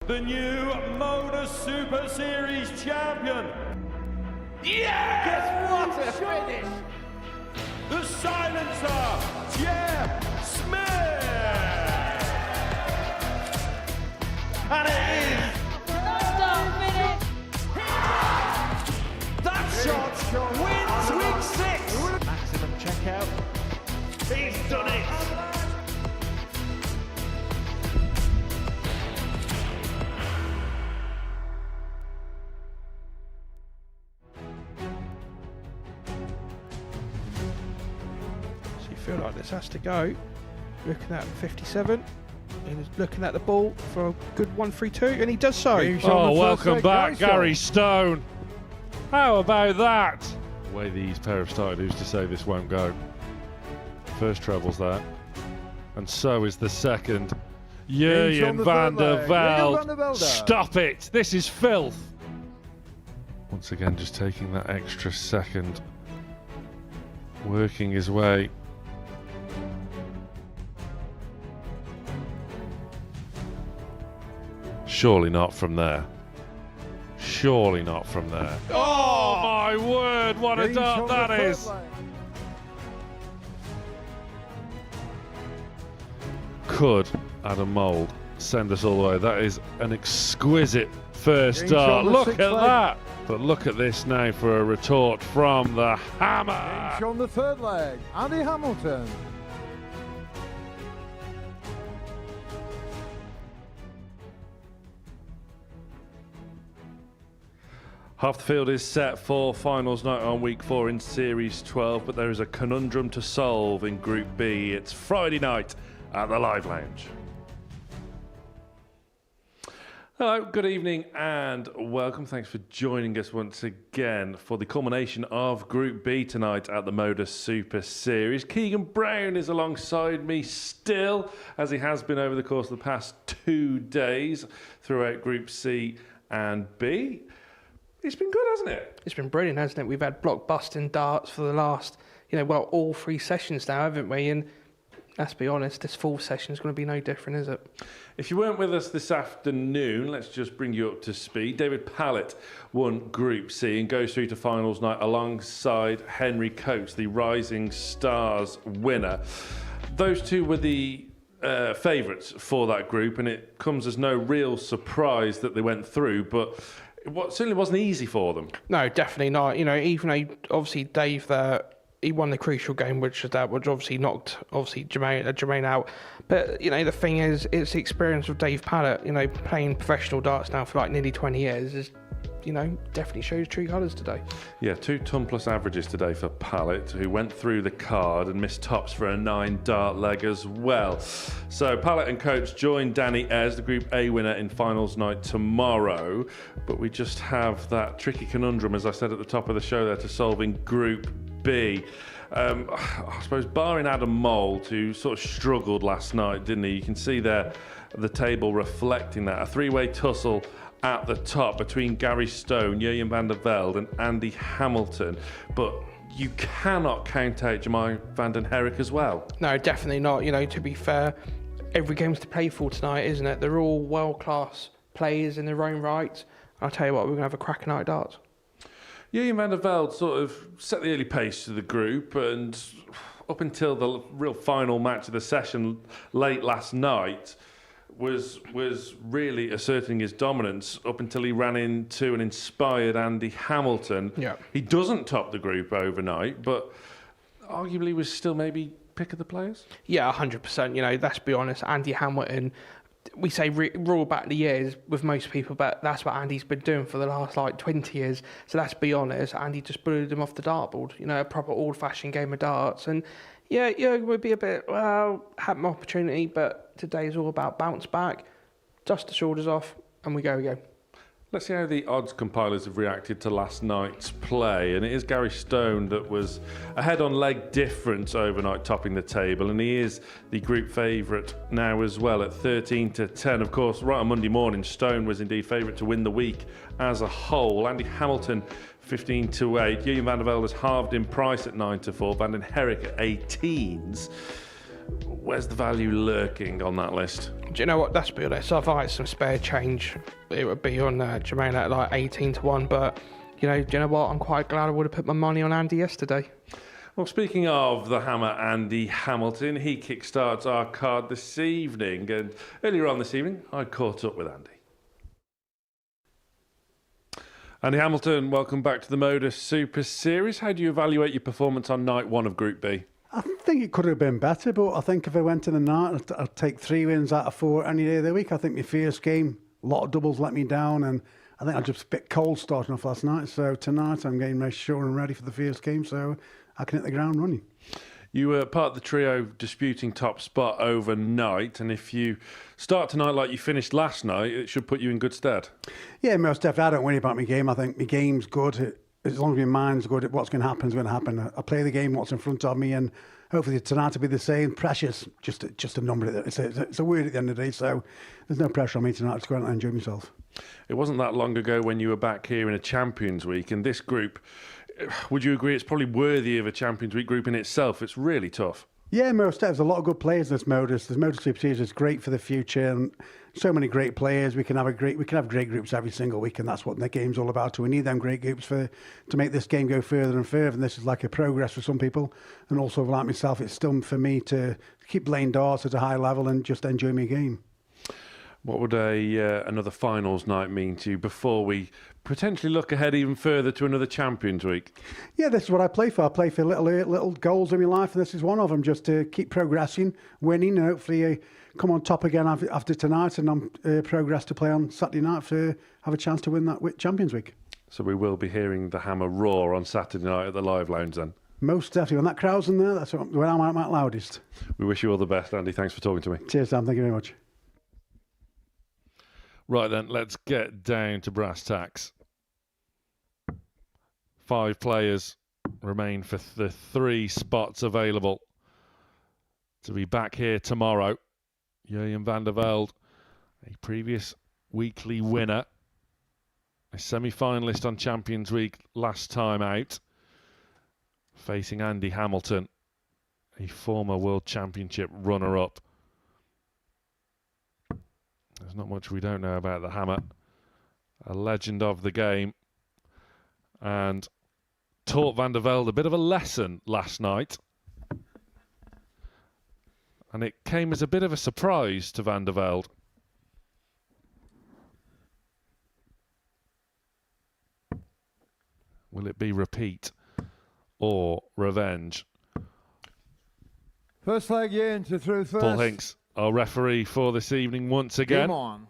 The new Modus Super Series champion. Yes! What a finish! The silencer, Jeff Smith! And it is that shot wins week 6! Maximum checkout. He's done it! So you feel like this has to go. Looking at 57. And he's looking at the ball for a good 1-3-2, and he does so. Oh, welcome back, Gary Stone. How about that? The way these pair have started, who's to say this won't go? First treble's there. And so is the second. Jurgen Vandervelde. Stop it. This is filth. Once again, just taking that extra second. Working his way. Surely not from there. Surely not from there. Oh my word, what a dart that is! Could Adam Mould send us all the way? That is an exquisite first dart. Look at that! But look at this now for a retort from the hammer. On the third leg, Andy Hamilton. Half the field is set for finals night on week 4 in Series 12, but there is a conundrum to solve in Group B. It's Friday night at the Live Lounge. Hello, good evening and welcome. Thanks for joining us once again for the culmination of Group B tonight at the Modus Super Series. Keegan Brown is alongside me still, as he has been over the course of the past 2 days throughout Group C and B. It's been good, hasn't it? It's been brilliant, hasn't it? We've had blockbusting darts for the last, all 3 sessions now, haven't we? And let's be honest, this 4th session is going to be no different, is it? If you weren't with us this afternoon, let's just bring you up to speed. David Pallett won Group C and goes through to finals night alongside Henry Coates, the Rising Stars winner. Those two were the favourites for that group, and it comes as no real surprise that they went through, but it certainly wasn't easy for them. No, definitely not. Even though obviously Dave there, he won the crucial game, which obviously knocked Jermaine out. But the thing is, it's the experience of Dave Pallett. Playing professional darts now for like nearly 20 years is, definitely shows true colours today. Yeah, 2 ton plus averages today for Pallett, who went through the card and missed tops for a 9 dart leg as well. So Pallett and Coates join Danny Ayres, the Group A winner, in finals night tomorrow. But we just have that tricky conundrum, as I said at the top of the show there, to solve in Group B. I suppose barring Adam Mould, who sort of struggled last night, didn't he? You can see there the table reflecting that. A 3-way tussle at the top between Gary Stone, Jurgen Vandervelde and Andy Hamilton. But you cannot count out Jermaine van den Herik as well. No, definitely not. To be fair, every game's to play for tonight, isn't it? They're all world-class players in their own right. I'll tell you what, we're going to have a cracking night at darts. Jurgen Vandervelde sort of set the early pace to the group, and up until the real final match of the session late last night was really asserting his dominance up until he ran into an inspired Andy Hamilton. Yeah. He doesn't top the group overnight, but arguably was still maybe pick of the players? Yeah, 100%. Let's be honest, Andy Hamilton, we say roll back the years with most people, but that's what Andy's been doing for the last 20 years. So let's be honest, Andy just bullied him off the dartboard, a proper old-fashioned game of darts. And yeah, it would be a bit, had an opportunity, but today's all about bounce back, dust the shoulders off, and we go again. Let's see how the odds compilers have reacted to last night's play. And it is Gary Stone that was ahead on leg difference overnight, topping the table. And he is the group favourite now as well at 13-10. Of course, right on Monday morning, Stone was indeed favourite to win the week as a whole. Andy Hamilton, 15-8. Jurgen Vandervelde has halved in price at 9-4. Van den Herik at 18s. Where's the value lurking on that list? Do you know what? Let's be honest. If I had some spare change, it would be on Jermaine at like 18-1. But do you know what? I'm quite glad I would have put my money on Andy yesterday. Well, speaking of the Hammer, Andy Hamilton, he kickstarts our card this evening. And earlier on this evening, I caught up with Andy. Andy Hamilton, welcome back to the Modus Super Series. How do you evaluate your performance on night one of Group B? I think it could have been better, but I think if I went to the night, I'd take 3 wins out of 4 any day of the week. I think my first game, a lot of doubles let me down, and I think I just a bit cold starting off last night. So tonight I'm getting nice sure and ready for the first game, so I can hit the ground running. You were part of the trio disputing top spot overnight, and if you start tonight like you finished last night, it should put you in good stead. Yeah, most definitely. I don't worry about my game. I think my game's good. As long as my mind's good, what's going to happen is going to happen. I play the game, what's in front of me, and hopefully tonight will be the same. Pressure's just a number. It's a word at the end of the day, so there's no pressure on me tonight to go out and enjoy myself. It wasn't that long ago when you were back here in a Champions Week, and this group, would you agree it's probably worthy of a Champions Week group in itself? It's really tough. Yeah, most definitely. There's a lot of good players in this Modus. This Modus Super Series is great for the future, and so many great players. We can have great groups every single week, and that's what the game's all about. So we need them great groups to make this game go further and further. And this is like a progress for some people, and also like myself, it's still for me to keep playing darts at a high level and just enjoy my game. What would another finals night mean to you before we potentially look ahead even further to another Champions Week? Yeah, this is what I play for. I play for little goals in my life, and this is one of them, just to keep progressing, winning, and hopefully come on top again after tonight, and progress to play on Saturday night to have a chance to win that Champions Week. So we will be hearing the Hammer roar on Saturday night at the Live Lounge then? Most definitely. When that crowd's in there, that's when I'm at my loudest. We wish you all the best, Andy. Thanks for talking to me. Cheers, Sam. Thank you very much. Right then, let's get down to brass tacks. 5 players remain for the 3 spots available to be back here tomorrow. Vandervelde, a previous weekly winner, a semi-finalist on Champions Week last time out, facing Andy Hamilton, a former World Championship runner-up. There's not much we don't know about the Hammer. A legend of the game. And taught Vandervelde a bit of a lesson last night. And it came as a bit of a surprise to Vandervelde. Will it be repeat or revenge? First leg in to throw first. Paul Hinks, our referee for this evening once again. Game on.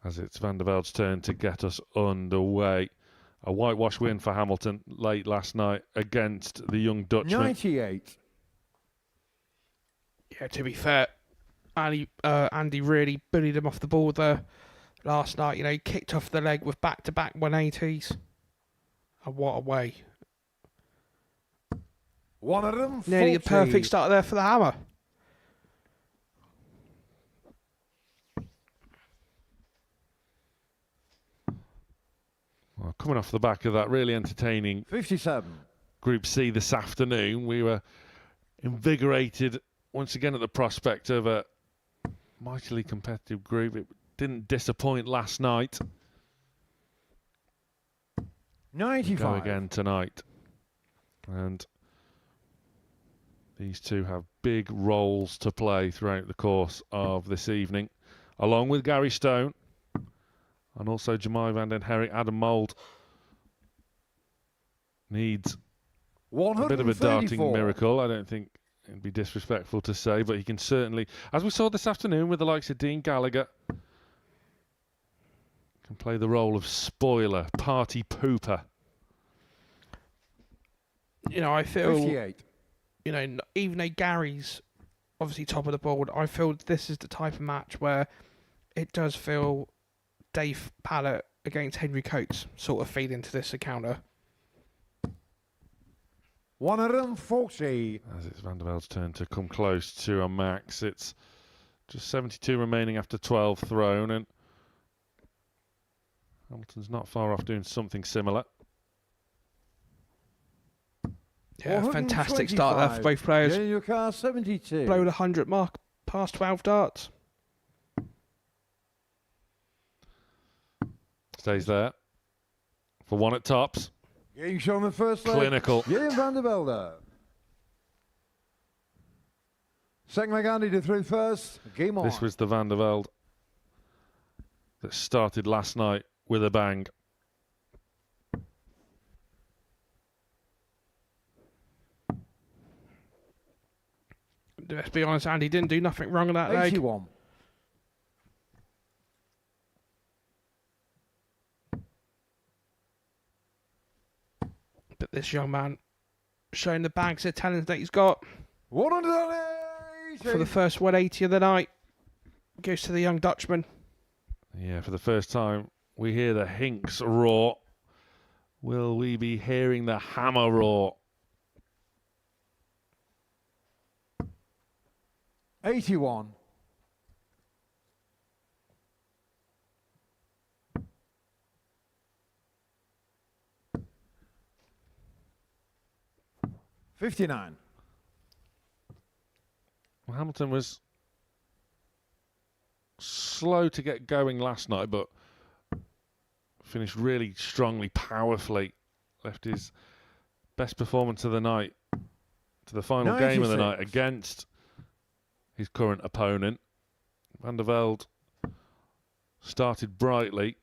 As it's Vandervelde's turn to get us underway. A whitewash win for Hamilton late last night against the young Dutchman. 98. Yeah, to be fair, Andy really bullied him off the board there last night. He kicked off the leg with back-to-back 180s. And what a way. One of them. Nearly a perfect start there for the Hammer. Well, coming off the back of that really entertaining 57. Group C this afternoon, we were invigorated once again at the prospect of a mightily competitive group. It didn't disappoint last night. 95. Go again tonight. And these two have big roles to play throughout the course of this evening, along with Gary Stone and also Jamai van den Herik. Adam Mould needs a bit of a darting miracle. I don't think it'd be disrespectful to say, but he can certainly, as we saw this afternoon with the likes of Dean Gallagher, can play the role of spoiler, party pooper. I feel 58. Even though Gary's obviously top of the board, I feel this is the type of match where it does feel Dave Pallett against Henry Coates sort of feed into this encounter. 140. As it's Vandervelde's turn to come close to a max. It's just 72 remaining after 12 thrown, and Hamilton's not far off doing something similar. Yeah, fantastic start there for both players. In your car, 72. Below the 100 mark, past 12 darts. Stays there for one at tops. Getting shot on the first leg. Clinical. Vandervelde. Second leg, Andy to through first. Game on. This was the Vandervelde that started last night with a bang. Let's be honest, Andy didn't do nothing wrong on that leg. 81. But this young man showing the bags of talent that he's got 180. for the first 180 of the night. Goes to the young Dutchman. Yeah, for the first time, we hear the Hinks roar. Will we be hearing the hammer roar? 81. $59. Well, Hamilton was slow to get going last night, but finished really strongly, powerfully. Left his best performance of the night to the final game of the night against his current opponent. Vandervelde started brightly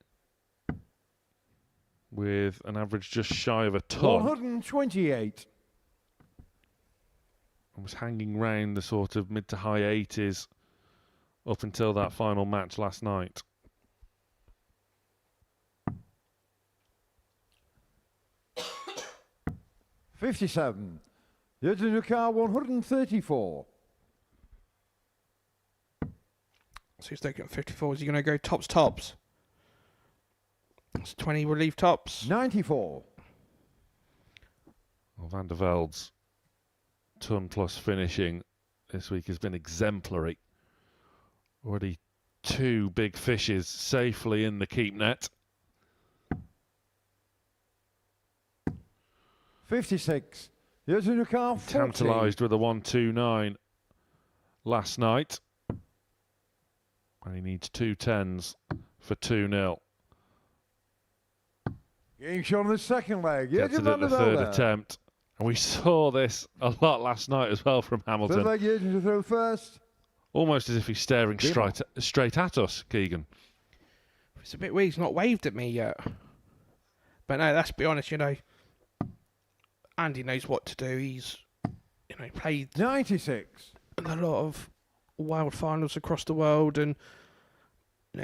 with an average just shy of a ton. 128. And was hanging round the sort of mid to high 80s up until that final match last night. $57. You're in your car, 134. So he's taking 54. Is he going to go tops? It's 20 relief tops. 94. Well, Vandervelde's ton plus finishing this week has been exemplary. Already 2 big fishes safely in the keep net. 56. You're in your car, 40. Tantalised with a 129 last night. And he needs 2 10s for 2-0. Getting shot on the second leg. Gets it at the third attempt. And we saw this a lot last night as well from Hamilton. Third leg, you're to throw first. Almost as if he's staring straight at us, Keegan. It's a bit weird. He's not waved at me yet. But no, let's be honest, Andy knows what to do. He's, played 96. a lot of wild finals across the world, and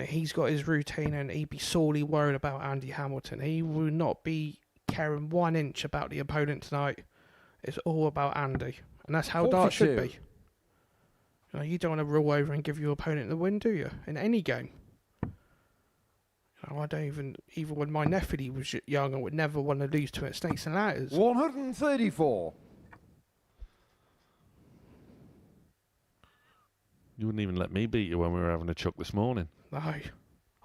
he's got his routine, and he'd be sorely worried about Andy Hamilton. He will not be caring 1 inch about the opponent tonight. It's all about Andy, and that's how darts should be. You don't want to roll over and give your opponent the win, do you? In any game. I don't even when my nephew was young, I would never want to lose to it. Snakes and ladders. 134. You wouldn't even let me beat you when we were having a chuck this morning. No. I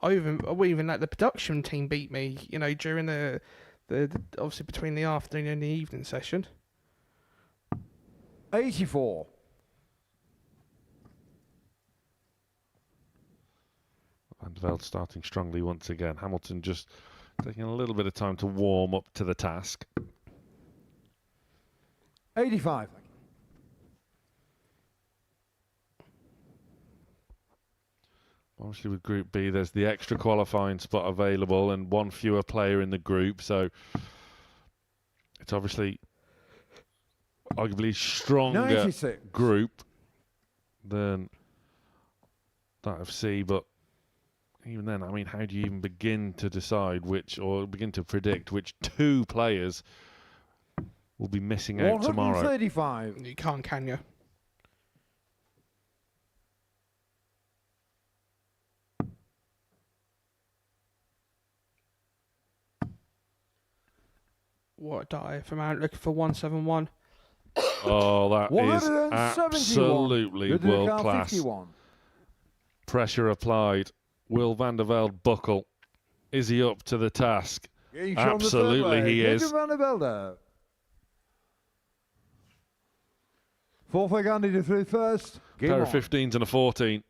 wouldn't even let the production team beat me, during the obviously between the afternoon and the evening session. 84. Vandervelde starting strongly once again. Hamilton just taking a little bit of time to warm up to the task. 85. Obviously with Group B, there's the extra qualifying spot available and 1 fewer player in the group. So it's obviously arguably stronger 96. group than that of C, but even then, how do you even begin to decide begin to predict which 2 players will be missing out tomorrow? 135. You can't, can you? What a die from out looking for 171. Oh, that is 171. absolutely world class. 51. Pressure applied. Will Vandervelde buckle? Is he up to the task? Absolutely he is. Vandervelde. Fourth Gandhi to through first. Game Pair on. of 15s and a 14.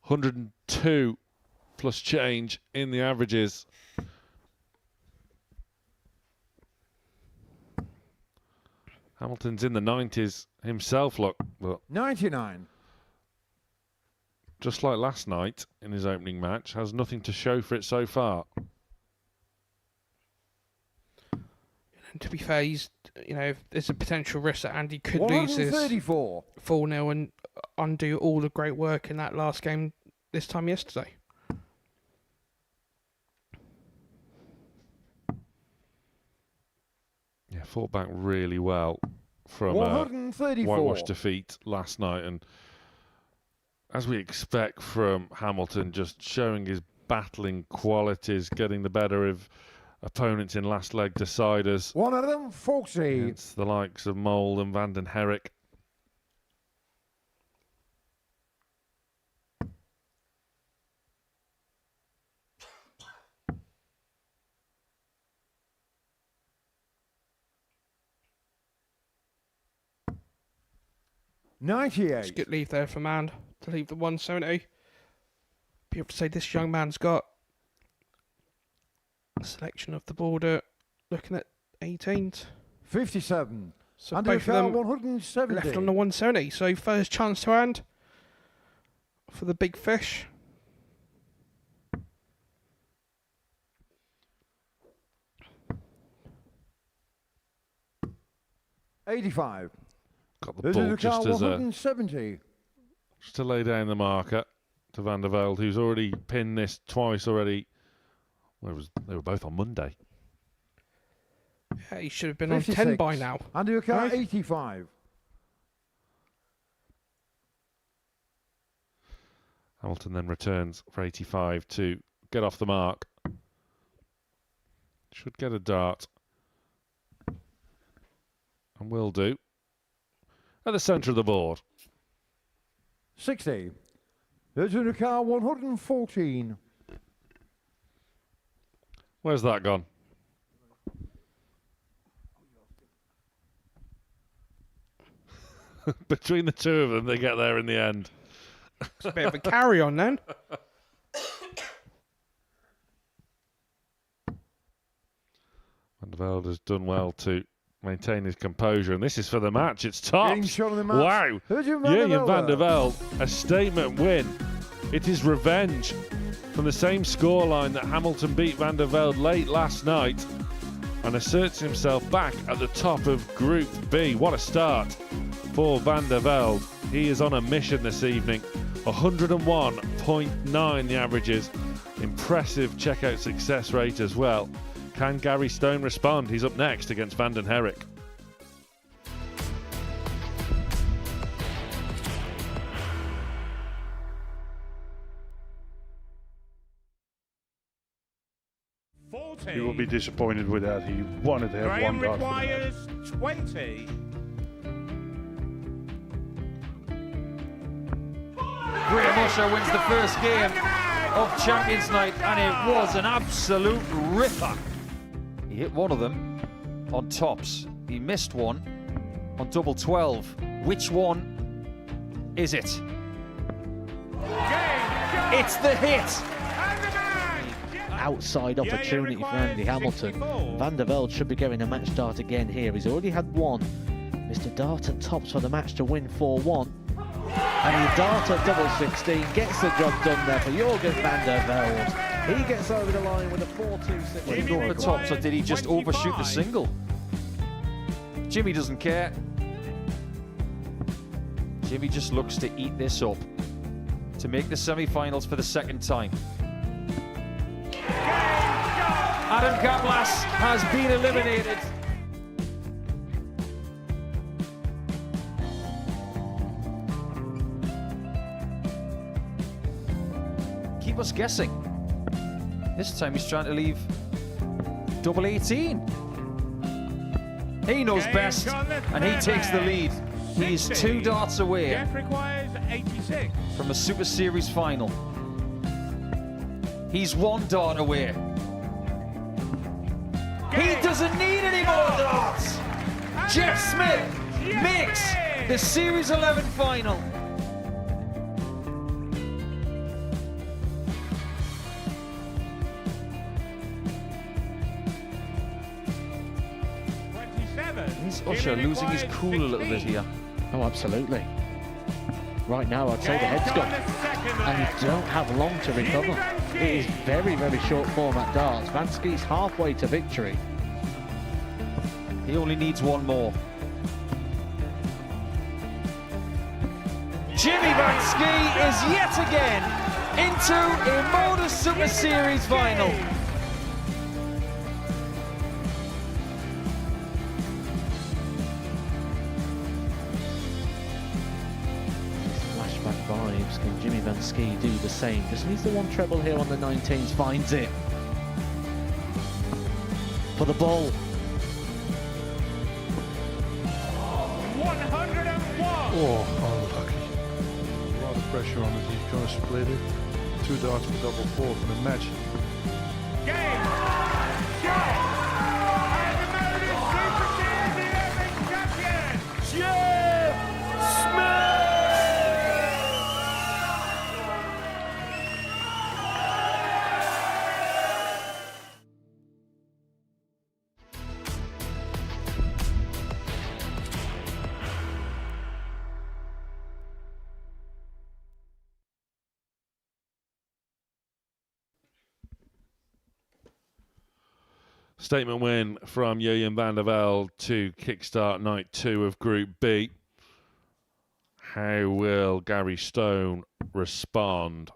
102 plus change in the averages. Hamilton's in the 90s himself, look. But 99. just like last night in his opening match, has nothing to show for it so far. And to be fair, he's, there's a potential risk that Andy could lose this 134. 4-0 and undo all the great work in that last game this time yesterday. Yeah, fought back really well from 134. whitewash defeat last night, and as we expect from Hamilton, just showing his battling qualities, getting the better of opponents in last leg deciders. One of them, 40. It's the likes of Mole and Vandervelde. It's 98. good leave there for Man to leave the 170. Be able to say this young man's got a selection of the border looking at 18s. 57. So Andy both of Carl, them 170. left on the 170. So first chance to hand for the big fish. $85. Got the There's ball Andy Carl, just as 170. just to lay down the marker to Vandervelde, who's already pinned this twice already. They were both on Monday. Yeah, he should have been on 56. 10 by now. Andy Carl, Right. 85. Hamilton then returns for 85 to get off the mark. Should get a dart. And will do. At the centre of the board. 60. There's Andy Carl, 114. Where's that gone? Between the two of them, they get there in the end. It's a bit of a carry on then. Vandervelde has done well to maintain his composure, and this is for the match. It's tops. Game shot of the match. Wow. Jurgen Jurgen Vandervelde. Vandervelde, a statement win. It is revenge from the same scoreline that Hamilton beat Vandervelde late last night and asserts himself back at the top of Group B. What a start for Vandervelde. He is on a mission this evening. 101.9 the averages. Impressive checkout success rate as well. Can Gary Stone respond? He's up next against Vandervelde. You will be disappointed with that. He wanted to have Graham one dart. requires 20. Graham Usher wins the first game of Champions Night, and it was an absolute ripper. He hit one of them on tops. He missed one on double 12. Which one is it? It's the hit. Outside opportunity for Andy Hamilton. Vandervelde should be getting a match dart again here. He's already had one. Mr. Dart at tops for the match to win 4-1. And he dart at double 16, gets the job done there for Jurgen Vandervelde. He gets over the line with a 4-2-6. Did he go over the tops, or did he just overshoot the single? Jimmy doesn't care. Jimmy just looks to eat this up to make the semi-finals for the second time. Adam Gablas has been eliminated. Keep us guessing. This time he's trying to leave double 18. He knows best, and he takes the lead. He's 2 darts away Jeff requires 86. from a Super Series final. He's 1 dart away. He doesn't need any more darts. Jeff Smith makes The Series 11 final. Is Usher losing his cool a little bit here? Oh, absolutely. Right now, I'd say the head's gone. And you don't have long to recover. It is very, very short form at darts. Vansky's halfway to victory. He only needs one more. Jimmy Vansky is yet again into a Modus Super Series final. Flashback vibes. Can Jimmy Vansky do the same? Just needs the one treble here on the 19s. Finds it. For the ball. 101. Oh, unlucky. A lot of pressure on it. He's going to split it. 2 darts for double four for the match. Game. Shot. And the Modus Super Series 11 champion, Jeff Smith. Statement win from Vandervelde to kickstart night 2 of Group B. How will Gary Stone respond?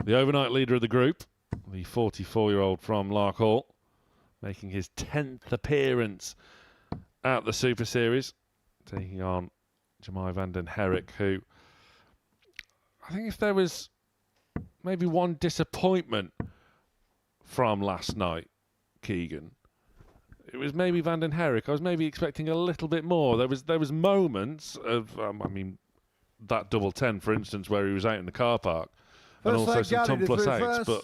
The overnight leader of the group, the 44-year-old from Larkhall, making his 10th appearance at the Super Series, taking on Jemai Vanden Herik, who I think if there was maybe one disappointment from last night, Keegan, it was maybe Vanden Herik. I was maybe expecting a little bit more. There was moments of, I mean, that double 10, for instance, where he was out in the car park, and also some 10 plus 8s, but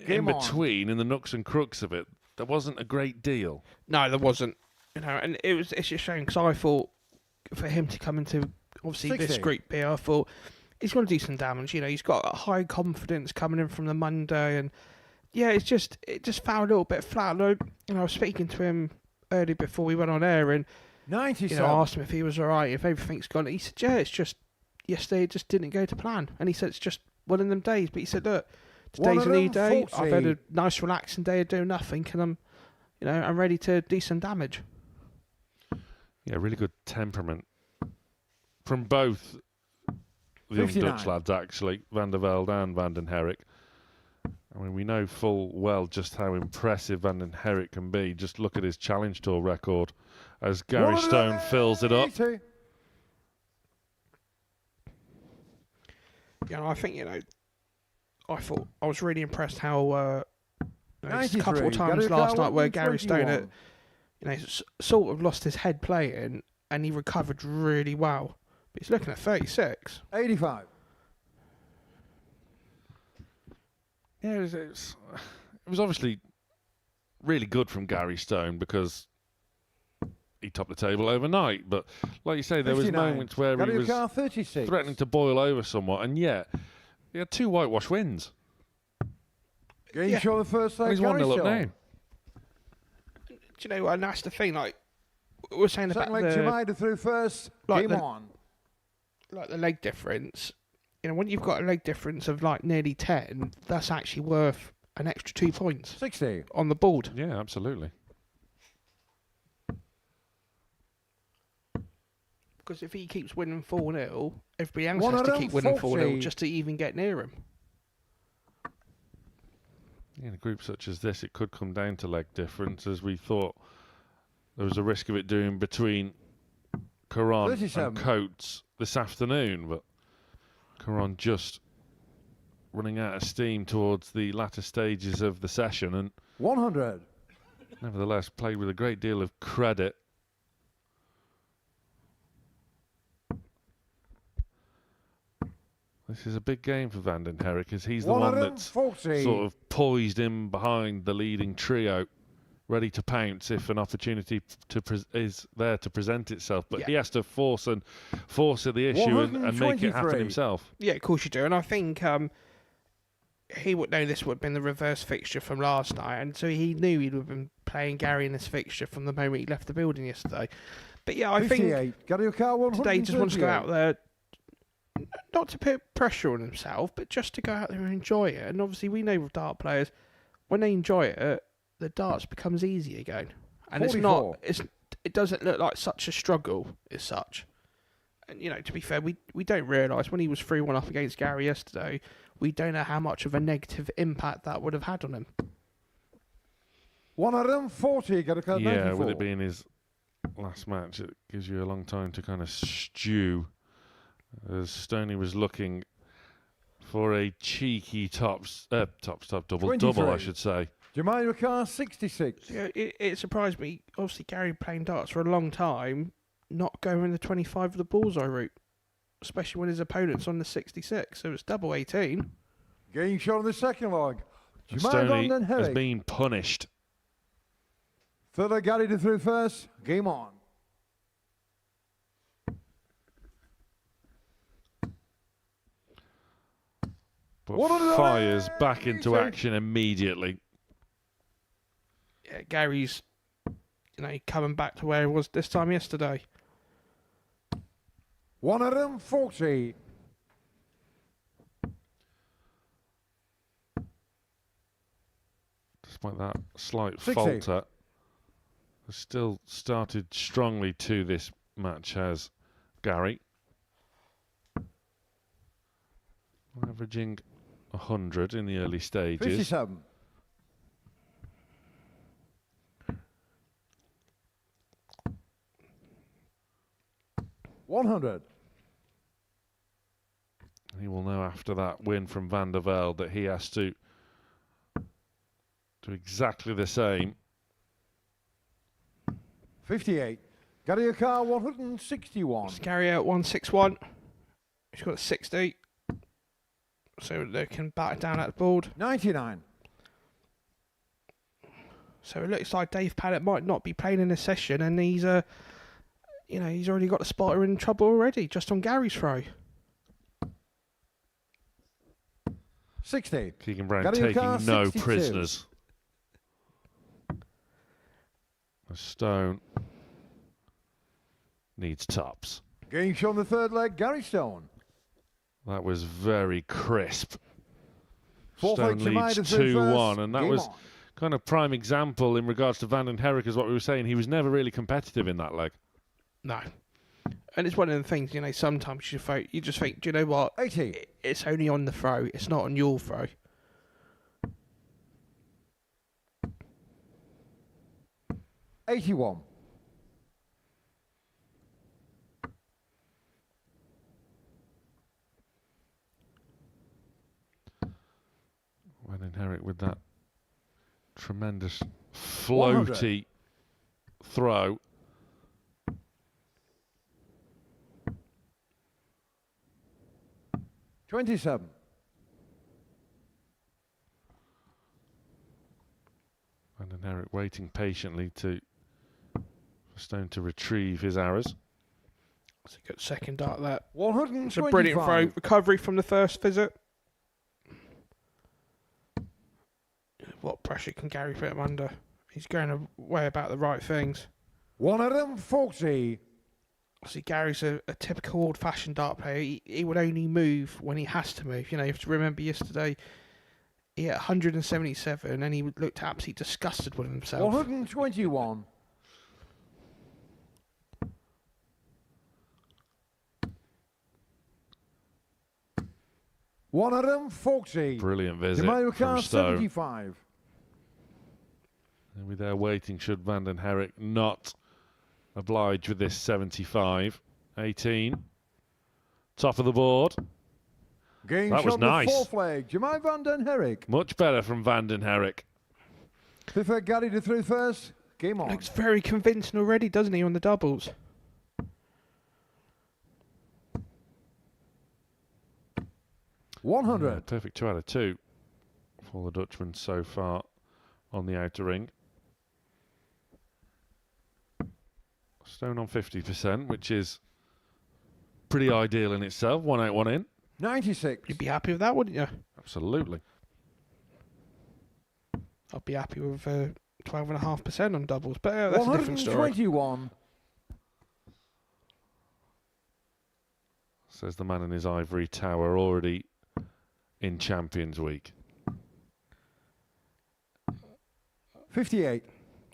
in between, in the nooks and crooks of it, there wasn't a great deal. No, there wasn't. You know, and it's just a shame because I thought for him to come into obviously 60. this Group B, I thought he's going to do some damage. You know, he's got high confidence coming in from the Monday, and yeah, it just fell a little bit flat. You know, I was speaking to him early before we went on air, and 97. you know, I asked him if he was all right, if everything's gone. He said, yeah, it's just yesterday it just didn't go to plan, and he said it's just one of them days. But he said, look, today's a new day. I've had a nice relaxing day of doing nothing, and I'm ready to do some damage. Yeah, really good temperament from both the young 59. Dutch lads, actually, Vandervelde and Vanden Herik. I mean, we know full well just how impressive Vanden Herik can be. Just look at his Challenge Tour record as Gary Stone fills it up. Yeah, I think, I thought I was really impressed how there's a couple of times last night where Gary Stone sort of lost his head playing and he recovered really well. But he's looking at 36. 85. Yeah, it was obviously really good from Gary Stone because he topped the table overnight. But like you say, there was moments where he was 36. threatening to boil over somewhat, and yet he had 2 whitewash wins. Game show the first leg. He's 1-0 up now. Do you know what? And that's the thing. Like we were saying Second about leg, Jamaica through first. Like Game on. Like the leg difference. You know, when you've got a leg difference of like nearly 10, that's actually worth an extra 2 points 60 on the board. Yeah, absolutely. Because if he keeps winning 4-0, everybody else has to keep winning 4-0 just to even get near him. In a group such as this, it could come down to leg difference, as we thought there was a risk of it doing between Caron 37. and Coates this afternoon, but Caron just running out of steam towards the latter stages of the session, and 100. nevertheless played with a great deal of credit. This is a big game for Vanden Herik, as he's the one that's sort of poised in behind the leading trio ready to pounce if an opportunity is there to present itself. But Yeah. he has to force the issue and make it happen himself. Yeah, of course you do. And I think he would know this would have been the reverse fixture from last night, and so he knew he'd have been playing Gary in this fixture from the moment he left the building yesterday. But yeah, I think today he just wants to go out there, not to put pressure on himself, but just to go out there and enjoy it. And obviously we know with dart players, when they enjoy it, the darts becomes easy again. And 44. it doesn't look like such a struggle as such. And, you know, to be fair, we don't realise when he was 3-1 up against Gary yesterday, we don't know how much of a negative impact that would have had on him. 140, got a card 94. Yeah, with it being his last match, it gives you a long time to kind of stew. As Stoney was looking for a cheeky double, I should say. Jermaine McCarr, 66. Yeah, it surprised me. Obviously, Gary playing darts for a long time, not going the 25 of the bullseye route, especially when his opponent's on the 66. So it's double 18. Game shot on the second leg. Stoney Van den has Herik. been punished. Third Gary to through first. Game on. But fires back into action immediately. Yeah, Gary's, coming back to where he was this time yesterday. 140. Despite that slight 60. falter, has still started strongly to this match, has Gary. Averaging 100 in the early stages. 57. $100. He will know after that win from Vandervelde that he has to do exactly the same. 58. Gary McCarr, 161. It's Gary out 161. He's got a 60. So they can batter down at the board. 99. So it looks like Dave Paddock might not be playing in this session, and he's he's already got the spotter in trouble already, just on Gary's throw. 60. Keegan Brown Gary taking McCarr, no 62. prisoners. A Stone needs tops. Game shot on the third leg. Gary Stone. That was very crisp. Fourth Stone leg, Jermaine leads to through 2-1, first. and that Game was on. kind of prime example in regards to Van den Herik, as what we were saying. He was never really competitive in that leg. No. And it's one of the things, sometimes you just think, do you know what? 80. It's only on the throw. It's not on your throw. 81. Van den Herik with that tremendous floaty throw. $27. Van den Herik waiting patiently for Stone to retrieve his arrows. It's a good second dart, that. 125. It's a brilliant throw. Recovery from the first visit. What pressure can Gary put him under? He's going away about the right things. 140. See, Gary's a typical old-fashioned dart player. He would only move when he has to move. You have to remember yesterday, he hit 177 and he looked absolutely disgusted with himself. 121. $140. Brilliant visit Jermaine from McCarr, Stone. 75. And we're there waiting should Van den Herik not oblige with this 75. 18. Top of the board. Game That shot was on the nice. fourth leg. Jermaine Van den Herik. Much better from Van den Herik. Fifth leg, Gary to through first. Game on. Looks very convincing already, doesn't he, on the doubles? $100. Perfect 2 out of 2 for the Dutchman so far on the outer ring. Stone on 50%, which is pretty ideal in itself. 1 out, 1 in. 96. You'd be happy with that, wouldn't you? Absolutely. I'd be happy with 12.5% on doubles, but that's a different story. 121. Says the man in his ivory tower, already in Champions Week. 58.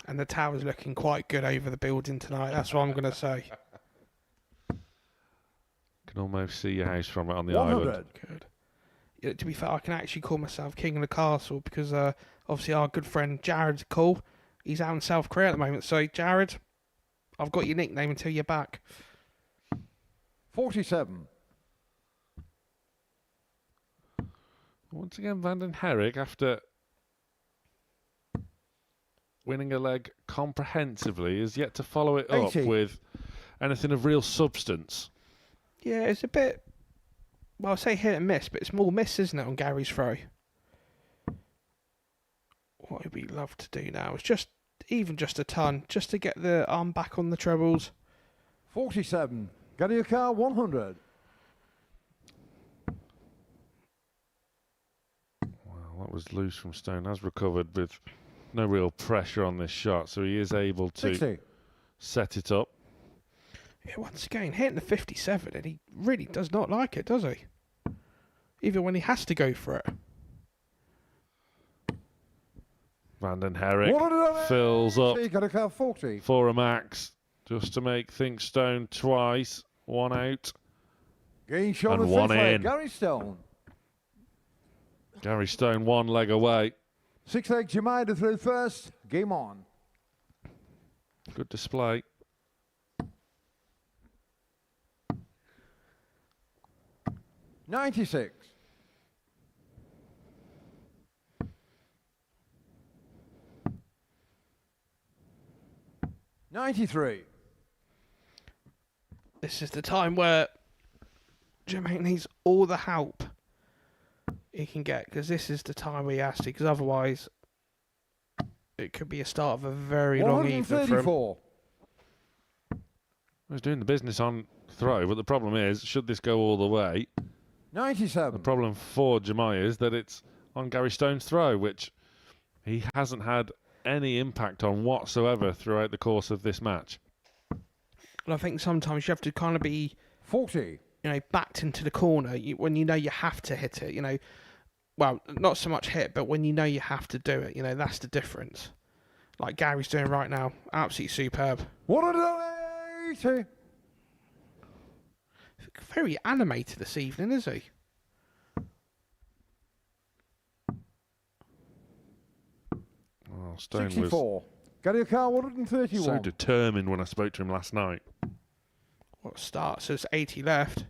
And the tower's looking quite good over the building tonight. That's what I'm going to say. Can almost see your house from it on the 100. island. Good. Yeah, to be fair, I can actually call myself king of the castle because obviously our good friend Jared's cool. He's out in South Korea at the moment. So, Jared, I've got your nickname until you're back. 47. Once again, Herik, after winning a leg comprehensively, is yet to follow it up 80. with anything of real substance. Yeah, it's a bit, well, I say hit and miss, but it's more miss, isn't it, on Gary's throw? What would we love to do now is just, even just a ton, just to get the arm back on the trebles. 47. Gary Car 100. Well, that was loose from Stone. Has recovered with no real pressure on this shot, so he is able to 60. set it up. Yeah, once again, hitting the 57, and he really does not like it, does he? Even when he has to go for it. Herik fills up Gary Car 40. for a max, just to make things Stone twice. 1 out. Gain shot And of 1 fifth leg, in. Gary Stone. Gary Stone 1 leg away. 6 leg Jamaica through first. Game on. Good display. $96. $93. This is the time where Jermaine needs all the help he can get, because this is the time where he has to, because otherwise it could be a start of a very long evening for him. 134. He's doing the business on throw, but the problem is, should this go all the way, 97. the problem for Jemai is that it's on Gary Stone's throw, which he hasn't had any impact on whatsoever throughout the course of this match. And I think sometimes you have to kind of be 40. Backed into the corner when you know you have to hit it, well, not so much hit, but when you know you have to do it, that's the difference. Like Gary's doing right now, absolutely superb. 180. Very animated this evening, is he? Oh, Stone was 64. Gary Car 131. so determined when I spoke to him last night. What a start. So it's 80 left.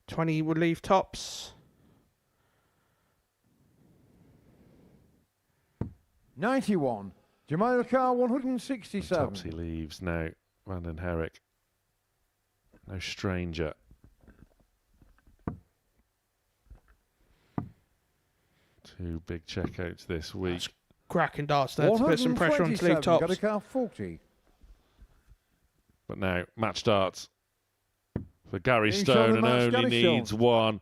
20 would leave tops. 91. Jamaica Car 167. Tops he leaves now. Herik. No stranger. Two big checkouts this week. That's cracking darts there to put some pressure on to leave tops. Gary Car 40. But now, match starts for Gary He's Stone shown and the match, only Gary needs Stone. one.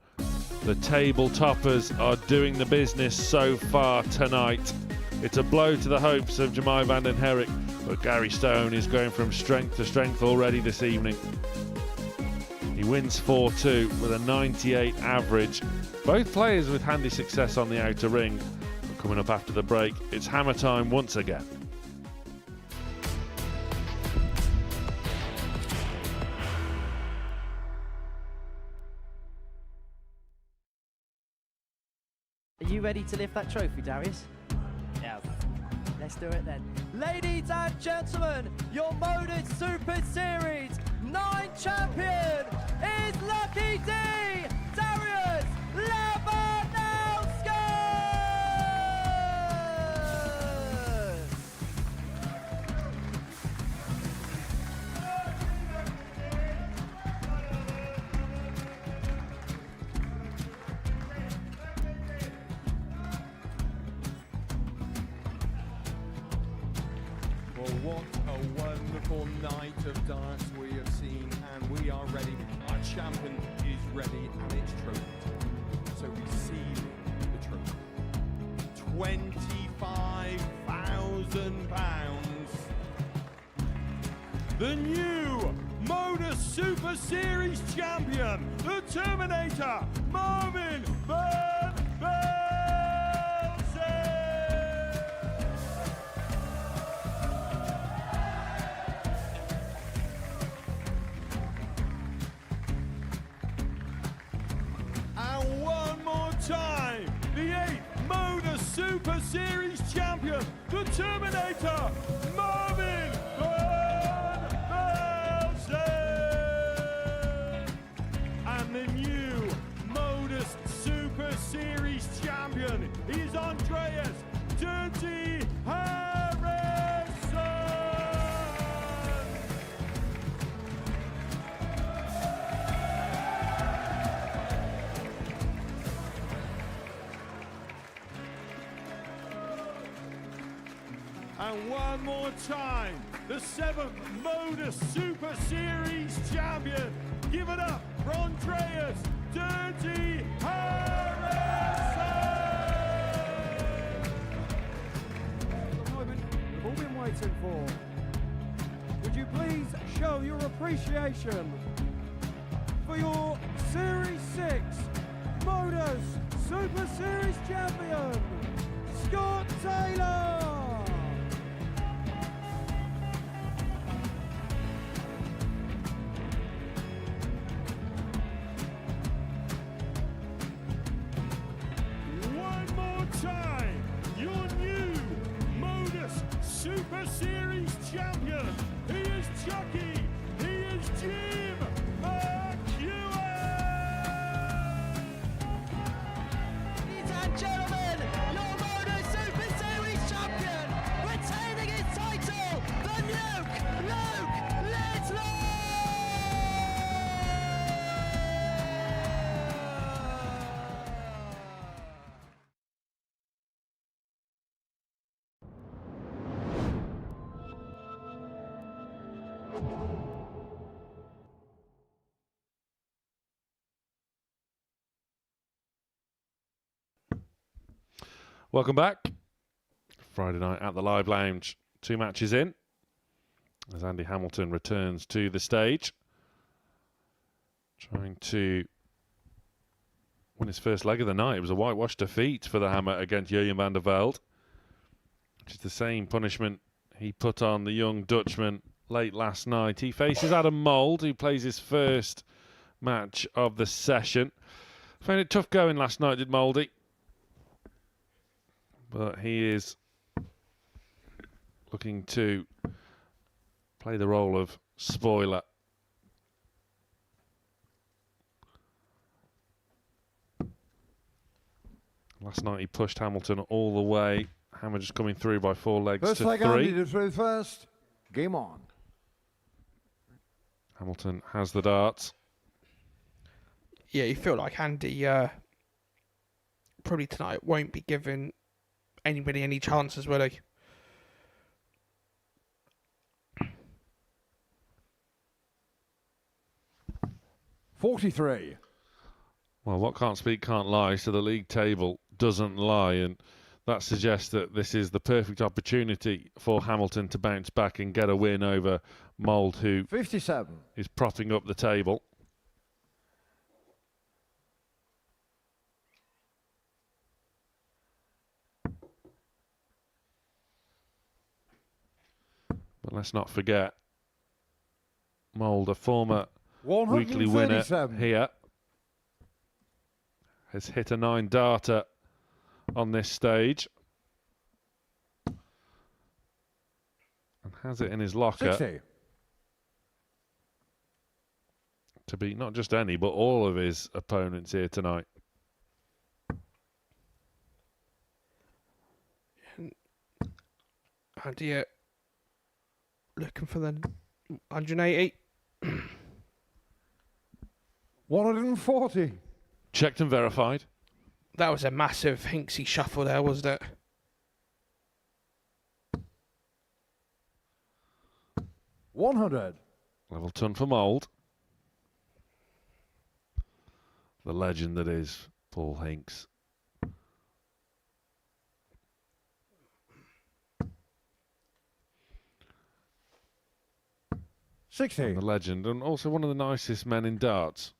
The table toppers are doing the business so far tonight. It's a blow to the hopes of Jemai Herik, but Gary Stone is going from strength to strength already this evening. He wins 4-2 with a 98 average. Both players with handy success on the outer ring. But coming up after the break, it's hammer time once again. Are you ready to lift that trophy, Darius? Yes. Let's do it then. Ladies and gentlemen, your Modus Super Series 9 champion is Lucky D, Darius Labanowski! What a wonderful night of darts we have seen, and we are ready. Our champion is ready, and it's trophy time. So receive the trophy. £25,000. The new Modus Super Series champion, the Terminator, Marvin Vandervelde. And one more time, the 8th Modus Super Series champion, the Terminator, Marvin Vandervelde. And the new Modus Super Series champion is Andreas Dirty Harrison. And one more time, the 7th Modus Super Series champion. Give it up for Andreas Dirty Harrison. The moment we've all been waiting for. Would you please show your appreciation for your Series 6 Modus Super Series champion, Scott Taylor. Time, your new Modus Super Series champion. He is Chucky. He is Jim McEwen. Ladies and gentlemen, your Modus Super Series champion, retaining his title, the Nuke, Luke Littler. Welcome back. Friday night at the Live Lounge. 2 matches in as Andy Hamilton returns to the stage. Trying to win his first leg of the night. It was a whitewash defeat for the Hammer against Jurjen Vandervelde, which is the same punishment he put on the young Dutchman late last night. He faces Adam Mould, who plays his first match of the session. Found it tough going last night, did Mouldy. But he is looking to play the role of spoiler. Last night he pushed Hamilton all the way. Hammer just coming through by 4 legs First to leg 3. Andy to through first. Game on. Hamilton has the darts. Yeah, you feel like Andy probably tonight won't be giving anybody any chances, will he? $43. Well, what can't speak can't lie, so the league table doesn't lie, and that suggests that this is the perfect opportunity for Hamilton to bounce back and get a win over Mould, who 57. is propping up the table. But let's not forget, Mould, a former weekly winner here, has hit a 9-darter on this stage and has it in his locker 60. to beat not just any but all of his opponents here tonight. Andy looking for the 180. 140. Checked and verified. That was a massive Hinksy shuffle there, wasn't it? 100. Level ton for Mould. The legend that is Paul Hinks. 60. And the legend, and also one of the nicest men in darts.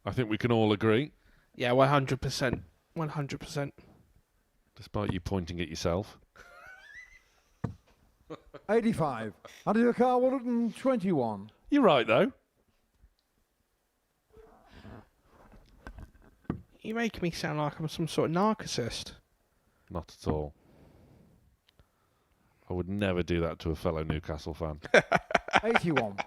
I think we can all agree. Yeah, 100%. 100%. Despite you pointing at yourself. 85. Under your car, 121. You're right, though. You make me sound like I'm some sort of narcissist. Not at all. I would never do that to a fellow Newcastle fan. 81.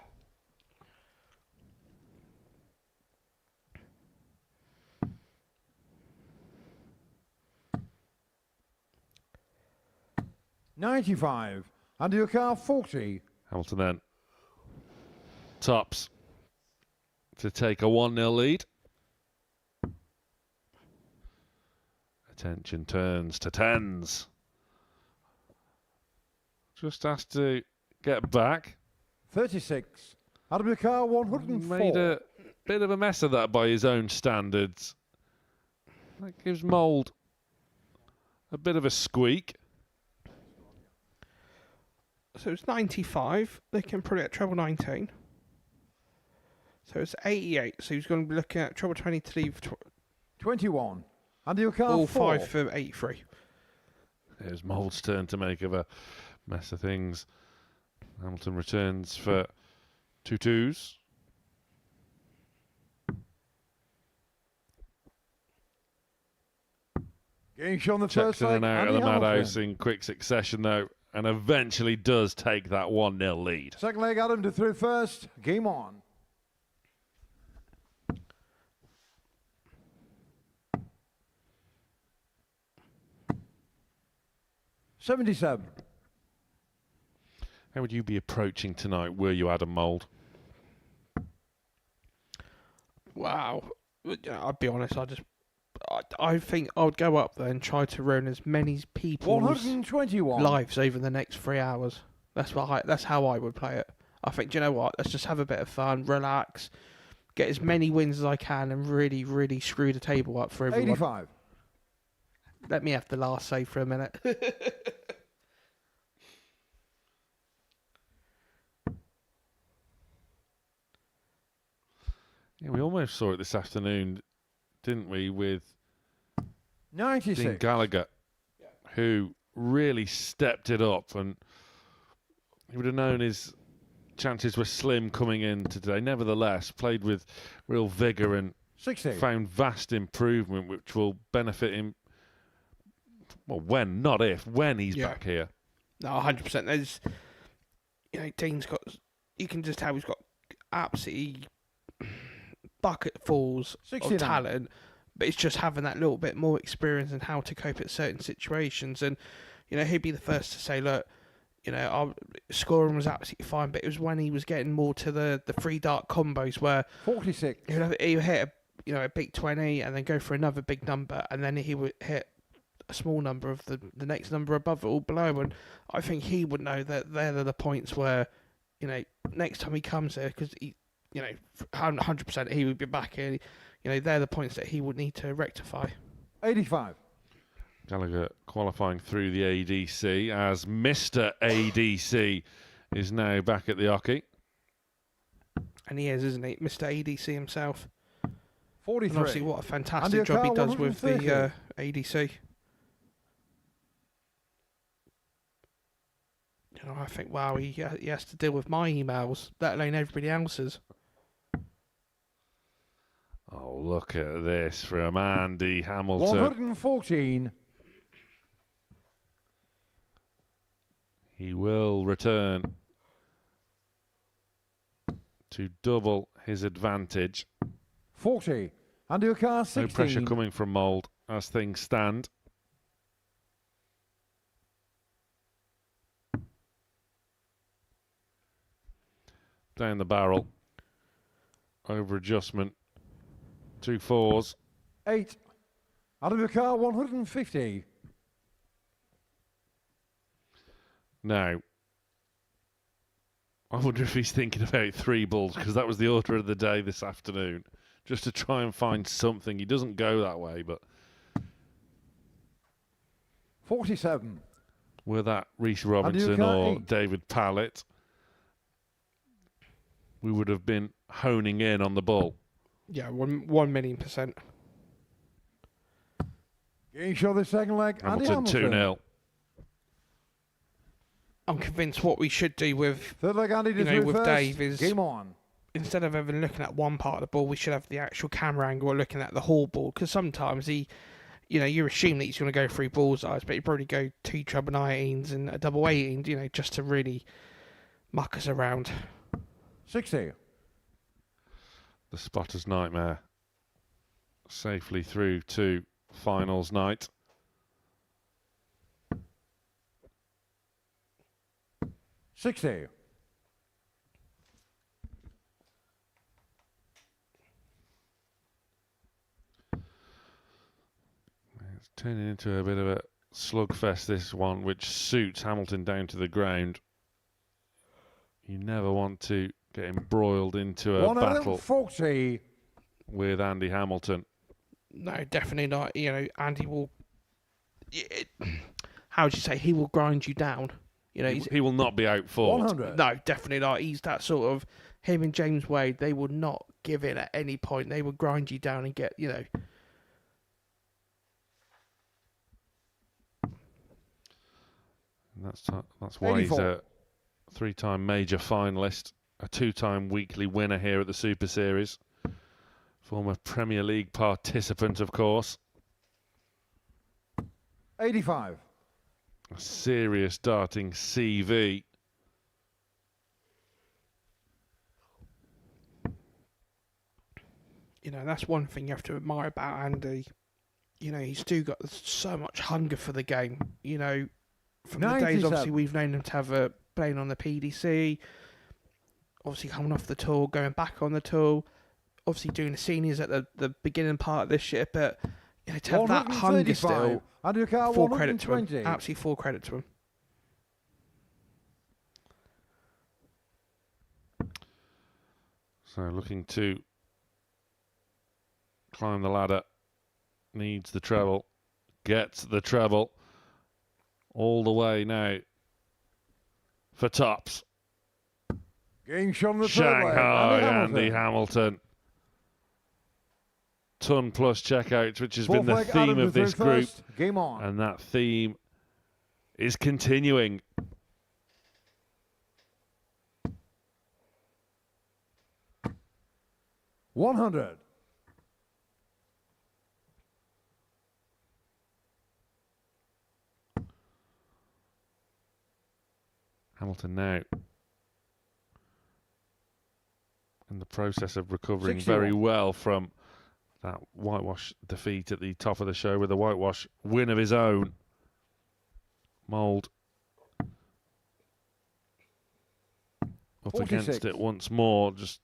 95. Under your car, 40. Hamilton then. Tops to take a 1-0 lead. Attention turns to tens. Just has to get back. 36. Under your car, 104. Made a bit of a mess of that by his own standards. That gives Mould a bit of a squeak. So it's 95. They can put it at treble 19. So it's 88. So he's going to be looking at treble 20 to leave 21. Under your car, all 4. 5 for 83. It's Mould's turn to make of a mess of things. Hamilton returns for 2 twos. Getting shown the Checks first in leg, and out of Andy the Hamilton. madhouse in quick succession, though, and eventually does take that 1-0 lead. Second leg, Adam to through first. Game on. $77. How would you be approaching tonight, were you Adam Mould? Wow. I'll be honest, I think I would go up there and try to ruin as many people's 121. lives over the next 3 hours. That's how I would play it. I think, do you know what? Let's just have a bit of fun, relax, get as many wins as I can, and really, really screw the table up for everyone. 85. Let me have the last say for a minute. Yeah, we almost saw it this afternoon, didn't we, with 96. Dean Gallagher, who really stepped it up, and he would have known his chances were slim coming in today. Nevertheless, played with real vigour and 60. found vast improvement, which will benefit him. Well, when, not if, when he's back here. No, 100%. There's, Dean's got. You can just tell he's got absolutely bucketfuls 69. of talent, but it's just having that little bit more experience and how to cope at certain situations. And he'd be the first to say, look, our scoring was absolutely fine, but it was when he was getting more to the 3 dart combos where 46. he would hit a big 20 and then go for another big number, and then he would hit a small number of the next number above or below. And I think he would know that they're the points where next time he comes here, because he 100% he would be back here. They're the points that he would need to rectify. 85. Gallagher qualifying through the ADC as Mr. ADC is now back at the hockey. And he is, isn't he? Mr. ADC himself. 43. And obviously what a fantastic job he does with the ADC. I think, wow, he has to deal with my emails, let alone everybody else's. Oh, look at this from Andy Hamilton. 114. He will return to double his advantage. 40. Under your car, 16. No pressure coming from Mould as things stand. Down the barrel. Over adjustment. 2 4s. 8. Out of your car, 150. Now, I wonder if he's thinking about 3 balls, because that was the order of the day this afternoon, just to try and find something. He doesn't go that way, but 47. were that Reece Robinson or David Pallett, we would have been honing in on the ball. Yeah, 1,000,000%. Getting shot the second leg. Andy Hamilton 2-0. I'm convinced what we should do with Third leg, Andy, with first. Dave is Game on. instead of even looking at one part of the ball, we should have the actual camera angle looking at the whole ball. Because sometimes you assume that he's going to go 3 bullseyes, but he'd probably go 2 treble 19s and a double 18s, just to really muck us around. 60. The spotter's nightmare. Safely through to finals night. $60. It's turning into a bit of a slugfest, this one, which suits Hamilton down to the ground. You never want to get embroiled into a battle 140. with Andy Hamilton. No, definitely not. Andy will. How would you say? He will grind you down. He will not be outfought. 100. No, definitely not. He's that sort of. Him and James Wade, they will not give in at any point. They will grind you down and get. And that's why 84. he's a 3-time major finalist, a 2-time weekly winner here at the Super Series. Former Premier League participant, of course. 85. A serious darting CV. That's one thing you have to admire about Andy. He's still got so much hunger for the game. From the days, obviously, we've known him to have playing on the PDC, obviously coming off the tour, going back on the tour, obviously doing the seniors at the beginning part of this year, but to have that hunger still, full credit to him. Absolutely full credit to him. So looking to climb the ladder, needs the treble, gets the treble, all the way now for tops. Getting shot on the Shanghai, third leg. Andy Hamilton. Ton plus checkouts, which has been the theme of this group. Game on. And that theme is continuing. $100. Hamilton now in the process of recovering 61. very well from that whitewash defeat at the top of the show with a whitewash win of his own. Mould up 46. against it once more, just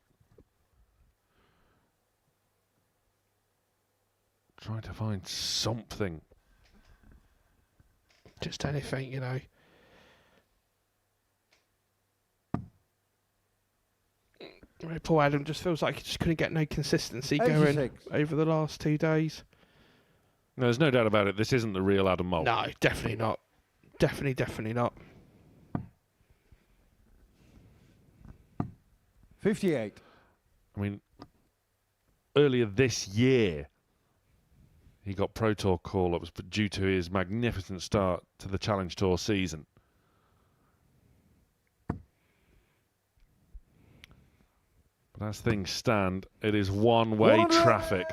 trying to find something. Just anything, Paul Adam just feels like he just couldn't get no consistency 86. going over the last 2 days. No, there's no doubt about it. This isn't the real Adam Mould. No, definitely not. Definitely not. 58. I mean, earlier this year, he got Pro Tour call-ups, but due to his magnificent start to the Challenge Tour season. But as things stand, it is one-way traffic.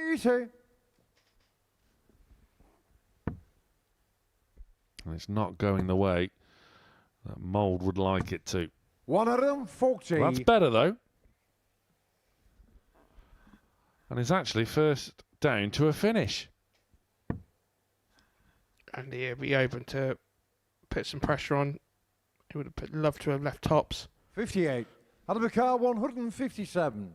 180. And it's not going the way that Mould would like it to. 140. Well, that's better, though. And is actually first down to a finish. And he'll be open to put some pressure on. He would have loved to have left tops. 58. Out of the car, 157.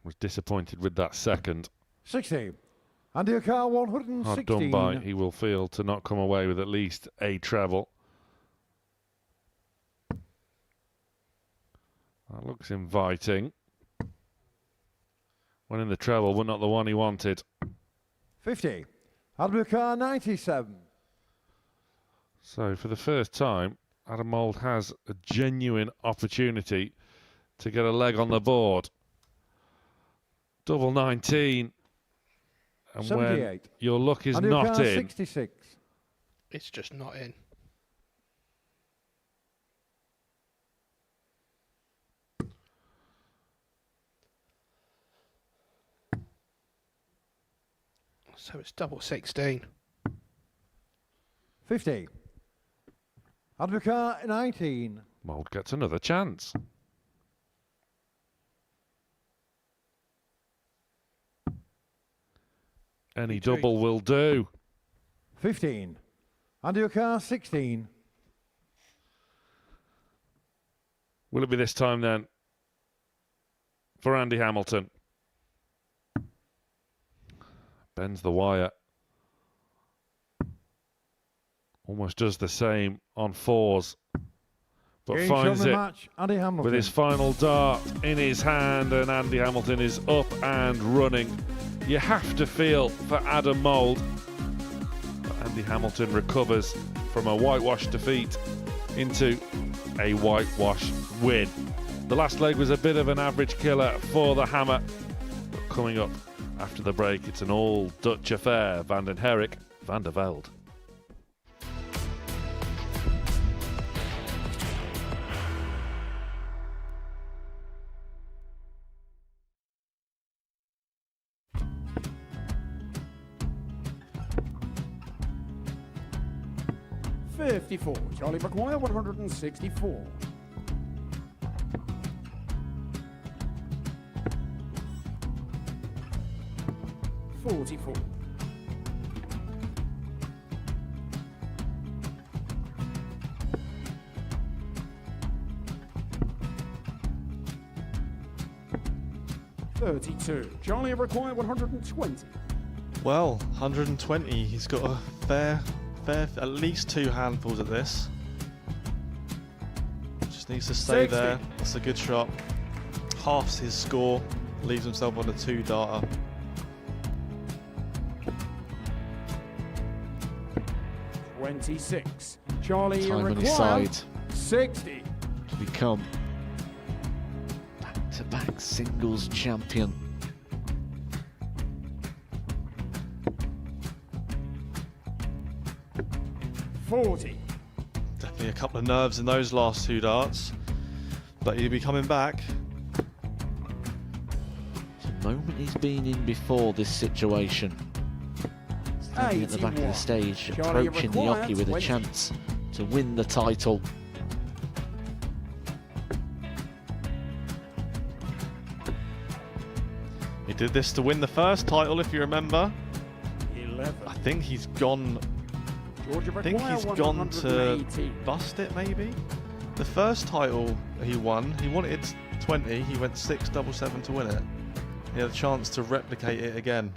Was disappointed with that second. 60. Andy O'Carr, Hard 116. done by, he will feel, to not come away with at least a treble. That looks inviting. Winning the treble, but not the one he wanted. 50. Andy O'Carr, 97. So for the first time, Adam Mould has a genuine opportunity to get a leg on the board. Double 19. And 78. when your luck is Andy not O'Carr, in, 66. It's just not in. So it's double 16. 50. Andy O'Carr, 19. Mould gets another chance. Any double will do. 15. Andy O'Carr, 16. Will it be this time then for Andy Hamilton? Bends the wire. Almost does the same on fours. But Game finds show it match, Andy Hamilton. with his final dart in his hand, and Andy Hamilton is up and running. You have to feel for Adam Mould. But Andy Hamilton recovers from a whitewash defeat into a whitewash win. The last leg was a bit of an average killer for the Hammer. But coming up after the break, it's an all Dutch affair. Herik, Vandervelde. Charlie McGuire, 164. 44. 32. Charlie require 120. Well, 120. He's got a fair, at least 2 handfuls of this. Just needs to stay 60. there. That's a good shot. Halves his score. Leaves himself on a 2-darter. $26. Charlie Time on his require side 60. to become back-to-back singles champion. $40. Definitely a couple of nerves in those last 2 darts. But he'll be coming back. It's a moment he's been in before this situation. Standing at the back of the 81. stage, Charlie approaching the required hockey with a 20. chance to win the title. He did this to win the first title, if you remember. 11. I think he's gone. Georgia I think require he's gone to 118. bust it, maybe. The first title he won, he wanted 20. He went 6-7-7 to win it. He had a chance to replicate it again.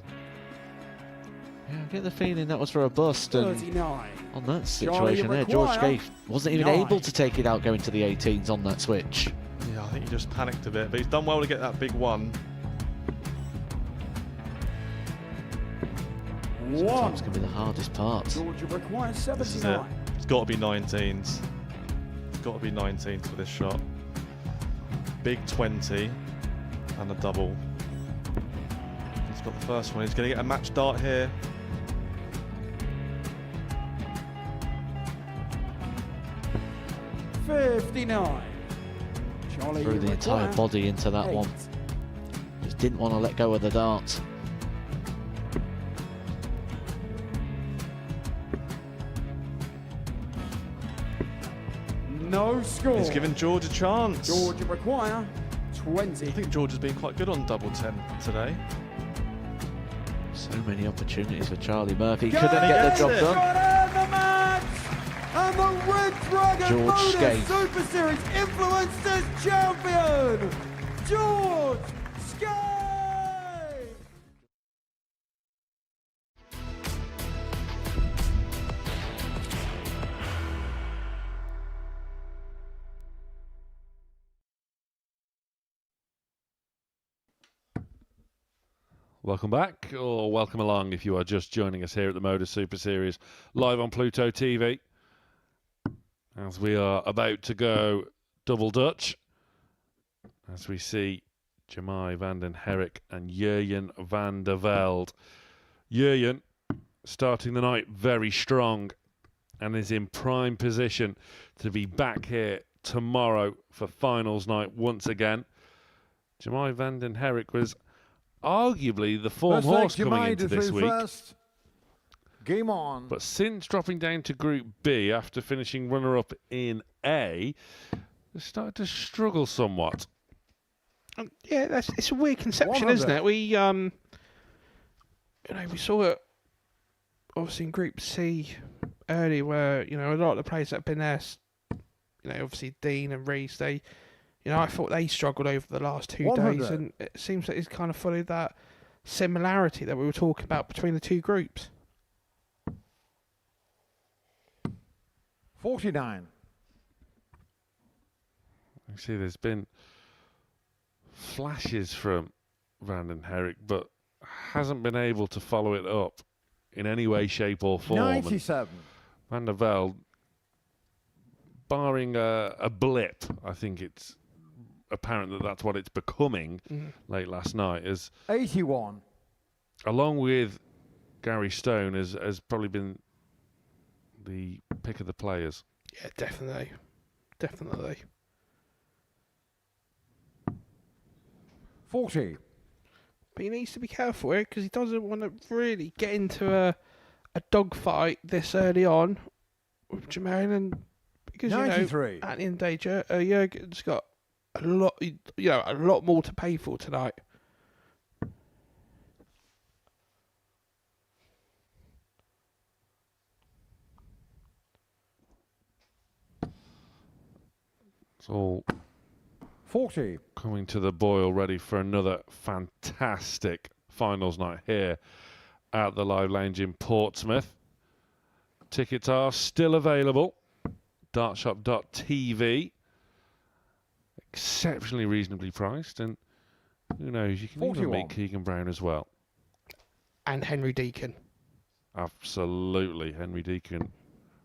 Yeah, I get the feeling that was for a bust, and 39. on that situation there, George Scaife wasn't even 9. able to take it out going to the 18s on that switch. Yeah, I think he just panicked a bit, but he's done well to get that big one. Sometimes can be the hardest part. Georgia requires This is it. 79. It's got to be 19s. It's got to be 19s for this shot. Big 20 and a double. He's got the first one. He's going to get a match dart here. $59. Charlie Threw the entire require body into that 8. one. Just didn't want to let go of the dart. No score. He's given George a chance. Georgia require 20. I think George has been quite good on double 10 today. So many opportunities for Charlie Murphy. Go Couldn't get the job it. done. Got out the match! And the Red Dragon George Modus Scaife. Super Series Influencers Champion, George Welcome back, or welcome along if you are just joining us here at the Modus Super Series, live on Pluto TV. As we are about to go double Dutch, as we see Jamai van den Herik and Jurjen Vandervelde. Jurjen starting the night very strong and is in prime position to be back here tomorrow for finals night once again. Jamai van den Herik was arguably the form horse coming into this week. Game on. But since dropping down to Group B after finishing runner-up in A, they started to struggle somewhat. Yeah, it's a weird conception, isn't it? We we saw it obviously in Group C early, where a lot of the players that have been there, obviously Dean and Reese, they, I thought they struggled over the last 2 days, and it seems that it's kind of followed that similarity that we were talking about between the two groups. 49. You see, there's been flashes from Van den Herik, but hasn't been able to follow it up in any way, shape or form. 97. Vandervelde, barring a blip, I think it's apparent that that's what it's becoming late last night, is 81. along with Gary Stone, has probably been the pick of the players. Yeah, definitely. Definitely. 40. But he needs to be careful here, because he doesn't want to really get into a dogfight this early on with Jermaine, and because 93. at the end of the day, Jurgen's got a lot more to pay for tonight. It's all 40. coming to the boil, ready for another fantastic finals night here at the Live Lounge in Portsmouth. Tickets are still available. Dartshop.tv. Exceptionally reasonably priced, and who knows, you can even 41. meet Keegan Brown as well. And Henry Deacon. Absolutely. Henry Deacon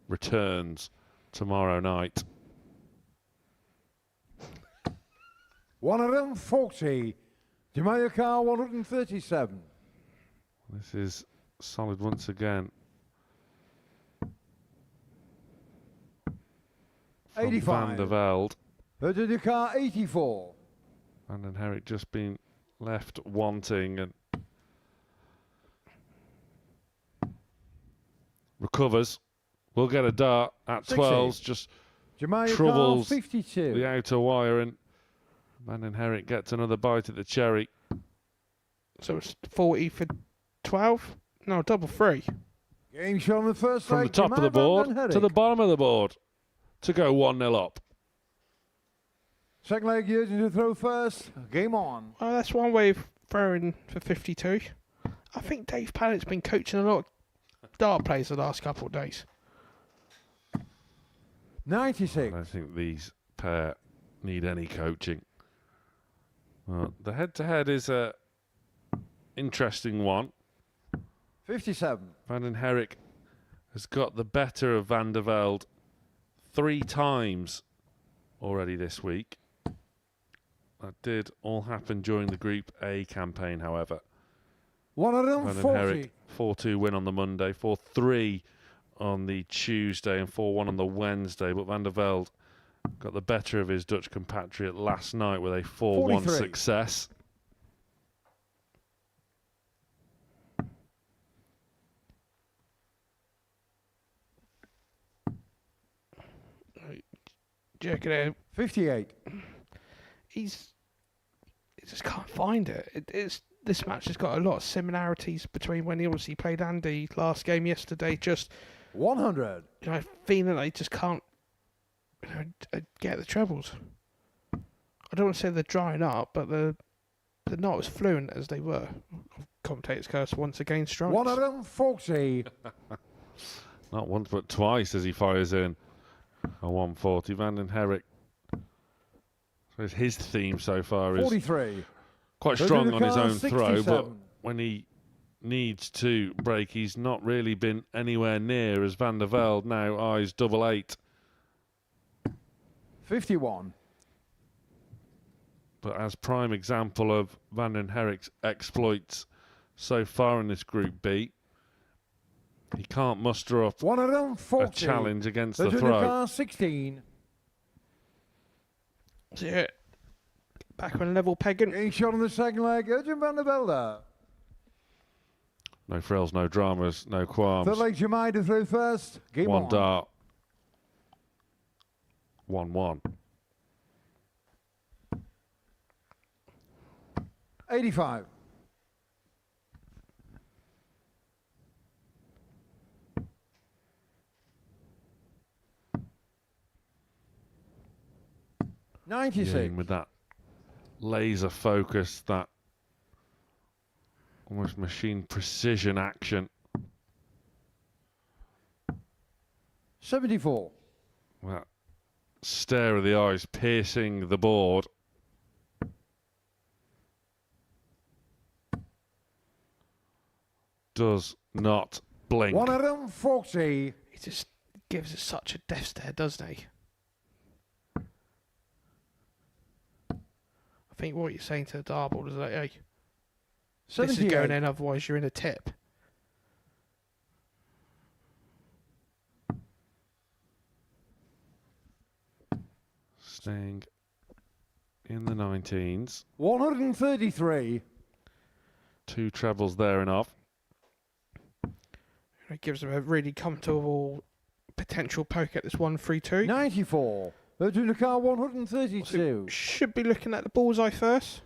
returns tomorrow night. 140. Jamaica 137. This is solid once again. From 85. Vandervelde. Jamaica 84. Van den Herik just been left wanting and recovers. We'll get a dart at 12s, just Jamaica troubles 52. the outer wire, and Van den Herik gets another bite at the cherry. So it's 40 for 12? No, double free. Game shot on the first From the leg, top of the Jamaica board Van to the Herik. bottom of the board to go 1-0 up. Second leg, Jurgen to throw first. Game on. Well, that's one way of throwing for 52. I think Dave Pallett's been coaching a lot of dart players the last couple of days. 96. I don't think these pair need any coaching. The head-to-head is a interesting one. 57. Van den Herik has got the better of Vandervelde 3 times already this week. That did all happen during the Group A campaign, however. Van den 140. Herik, 4-2 win on the Monday, 4-3 on the Tuesday, and 4-1 on the Wednesday. But Vandervelde got the better of his Dutch compatriot last night with a 4-1 43. success. Jurgen, 58. he just can't find it. This match has got a lot of similarities between when he obviously played Andy last game yesterday. Just 100. feeling like he just can't get the trebles. I don't want to say they're drying up, but they're not as fluent as they were. Commentator's curse once again strikes. 140. Not once but twice as he fires in a 140. Van den Herik, so his theme so far is 43. quite strong on his own throw, but when he needs to break. He's not really been anywhere near as Vandervelde now eyes double 8. 51. But as prime example of Van Herik's exploits so far in this Group B, he can't muster up 140. a challenge against the junior throw. car 16. Yeah. Back on level pegging. Getting shot on the second leg, Urgent Vandervelde. No frills, no dramas, no qualms. Third leg, Jemima through first. Game on. One dart. 1-1. 85. Yeah, 96. with that laser focus, that almost machine precision action. 74. That stare of the eyes piercing the board. Does not blink. 140. He just gives it such a death stare, doesn't he? I think what you're saying to the dartboard is like, hey, this is going in, otherwise you're in a tip. Staying in the 19s. 133. 2 trebles there and off. It gives him a really comfortable potential poke at this 1-3-2. 94. Junior car 132. So should be looking at the bullseye first.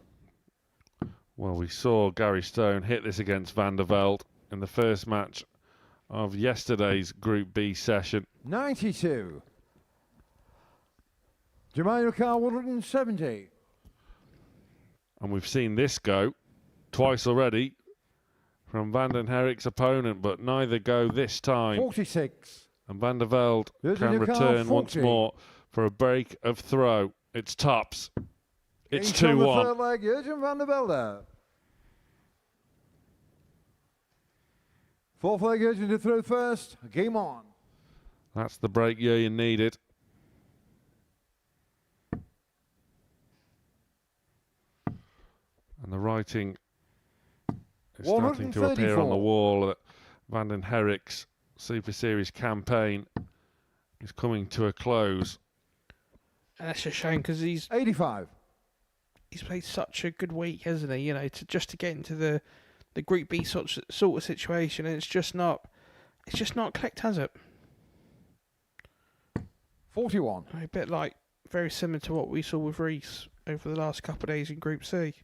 Well, we saw Gary Stone hit this against Vandervelde in the first match of yesterday's Group B session. 92. Jemima car 170. And we've seen this go twice already from Van den Herik's opponent, but neither go this time. 46. And Vandervelde can return once more for a break of throw. It's tops. It's 2-1. Third leg, Urgent Vandervelde. Fourth leg, Urgent to throw first. Game on. That's the break you needed. And the writing is starting to appear on the wall that Van den Herik's Super Series campaign is coming to a close. And that's a shame because he's 85. He's played such a good week, hasn't he? You know, to get into the Group B sort of situation, and it's just not clicked, has it? 41. A bit like very similar to what we saw with Reese over the last couple of days in Group C.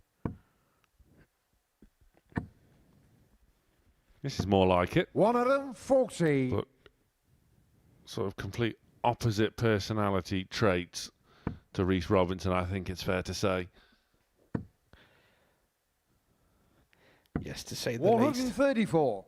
This is more like it. 140. But sort of complete opposite personality traits to Reese Robinson, I think it's fair to say. Yes, to say the least. 134.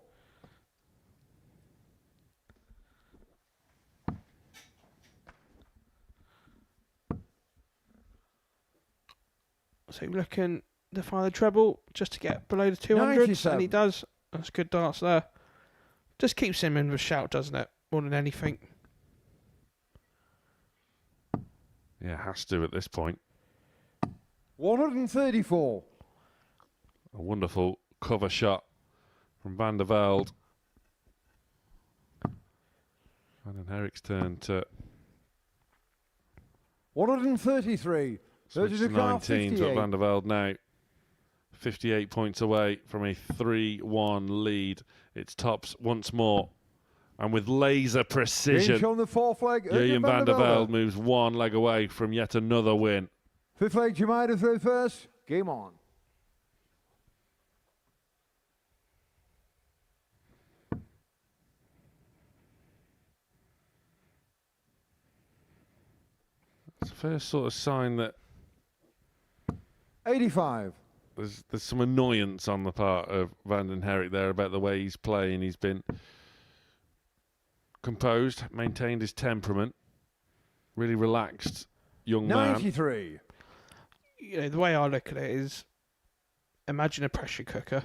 So looking to find the treble just to get below the 200s, 97. and he does. That's good darts there. Just keeps him in with shout, doesn't it? More than anything. Yeah, has to at this point. 134. A wonderful cover shot from Vandervelde. Van den Herik's turn to 133. switch to 19s, but Vandervelde now 58 points away from a 3-1 lead. It's tops once more. And with laser precision, on the fourth leg, Jurgen Vandervelde moves one leg away from yet another win. Fifth leg, Jemima through first. Game on. It's the first sort of sign that 85. there's some annoyance on the part of Van den Herik there about the way he's playing. He's been composed, maintained his temperament, really relaxed young man. 93. You know, the way I look at it is, imagine a pressure cooker,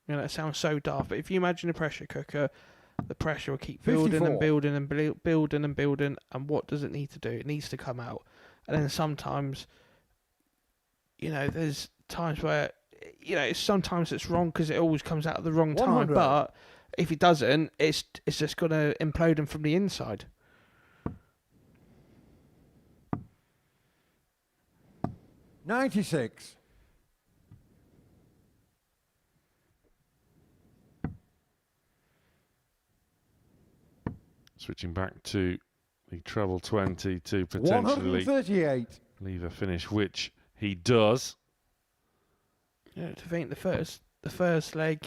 You know, it sounds so daft, but if you imagine a pressure cooker, the pressure will keep building 54. and building and building and building, and what does it need to do? It needs to come out. And then sometimes, you know, there's times where, you know, sometimes it's wrong because it always comes out at the wrong time, 100. but if it doesn't, it's just going to implode them from the inside. $96. Switching back to the treble 20 to potentially 138. leave a finish, which he does. Yeah, to think the first leg,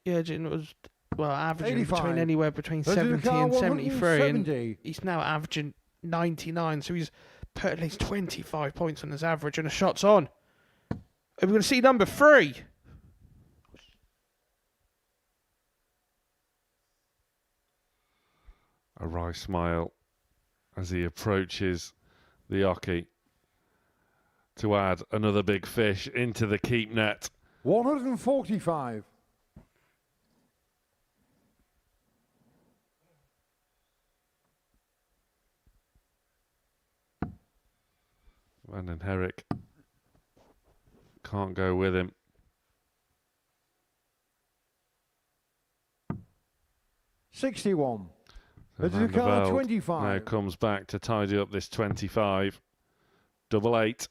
Jurgen was averaging 85. anywhere between Let's do the 70 car, and 73, 170. and he's now averaging 99. So he's put at least 25 points on his average, and the shot's on. Are we going to see number 3? A wry smile as he approaches the oche to add another big fish into the keep net. 145. And then Herik can't go with him. $61. So Let's do the car, Vandervelde 25. now comes back to tidy up this 25. Double 8.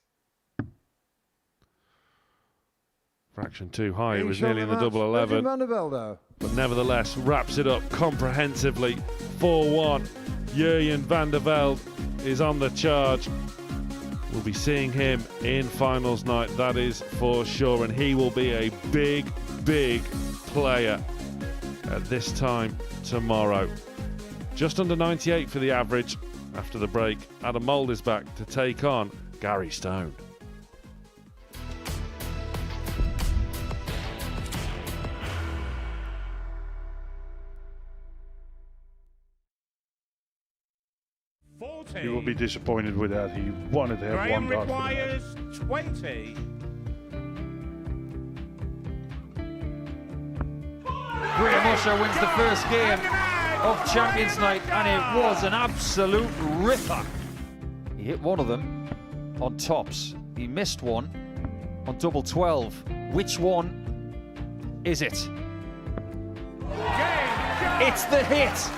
Fraction too high. It was nearly in the double 11. Vandervelde. But nevertheless wraps it up comprehensively. 4-1. Jurgen Vandervelde is on the charge. We'll be seeing him in finals night, that is for sure, and he will be a big, big player at this time tomorrow. Just under 98 for the average. After the break, Adam Mould is back to take on Gary Stone. You will be disappointed with that. He wanted to have Graham one dart for the match. requires 20. Graham Usher wins the first game of Champions Night, and it was an absolute ripper. He hit one of them on tops. He missed one on double 12. Which one is it? It's the hit.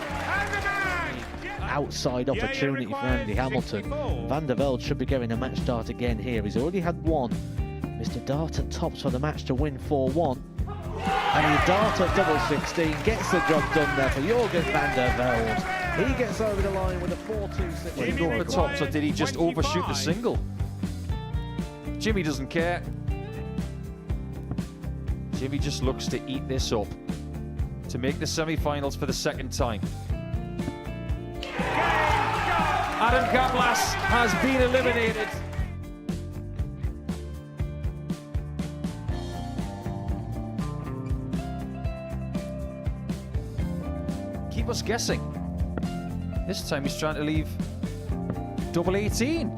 Outside opportunity for Andy Hamilton. Vandervelde should be getting a match start again here. He's already had one. Mr. Dart at tops for the match to win 4-1. And the Dart at double 16 gets the job done there for Jurgen Vandervelde. He gets over the line with a 4-2-6. Did he go for tops, or did he just overshoot the single? Jimmy doesn't care. Jimmy just looks to eat this up to make the semi-finals for the second time. Adam Kaplas has been eliminated. Keep us guessing. This time he's trying to leave double 18.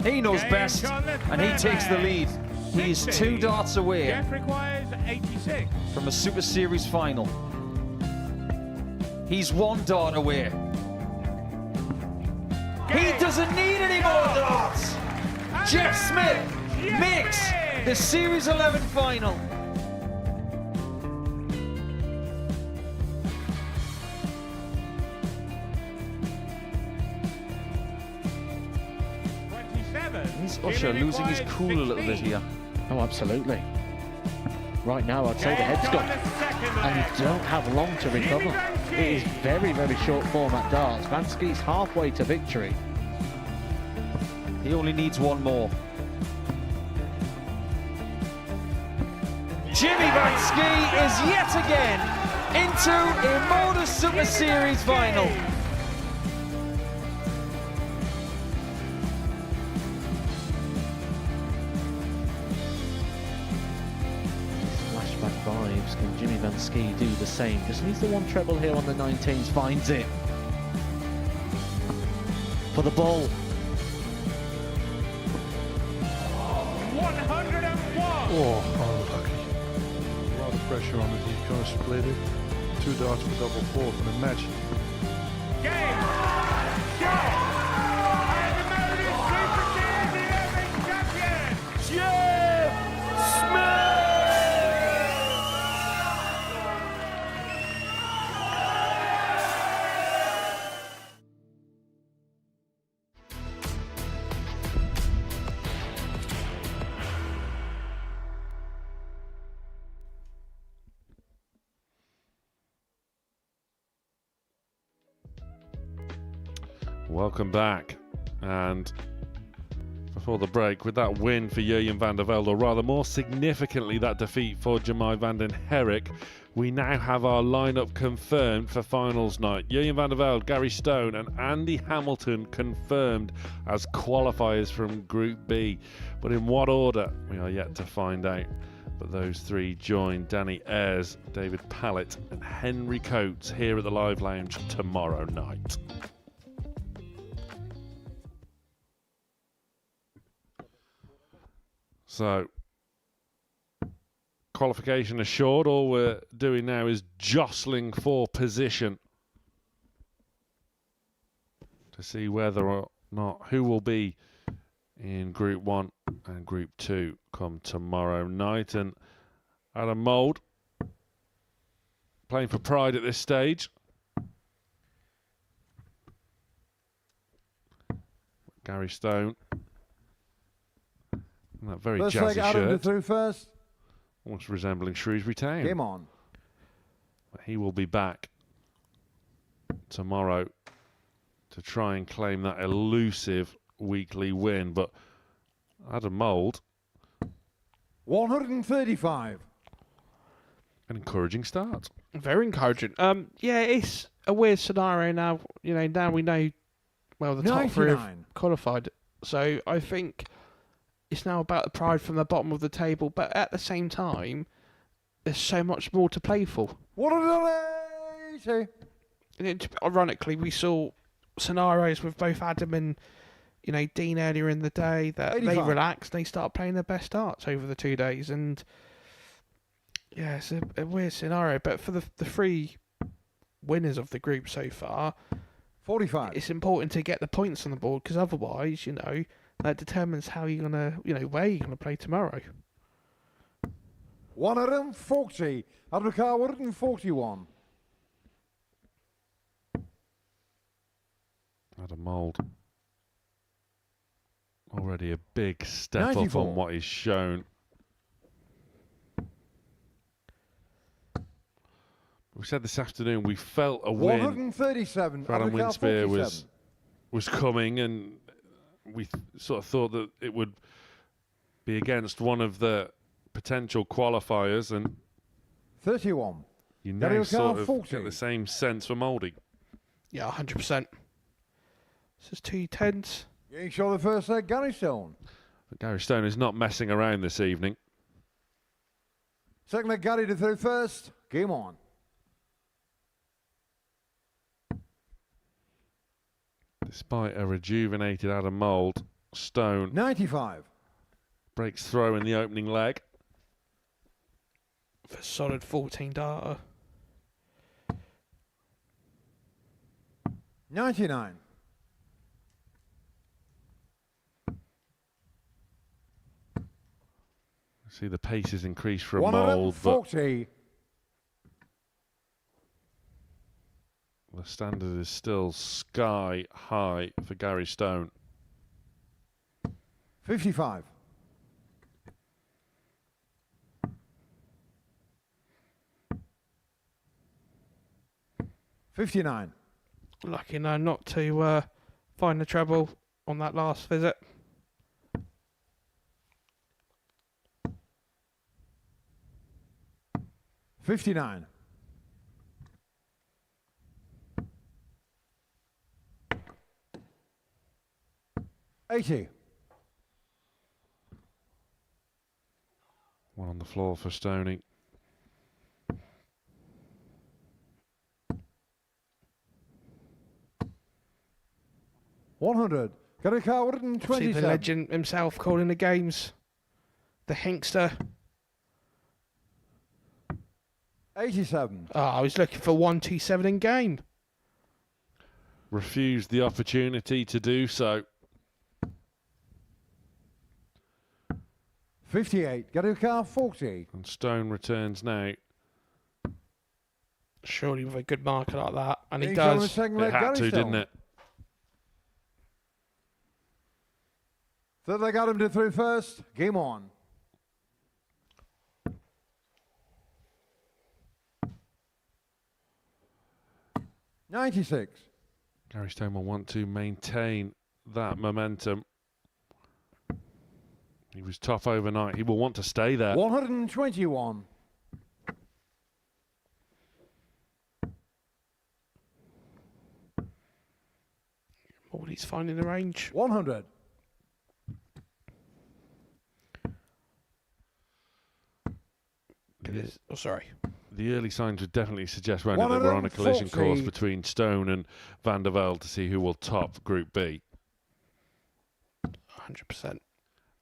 He knows best, and he takes the lead. He is 2 darts away Jeff requires 86. from a Super Series final. He's 1 dart away. He doesn't need any more darts. Jeff Smith makes the Series 11 final. Is Usher losing his cool a little bit here? Oh, absolutely. Right now, I'd say the head's gone. And you don't have long to recover. It is very, very short format darts. Vansky's halfway to victory. He only needs 1 more. Jimmy Vansky is yet again into a Modus Super Series final. Flashback vibes. Can Jimmy Vansky do the same? Just needs the 1 treble here on the 19s. Finds it. For the ball. 101. Oh, unlucky. A lot of pressure on it. He's going to split it. 2 darts for double fourth in the match. Game. Shot. And the Modus Super Series 11 champion, Jim Smith. Welcome back. And before the break, with that win for Jurjen Vandervelde, or rather more significantly that defeat for Jamai van den Herik, we now have our lineup confirmed for finals night. Jurjen Vandervelde, Gary Stone and Andy Hamilton confirmed as qualifiers from Group B. But in what order, we are yet to find out. But those three join Danny Ayres, David Pallett and Henry Coates here at the Live Lounge tomorrow night. So, qualification assured. All we're doing now is jostling for position to see whether or not who will be in Group 1 and Group 2 come tomorrow night. And Adam Mould playing for pride at this stage. Gary Stone. And that very First jazzy leg, Adam shirt, through first. almost resembling Shrewsbury Town. Game on. He will be back tomorrow to try and claim that elusive weekly win. But Adam Mould, 135. An encouraging start. Very encouraging. Yeah, it's a weird scenario now. You know, now we know, well, the top three have 99. qualified. So I think it's now about the pride from the bottom of the table. But at the same time, there's so much more to play for. 180. And ironically, we saw scenarios with both Adam and, you know, Dean earlier in the day that 85. they relaxed, they start playing their best darts over the 2 days. And yeah, it's a weird scenario. But for the three winners of the group so far, 45. it's important to get the points on the board, because otherwise, you know, that determines how you're gonna, you know, where you're gonna play tomorrow. 140. Abdulkar 141. Adam Mould. Already a big step 94. up on what he's shown. We said this afternoon we felt a win 137. for Adam Abdulkar Winspear 47. was coming, and we sort of thought that it would be against one of the potential qualifiers, and 31. you now Abdulkar sort of 40. get the same sense for Mouldy. Yeah, 100%. This is 210s. Getting sure the first leg, Gary Stone. But Gary Stone is not messing around this evening. Second leg, Gary to through first. Game on. Despite a rejuvenated Adam Mould, Stone 95. breaks throw in the opening leg. For solid 14 data. 99. See the pace is increased for Mould, but 140. the standard is still sky high for Gary Stone. 55. 59. Lucky no, not to find the treble on that last visit. 59. 80. One on the floor for Stoney. $100. Got a car See the 127. legend himself calling the games. the Hinkster. 87. Oh, I was looking for 127 in game. Refused the opportunity to do so. 58. Gary car 40. And Stone returns now. Surely with a good marker like that. And he He's on the does. second It leg, had Gary to, Stone. didn't it? Third leg Adam to through first. Game on. $96. Gary Stone will want to maintain that momentum. He was tough overnight. He will want to stay there. 121. He's finding the range. 100. Oh, sorry. The early signs would definitely suggest that we're on a collision course between Stone and Vandervelde to see who will top Group B. 100%.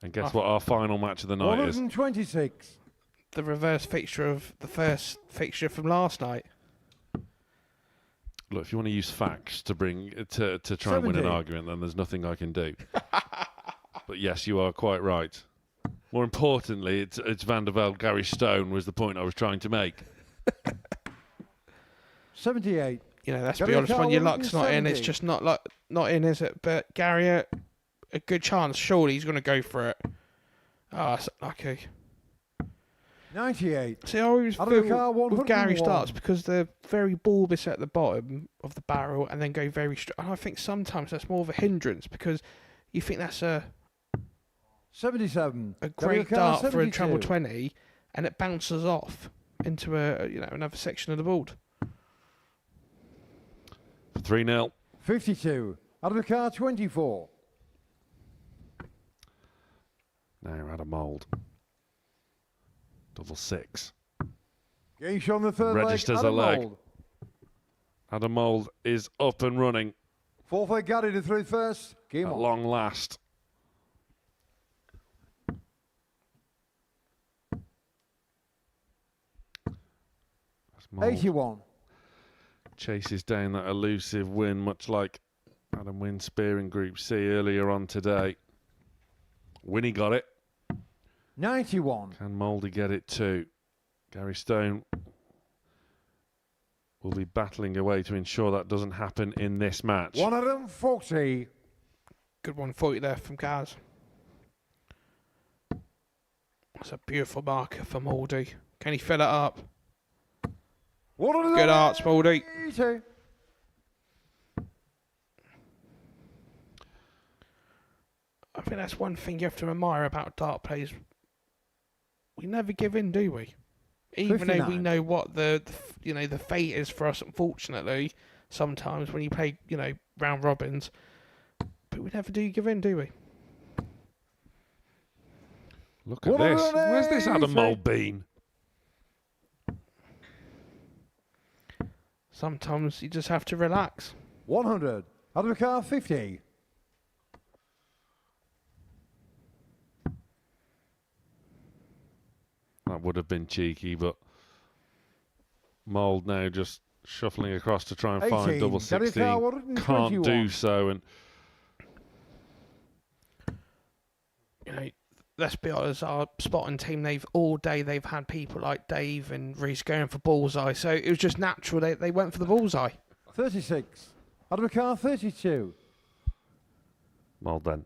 And guess what our final match of the night is? 126. The reverse fixture of the first fixture from last night. Look, if you want to use facts to bring to try and win an 70. argument, then there's nothing I can do. But yes, you are quite right. More importantly, it's Vandervelde. Gary Stone was the point I was trying to make. 78. You know, let's Gary be honest, when your Carl luck's not in, it's 70. just not in, is it? But Gary, a good chance. Surely he's going to go for it. Oh, it's lucky. 98. See, I always Adam feel Carr, with Gary 101. starts because they're very bulbous at the bottom of the barrel and then go very straight. And I think sometimes that's more of a hindrance because you think that's a 77. great Gary Carr, dart for a 72. treble 20 and it bounces off into another section of the board. 3-0. 52. Adam Carr 24. Now Adam Mould. Double 6. Gage on the third Registers leg. a Adam leg. Mould. Adam Mould is up and running Fourth leg Gary to through first. Game at on. long last. Mould 81. chases down that elusive win, much like Adam Wynn Spear in Group C earlier on today. Winnie got it. 91. Can Mouldy get it too? Gary Stone will be battling away to ensure that doesn't happen in this match. 140. Good 140 there from Gaz. That's a beautiful marker for Mouldy. Can he fill it up? Good arts, Mouldy. 82. I think that's one thing you have to admire about dart players. We never give in, do we? Even though we 59. know what the fate is for us, unfortunately, sometimes when you play, round robins. But we never do give in, do we? Look at this. Where's this Adam Mould been? Sometimes you just have to relax. 100. Adam Carr 50. That would have been cheeky, but Mould now just shuffling across to try and find 18. double Gary 16. Carr, Can't 121. do so. And Let's be honest, our spotting team, they've had people like Dave and Reese going for bullseye, so it was just natural they went for the bullseye. 36. Adam Carr 32. Mould then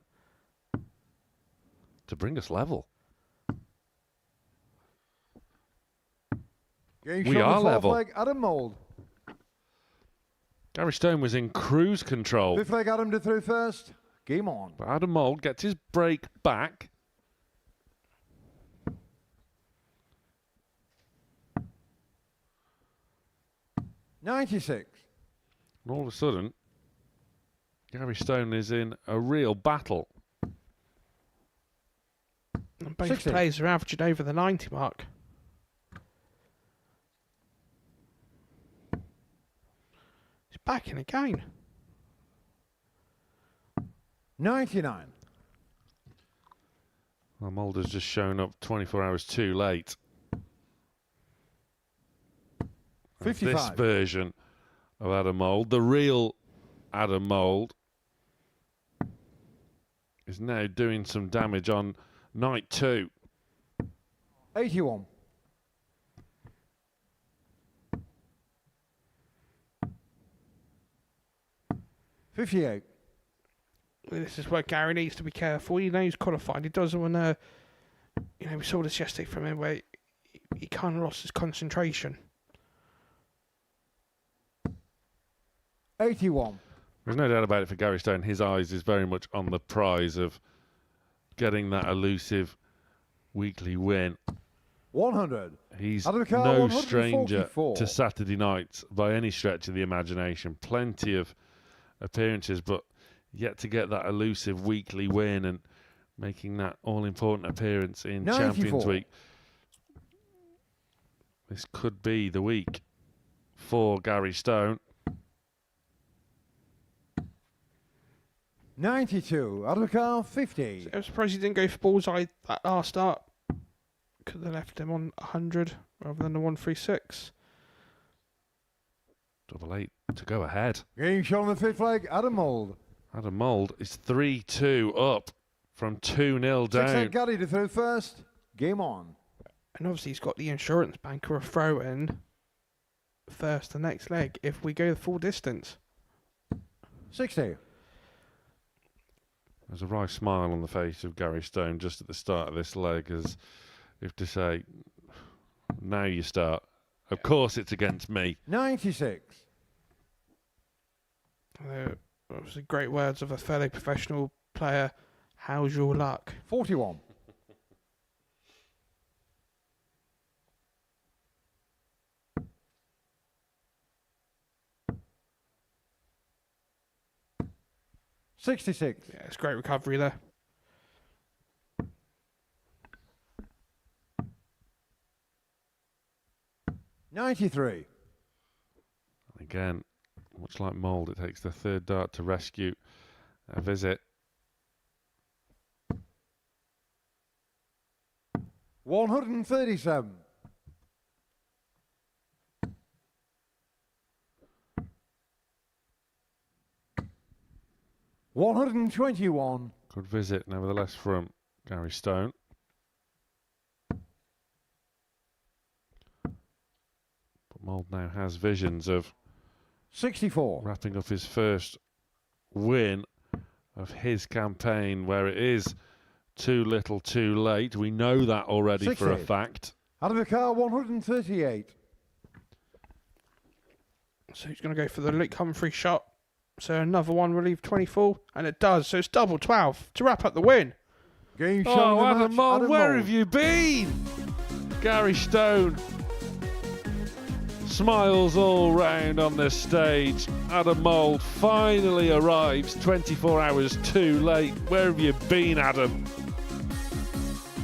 to bring us level. Gage We on the are fourth level. leg, Adam Mould. Gary Stone was in cruise control. Fifth leg Adam to through first. Game on. But Adam Mould gets his break back. $96. And all of a sudden, Gary Stone is in a real battle. And both 60. players are averaging over the 90 mark. He's back in again. 99. Well, Mulder's just shown up 24 hours too late. 55. This version of Adam Mould, the real Adam Mould, is now doing some damage on night 2. 81. $58. This is where Gary needs to be careful. You know he's qualified. He doesn't want to. You know, we saw this yesterday from him where he kind of lost his concentration. 81. There's no doubt about it for Gary Stone. His eyes is very much on the prize of getting that elusive weekly win. 100. He's Adam Carr, no 144. stranger to Saturday nights by any stretch of the imagination. Plenty of appearances, but yet to get that elusive weekly win and making that all-important appearance in 94. Champions Week. This could be the week for Gary Stone. 92. Adam Carr, 50. I'm surprised he didn't go for bullseye that last start. Could have left him on 100 rather than the 136. 8 to go ahead. Game shown on the 5th leg, Adam Mould. Adam Mould is 3-2 up from 2-0 down. 6 Gary to throw first. Game on. And obviously he's got the insurance banker a throw in first the next leg if we go the full distance. 60. There's a wry smile on the face of Gary Stone just at the start of this leg, as if to say, now you start. Of course it's against me. 96. Obviously great words of a fellow professional player. How's your luck? 41. $66. Yeah, it's great recovery there. $93. Again, much like Mould, it takes the third dart to rescue a visit. 137. $121. Good visit, nevertheless, from Gary Stone. But Mould now has visions of 64. wrapping up his first win of his campaign, where it is too little too late. We know that already 68. for a fact. Adam Carr, 138. So he's going to go for the Luke Humphrey shot. So another one relieve 24, and it does. So it's double 12 to wrap up the win. Game shown Oh, the Adam match, Mould, Adam where Mould. have you been? Gary Stone. Smiles all round on this stage. Adam Mould finally arrives 24 hours too late. Where have you been, Adam?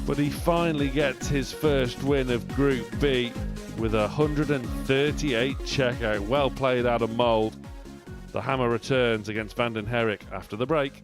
But he finally gets his first win of Group B with a 138 checkout. Well played, Adam Mould. The hammer returns against Vandervelde after the break.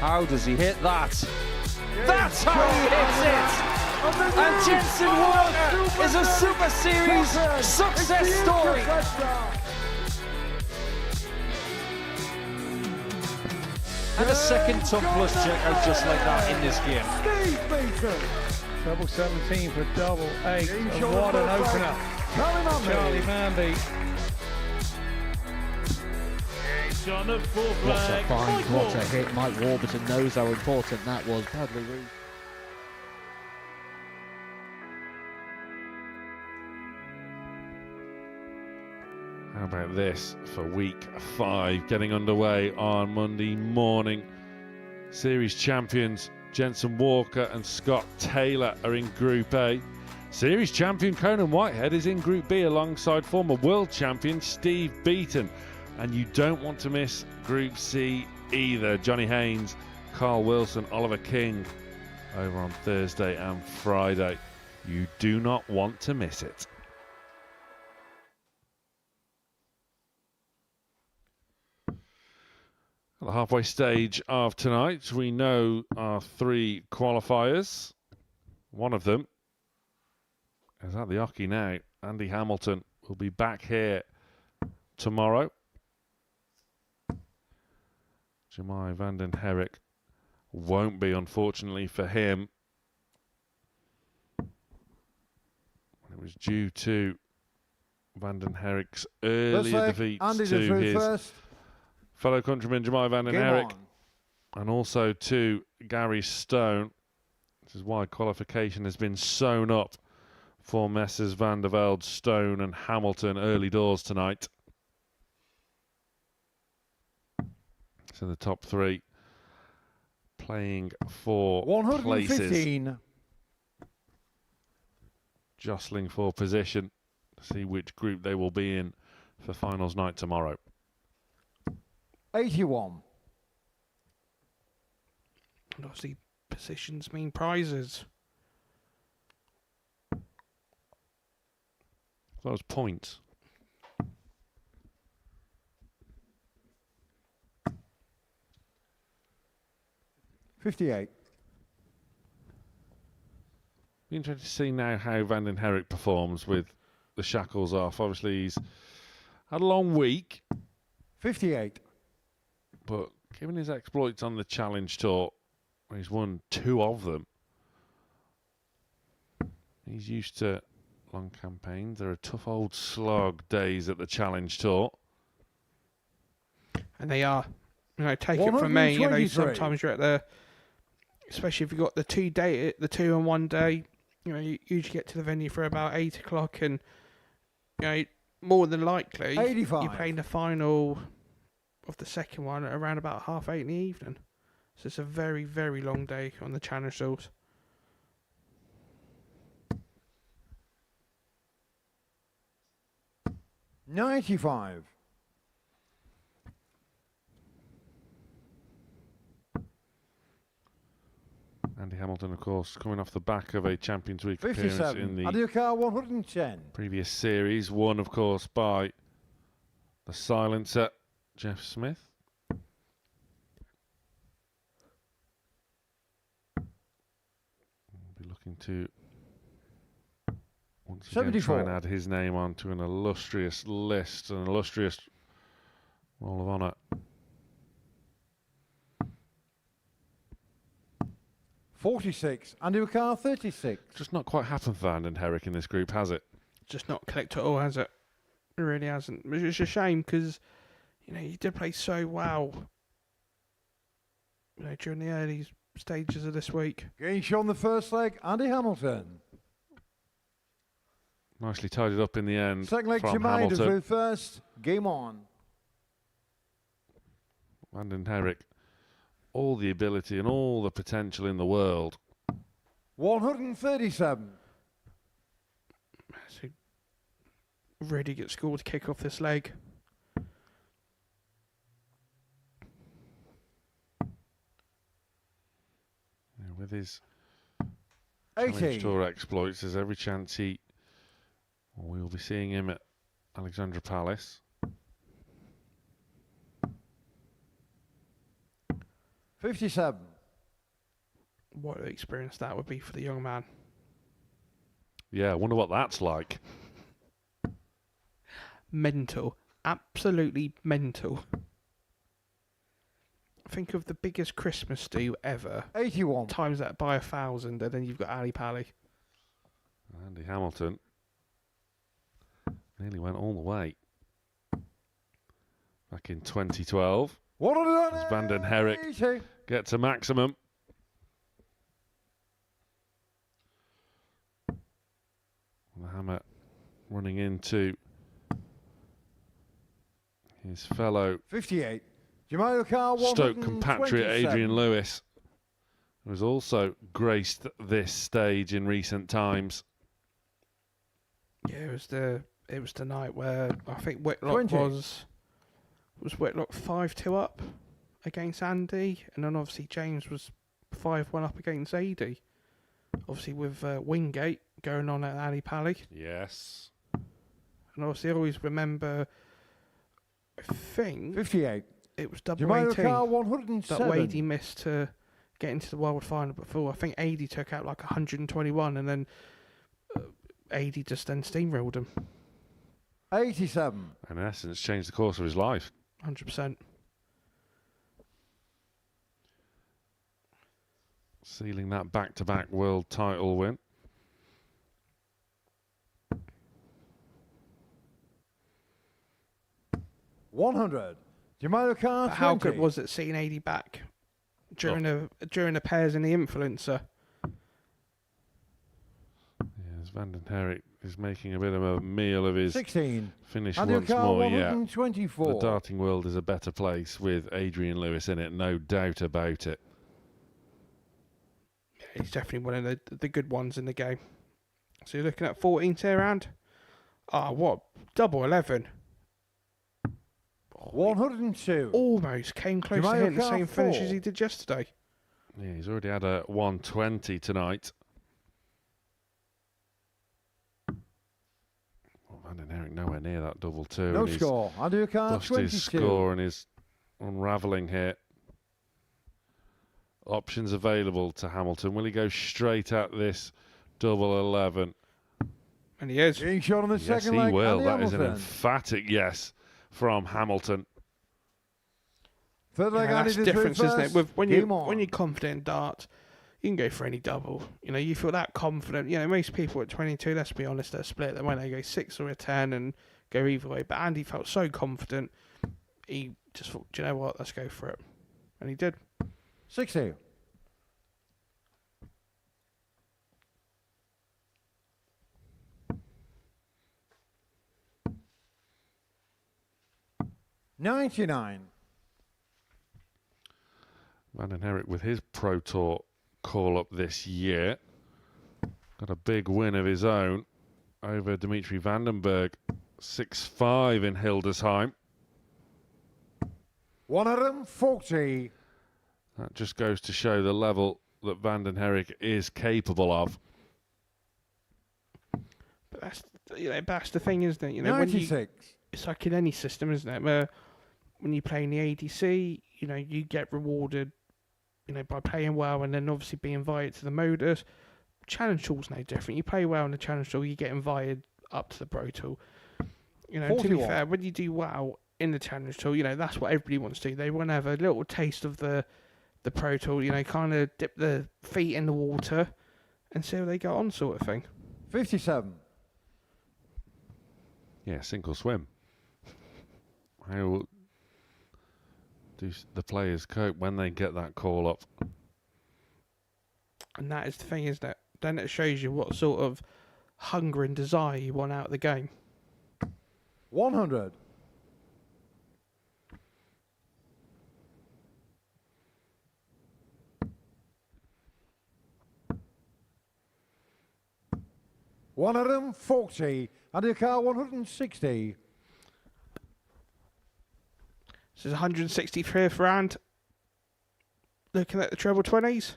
How does he hit that? That's how he hits it! And Jensen Walker is a Super Series success story. And a second ton plus checkout just like that in this game. Double 17 for double 8. And what an opener. Charlie Manby. On the fourth What a leg. find, what a hit. Mike Warburton knows how important that was. Badly Reed. How about this for week 5 getting underway on Monday morning? Series champions Jensen Walker and Scott Taylor are in Group A. Series champion Conan Whitehead is in Group B alongside former world champion Steve Beaton. And you don't want to miss Group C either. Johnny Haynes, Carl Wilson, Oliver King over on Thursday and Friday. You do not want to miss it. At the halfway stage of tonight, we know our 3 qualifiers. One of them is at the hockey now. Andy Hamilton will be back here tomorrow. Jamai Vanden Herik won't be, unfortunately for him. It was due to Vanden Herik's early defeats to his fellow countryman Jamai Vanden Herik, and also to Gary Stone. This is why qualification has been sewn up for Messrs Vandervelde, Stone and Hamilton early doors tonight. So the top 3 playing for 115 places, jostling for position to see which group they will be in for finals night tomorrow. 81. And obviously, positions mean prizes. Those points. $58. Be interested to see now how Vanden Herik performs with the shackles off. Obviously, he's had a long week. 58. But given his exploits on the Challenge Tour, where he's won 2 of them, he's used to long campaigns. There are tough old slog days at the Challenge Tour. And they are. You know, take it from me, you know, sometimes you're at the, especially if you've got the 2 and 1 day, you know, you usually get to the venue for about 8 o'clock, and, you know, more than likely, 85. you're playing the final of the second one at around about 8:30 in the evening. So it's a very, very long day on the Challenge Tours. $95. Andy Hamilton, of course, coming off the back of a Champions Week appearance in the Adiukar 110. previous series, won, of course, by the silencer, Jeff Smith. We'll be looking to once again 74. try and add his name onto an illustrious list, an illustrious Roll of Honour. 46. Adiukar 36. Just not quite happened for Vanden Herik in this group, has it? Just not clicked at all, has it? It really hasn't. Which is a shame because, you know, he did play so well, you know, during the early stages of this week. Getting shot on the first leg, Andy Hamilton. Nicely tidied up in the end. Second leg, from Jermaine Hamilton. through first. Game on. Vanden Herik, all the ability and all the potential in the world. 137. So really good score to kick off this leg. Yeah, with his 80. Challenge Tour exploits, there's every chance we will be seeing him at Alexandra Palace. 57. What an experience that would be for the young man. Yeah, I wonder what that's like. Mental. Absolutely mental. Think of the biggest Christmas do ever. 81. Times that by 1,000, and then you've got Ali Pally. Andy Hamilton nearly went all the way. Back in 2012, as Herik gets a maximum. The hammer running into his fellow 58. Jamaica Carr, Stoke compatriot Adrian Lewis, who has also graced this stage in recent times. Yeah, it was the night where I think Whitlock was Whitlock 5-2 up against Andy, and then obviously James was 5-1 up against AD. Obviously with Wingate going on at Ali Pally. Yes. And obviously I always remember, I think 58. It was double Jamaica 18 Carr, 107. that Wadey missed to get into the World Final before. I think AD took out like 121, and then AD just then steamrolled him. 87. In essence, changed the course of his life. 100%. Sealing that back-to-back world title win. $100. Jamaica Carr, 20. How good was it seeing AD back during the pairs in the influencer? Yes, Vandervelde is making a bit of a meal of his 16. finish Andy once Carr, more. 124. The darting world is a better place with Adrian Lewis in it, no doubt about it. Yeah, he's definitely one of the good ones in the game. So you're looking at 14th tier round. Ah, what? Double 11. 102. Almost came close to hitting the same finish as he did yesterday. Yeah, he's already had a 120 tonight. Well, Vandervelde nowhere near that double two. No score. Andy Carr, Lost 22. his score and is unravelling here. Options available to Hamilton. Will he go straight at this double 11? And he is. Being shot on the Yes, second he leg. will. Andy That is an Hamilton. emphatic yes from Hamilton. Third leg, Yeah, Andy that's the did difference, first. isn't it? With when Game on. you're confident in darts, you can go for any double. You know, you feel that confident. You know, most people at 22, let's be honest, they're split. They might go 6 or a 10 and go either way. But Andy felt so confident, he just thought, do you know what? Let's go for it, and he did. 60. $99. Herik with his Pro Tour call-up this year. Got a big win of his own over Dimitri Vandenberg. 6-5 in Hildesheim. 140. That just goes to show the level that Herik is capable of. But that's the thing, isn't it? You know, 96. it's like in any system, isn't it? Where when you play in the ADC, you know, you get rewarded, you know, by playing well and then obviously be invited to the Modus. Challenge Tour's no different. You play well in the Challenge Tour, you get invited up to the Pro Tour. You know, 41. to be fair, when you do well in the Challenge Tour, you know, that's what everybody wants to do. They want to have a little taste of the Pro Tour, you know, kind of dip the feet in the water and see how they go on, sort of thing. 57. Yeah, sink or swim. How do the players cope when they get that call up? And that is the thing, isn't it? Then it shows you what sort of hunger and desire you want out of the game. 100. $140. Andy Carr, 160. This is 163th round. Looking at the treble 20s.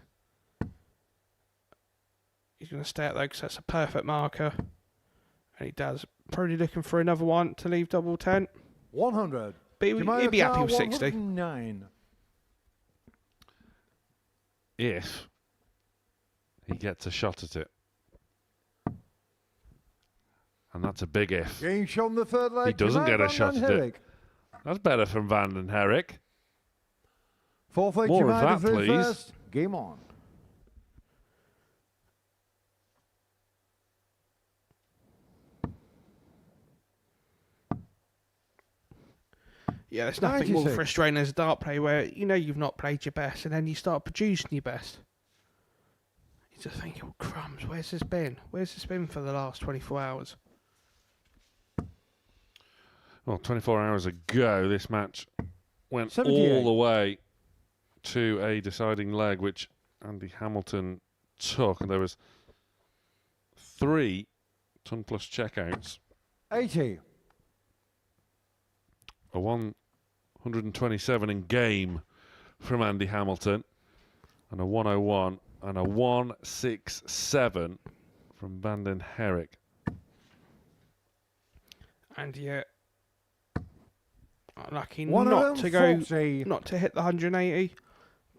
He's going to stay at there because that's a perfect marker. And he does. Probably looking for another one to leave double 10. 100. But he'd be happy with 60. 109. if he gets a shot at it. And that's a big if. Game shown the third leg. He doesn't get a shot at Herik. it. That's better from Vandervelde. Fourth leg, More of Jemima that, through please. first. Game on. Yeah, there's nothing more 96. frustrating as a dart player where you know you've not played your best and then you start producing your best. You just think, oh crumbs, where's this been? Where's this been for the last 24 hours? Well, 24 hours ago, this match went 78. all the way to a deciding leg, which Andy Hamilton took, and there was 3 ton plus checkouts. 80. A 127 in game from Andy Hamilton, and a 101 and a 167 from Vandervelde. And yet, lucky One of not them, to go, 40. not to hit the 180,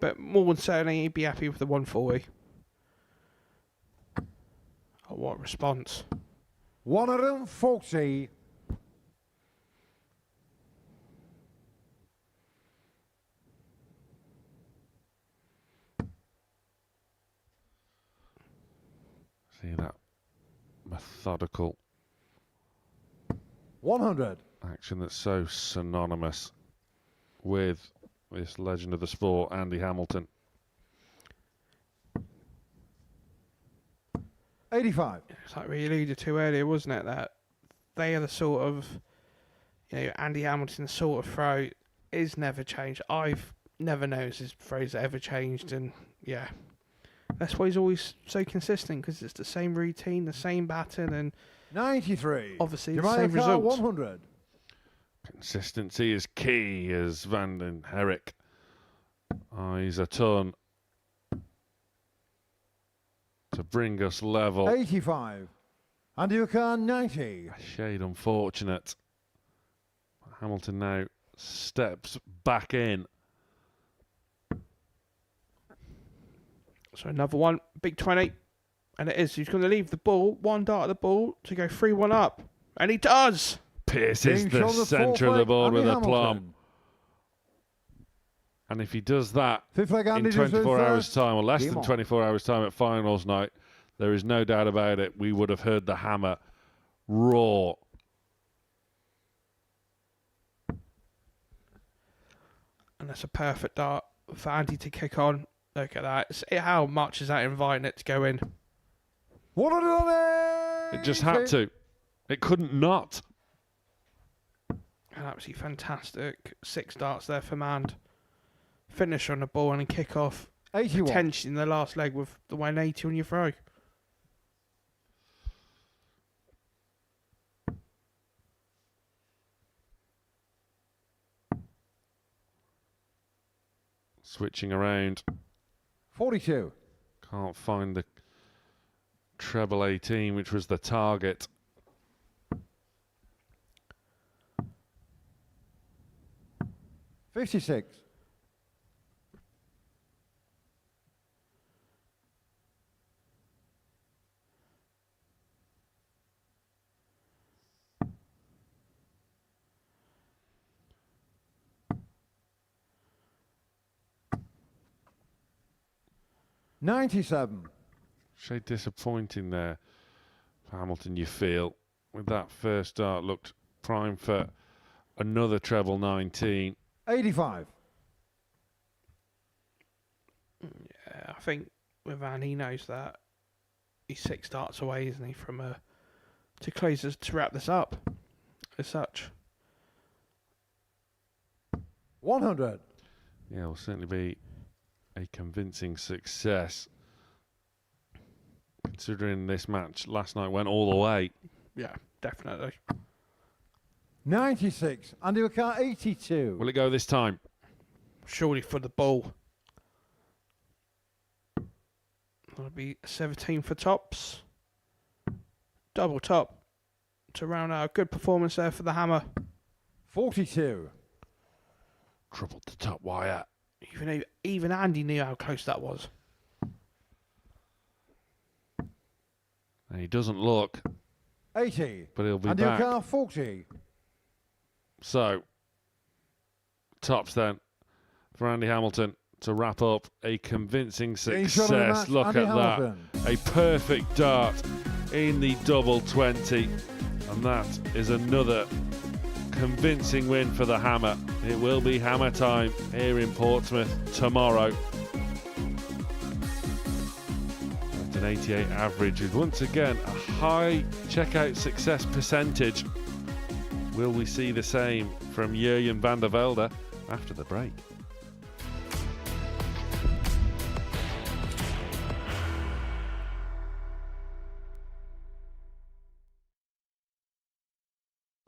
but more than certainly he'd be happy with the 140. Oh, what a response! 140. See that methodical 100. action that's so synonymous with this legend of the sport, Andy Hamilton. 85. It's like we alluded to earlier, wasn't it? That they are the sort of, Andy Hamilton's sort of throw is never changed. I've never noticed his throws ever changed, and yeah, that's why he's always so consistent, because it's the same routine, the same pattern, and 93. obviously the Jemima same results. 100. Consistency is key, as Vandervelde eyes a ton to bring us level. 85. Andy Ukan 90. A shade unfortunate. Hamilton now steps back in. So another one, big 20, and it is. He's going to leave the ball, one dart at the ball to go 3-1 up, and he does. Pierces Being the shown the centre of fourth the leg, board with Andy a plum. Hamilton. And if he does that Fifth leg, Andy in does 24 first. hours' time, or less Game than on. 24 hours' time at finals night, there is no doubt about it, we would have heard the hammer roar. And that's a perfect dart for Andy to kick on. Look at that. How much is that inviting it to go in? 180. It just had to. It couldn't not. An absolutely fantastic 6 darts there for Mand. Finish on the ball and kick off. 81. Tension in the last leg with the 180 on your throw. Switching around. 42. Can't find the treble 18, which was the target. $56. $97. Shade disappointing there for Hamilton, you feel. With that first start, looked prime for another treble 19. 85. Yeah, I think with Van, he knows that he's 6 darts away, isn't he, from to close this, to wrap this up as such. 100. Yeah, will certainly be a convincing success, considering this match last night went all the way. Yeah, definitely. 96. Andy Ukan 82. Will it go this time? Surely for the ball. That'll be 17 for tops. Double top to round out a good performance there for the hammer. 42. Tripled the top wire. Even Andy knew how close that was. And he doesn't look, 80. but he'll be and back. your car 40. So, tops then for Andy Hamilton to wrap up a convincing success. Look Andy at Hamilton. that. A perfect dart in the double 20. And that is another convincing win for the Hammer. It will be Hammer time here in Portsmouth tomorrow. At an 88 average is once again a high checkout success percentage. Will we see the same from Jurjen Vandervelde after the break?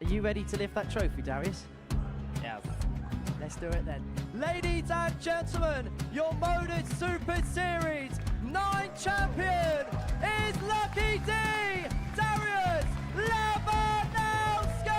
Are you ready to lift that trophy, Darius? Yes. Let's do it then. Ladies and gentlemen, your Modus Super Series 9 champion is Lucky D, Darius Lewandowski!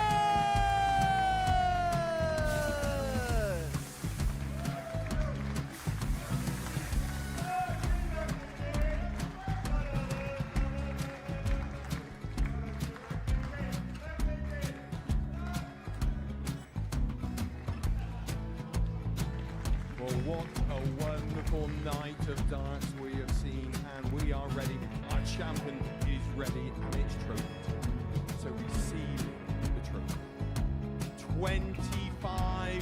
Well, what a wonderful night of darts we have seen, and we are ready. Our champion is ready, and it's trophy time. So receive the trophy. £25,000.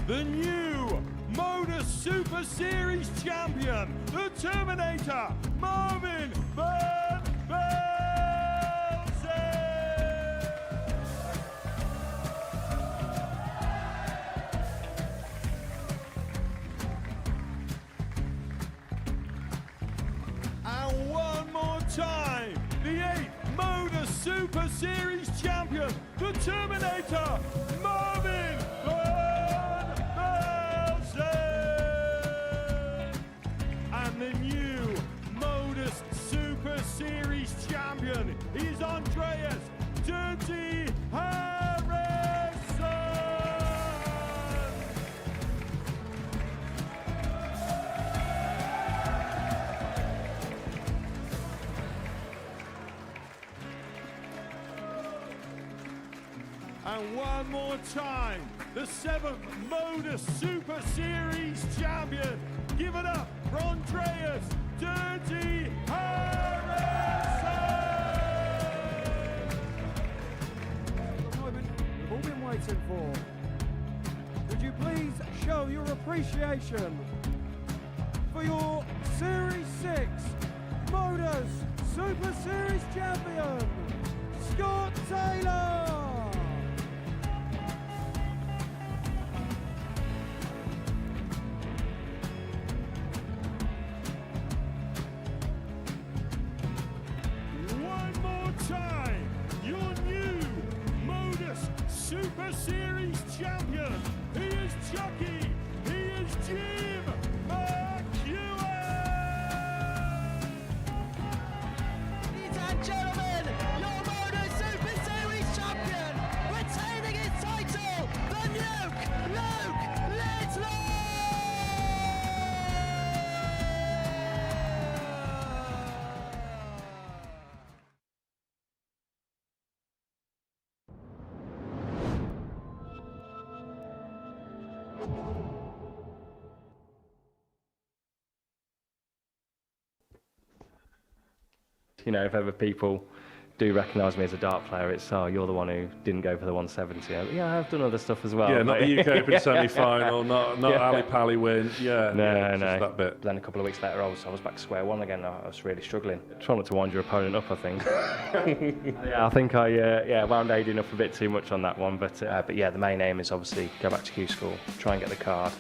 The new Modus Super Series champion, the Terminator, Marvin Vandervelde. And one more time, the 8th Modus Super Series champion, the Terminator, Marvin Vandervelde. And the new Modus Super Series champion is Andreas Dirty Harrison. And one more time, the 7th Modus Super Series champion. Give it up for Andreas Dirty Harrison. The moment we've all been waiting for. Would you please show your appreciation for your Series 6 Modus Super Series champion, Scott Taylor? One more time, your new Modus Super Series champion. He is Chucky. He is Jim McEwen. Ladies and gentlemen, your Modus Super Series champion, retaining his title, the Nuke, Luke Littler! You know, if ever people do recognise me as a dart player, it's, oh, you're the one who didn't go for the 170. Yeah, I've done other stuff as well. Yeah, not the UK Open semi-final, not Yeah. Ali Pally win. Yeah, No, yeah, no. just that bit. Then a couple of weeks later, I was back to square one again. I was really struggling. Try not to wind your opponent up, I think. Yeah, I think I wound Aidan up a bit too much on that one. But yeah, the main aim is obviously go back to Q School, try and get the card,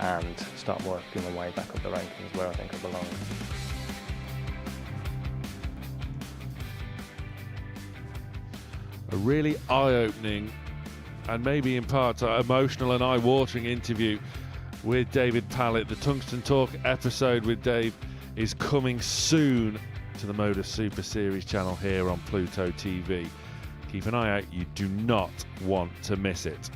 and start working my way back up the rankings where I think I belong. A really eye-opening and maybe in part emotional and eye-watering interview with David Pallett. The Tungsten Talk episode with Dave is coming soon to the Modus Super Series channel here on Pluto TV. Keep an eye out, you do not want to miss it.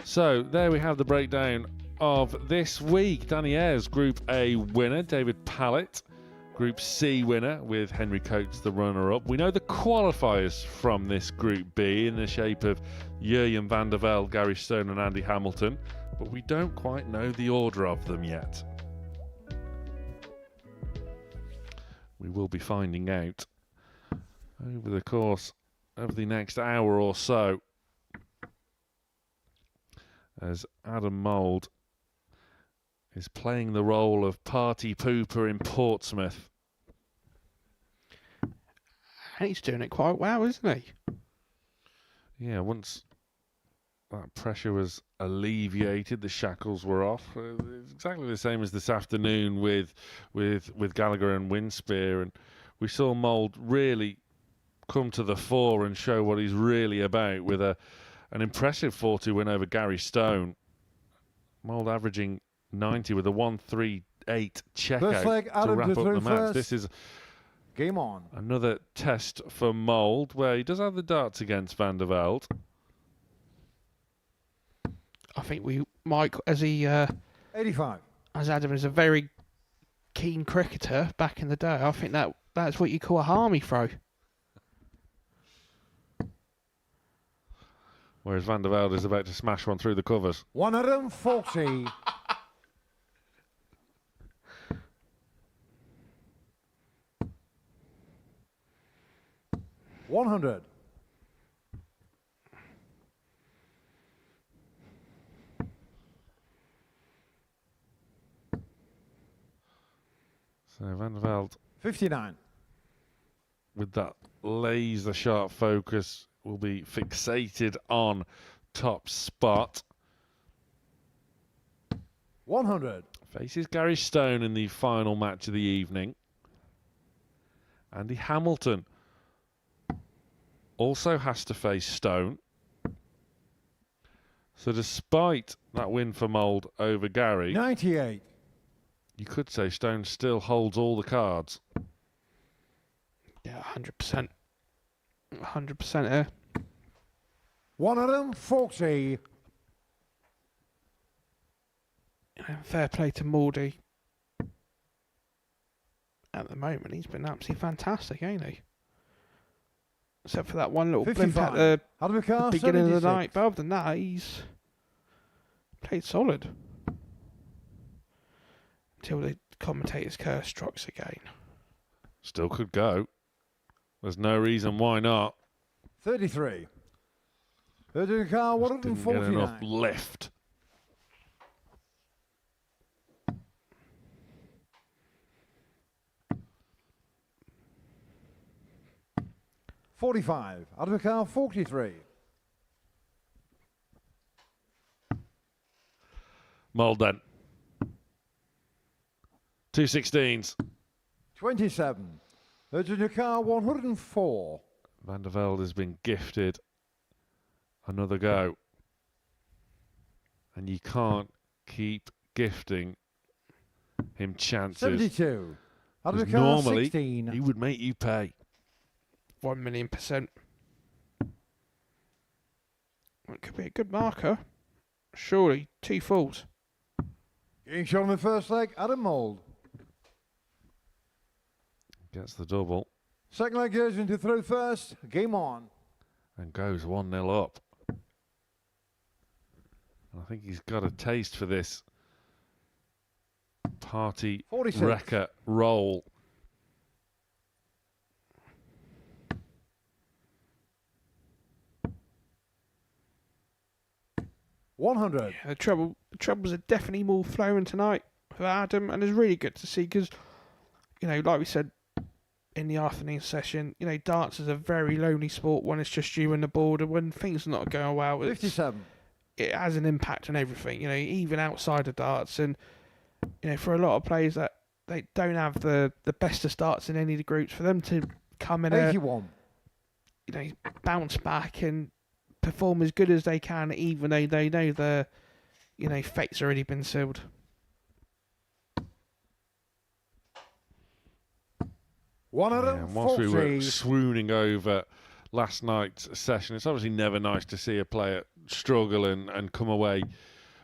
So there we have the breakdown of this week. Danny Ayres, Group A winner. David Pallett, Group C winner, with Henry Coates the runner-up. We know the qualifiers from this Group B in the shape of Jurjen Vandervelde, Gary Stone and Andy Hamilton, but we don't quite know the order of them yet. We will be finding out over the course of the next hour or so, as Adam Mould is playing the role of party pooper in Portsmouth. And he's doing it quite well, isn't he? Yeah, once that pressure was alleviated, the shackles were off. It's exactly the same as this afternoon with Gallagher and Winspear, and we saw Mould really come to the fore and show what he's really about with an impressive 4-2 win over Gary Stone. Mould averaging 90 with a 1-3-8 checkout to wrap up the match. This is game on. Another test for Mould, where he does have the darts against Vandervelde. I think we might, as he 85. As Adam is a very keen cricketer back in the day, I think that's what you call a harmy throw. Whereas Vandervelde is about to smash one through the covers. 140. $100. So Vandervelde 59. with that laser sharp focus will be fixated on top spot. 100. Faces Gary Stone in the final match of the evening. Andy Hamilton also has to face Stone. So despite that win for Mould over Gary, 98. you could say Stone still holds all the cards. Yeah, 100%. 100% here. 140. Fair play to Mouldy. At the moment, he's been absolutely fantastic, ain't he? Except for that one little blimp at the beginning of the night. But other than that, he's played solid. Until the commentator's curse strikes again. Still could go. There's no reason why not. 33. Didn't get enough lift. $45. Out of the car, 43. Mould then. 2 16s. 27. Virginia car, 104. Vandervelde has been gifted another go. And you can't keep gifting him chances. 72. Out of the 'Cause car, normally 16. he would make you pay. 1,000,000%. It could be a good marker. Surely, 2 falls. Getting shot in the first leg, Adam Mould. Gets the double. Second leg goes into throw first. Game on. And goes 1-0 up. And I think he's got a taste for this party 46. wrecker role. $100. Yeah, the troubles are definitely more flowing tonight for Adam, and it's really good to see because, like we said in the afternoon session, darts is a very lonely sport when it's just you and the board, and when things are not going well, 57. It has an impact on everything, even outside of darts. And, for a lot of players that they don't have the best of starts in any of the groups, for them to come in 81. Bounce back and perform as good as they can, even though they know the, fate's already been sealed. And whilst we were swooning over last night's session, it's obviously never nice to see a player struggle and come away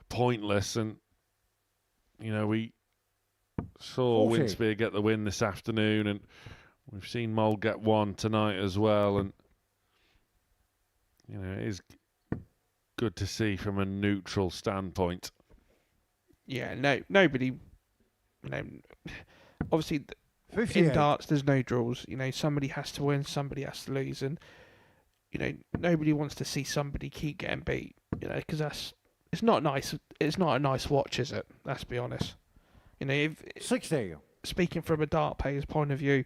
pointless. And You know, we saw 40. Winspear get the win this afternoon, and we've seen Mold get one tonight as well. And, you know, it is good to see from a neutral standpoint. Yeah, no, nobody, you know, obviously in 58. darts there's no draws. You know, somebody has to win, somebody has to lose, and you know nobody wants to see somebody keep getting beat. You know, because it's not nice. It's not a nice watch, is it? Let's be honest. You know, if 60. speaking from a dart player's point of view,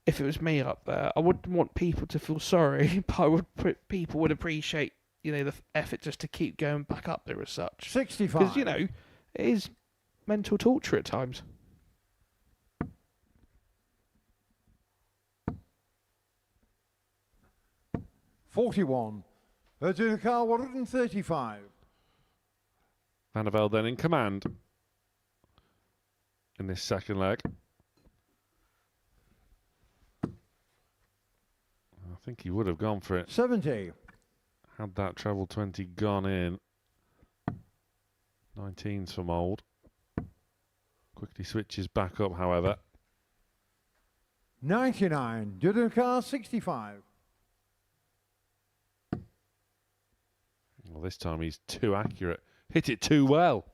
if it was me up there, I wouldn't want people to feel sorry, but people would appreciate, you know, the effort just to keep going back up there as such. 65. Because, you know, it is mental torture at times. $41. Adjudicar 135. Vandervelde then in command in this second leg. I think he would have gone for it. 70. Had that treble 20 gone in. 19's for Mould. Quickly switches back up, however. 99. Adjudicar 65. Well, this time he's too accurate. Hit it too well.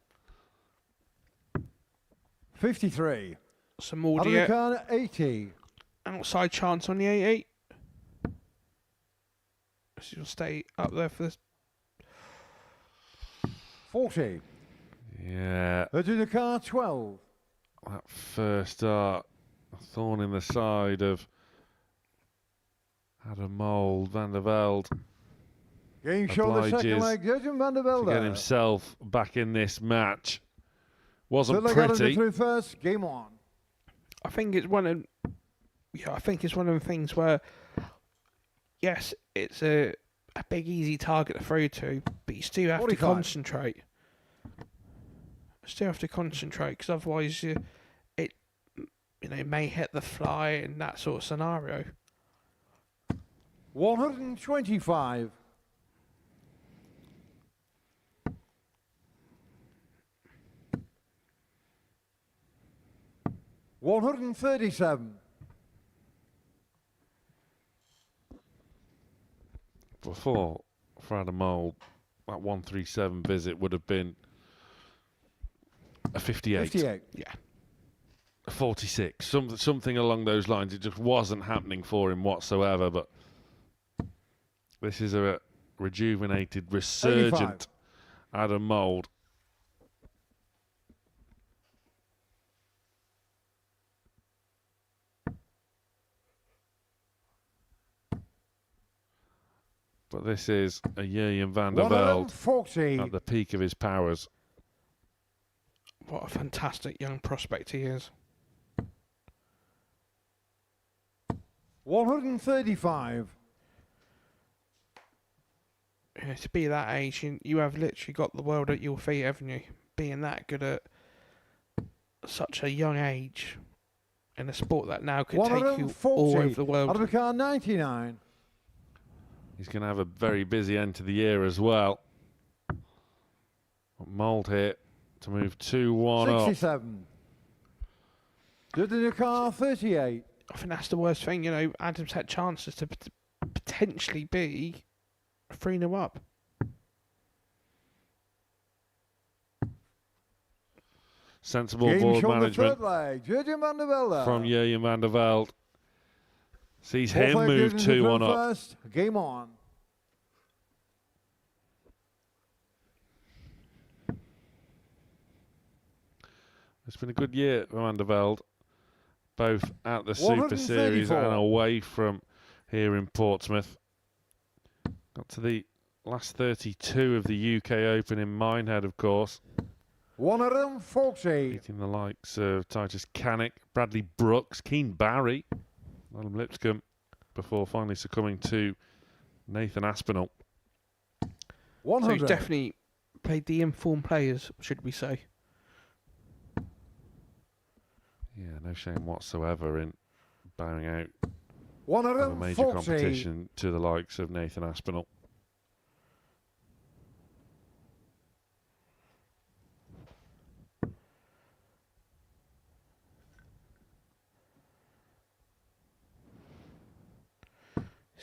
53. Some audio. Adjudicar 80. Outside chance on the 88. She'll stay up there for this. 40. Yeah. Adjudicar 12. That first dart, a thorn in the side of Adam Mould. Vandervelde Game show the second leg. Judging Vandervelde. to get himself back in this match. Wasn't Third leg got pretty. through first. Game on. I think it's one of, I think it's one of the things where, yes, it's a big easy target to throw to, but you still have 45. to concentrate. Still have to concentrate because otherwise, it may hit the fly in that sort of scenario. 125. $137. Before for Adam Mould, that 137 visit would have been a 58. 58. Yeah. A 46. Something along those lines. It just wasn't happening for him whatsoever. But this is a rejuvenated, resurgent 85. Adam Mould. But this is a Jurjen Vandervelde 140. at the peak of his powers. What a fantastic young prospect he is. 135. Yeah, to be that age, you have literally got the world at your feet, haven't you? Being that good at such a young age in a sport that now could take you all over the world. Adjudicar 99. He's going to have a very busy end to the year as well. Mould here to move 2-1 up. 67. Adjudicar 38. I think that's the worst thing. You know, Adam's had chances to potentially be 3-0 up. Sensible Game board show the management third leg. Jurgen Vandervelde. from Jurjen Vandervelde. Sees Fourth him leg move Jurgen 2-1 up. first. Game on. It's been a good year for Vandervelde, both at the Super Series 134. and away from here in Portsmouth. Got to the last 32 of the UK Open in Minehead, of course. 140. Beating the likes of Titus Canick, Bradley Brooks, Keen Barry, Adam Lipscomb, before finally succumbing to Nathan Aspinall. 100. So he's definitely played the informed players, should we say. Yeah, no shame whatsoever in bowing out of a 140. major competition to the likes of Nathan Aspinall.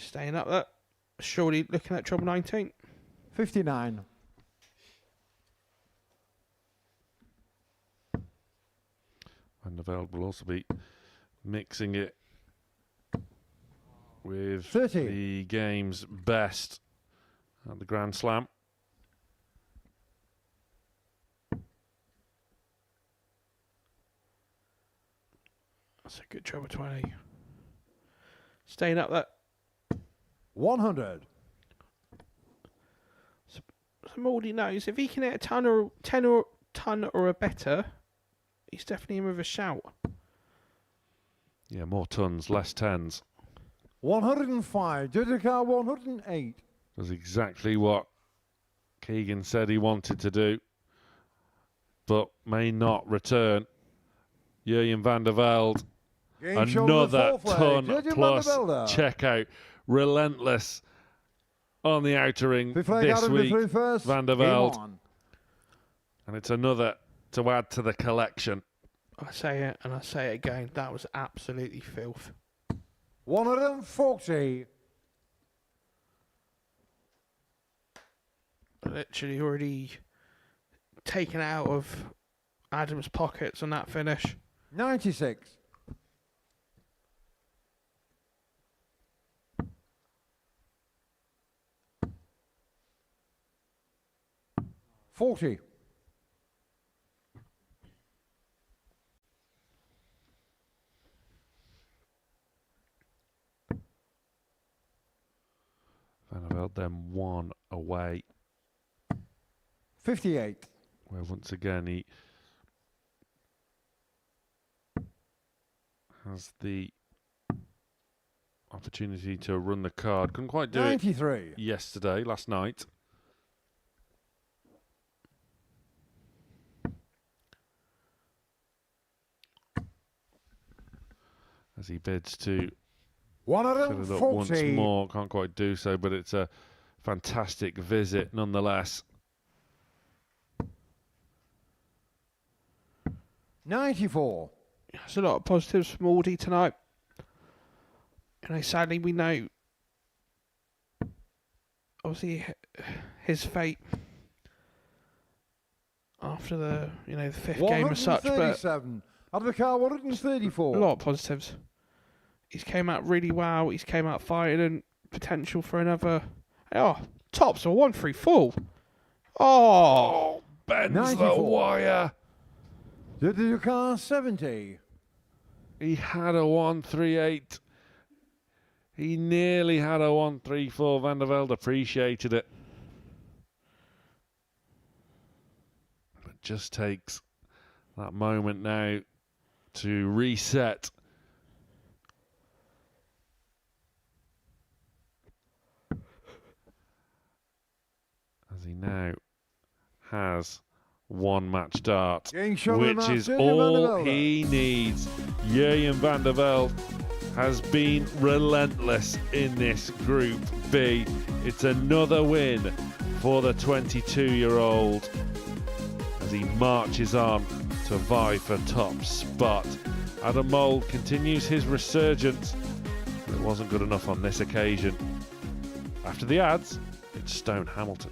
Staying up there. Surely looking at trouble 19. 59. Vandervelde will also be mixing it with 30. the game's best at the Grand Slam. That's a good trouble 20. Staying up there. 100. So Maldy knows if he can hit a ton or a better, he's definitely in with a shout. Yeah, more tons, less tens. 105. Judicar 108. Does exactly what Keegan said he wanted to do, but may not return. Jurjen Vandervelde, another ton plus checkout. Relentless on the outer ring this week, Vandervelde. And it's another to add to the collection. I say it and I say it again, that was absolutely filth. 140. Literally already taken out of Adam's pockets on that finish. 96. 40. Vandervelde then one away. 58. Where once again he has the opportunity to run the card. Couldn't quite do 93. Yesterday, last night. As he bids to fill it up once 140. more. Can't quite do so, but it's a fantastic visit nonetheless. 94. There's a lot of positives from Aldi tonight. Sadly we know obviously his fate after the the fifth game as such, but Advocar 134. a lot of positives. He's came out really well. He's came out fighting and potential for another. Oh, tops or 134. Oh, bends 94. the wire. Advocar 70. He had a 138. He nearly had a 134. Vandervelde appreciated it. But just takes that moment now to reset. As he now has one match dart, which is all he needs. Jurjen Vandervelde has been relentless in this Group B. It's another win for the 22-year-old as he marches on to vie for top spot. Adam Mould continues his resurgence, but it wasn't good enough on this occasion. After the ads, it's Stone Hamilton.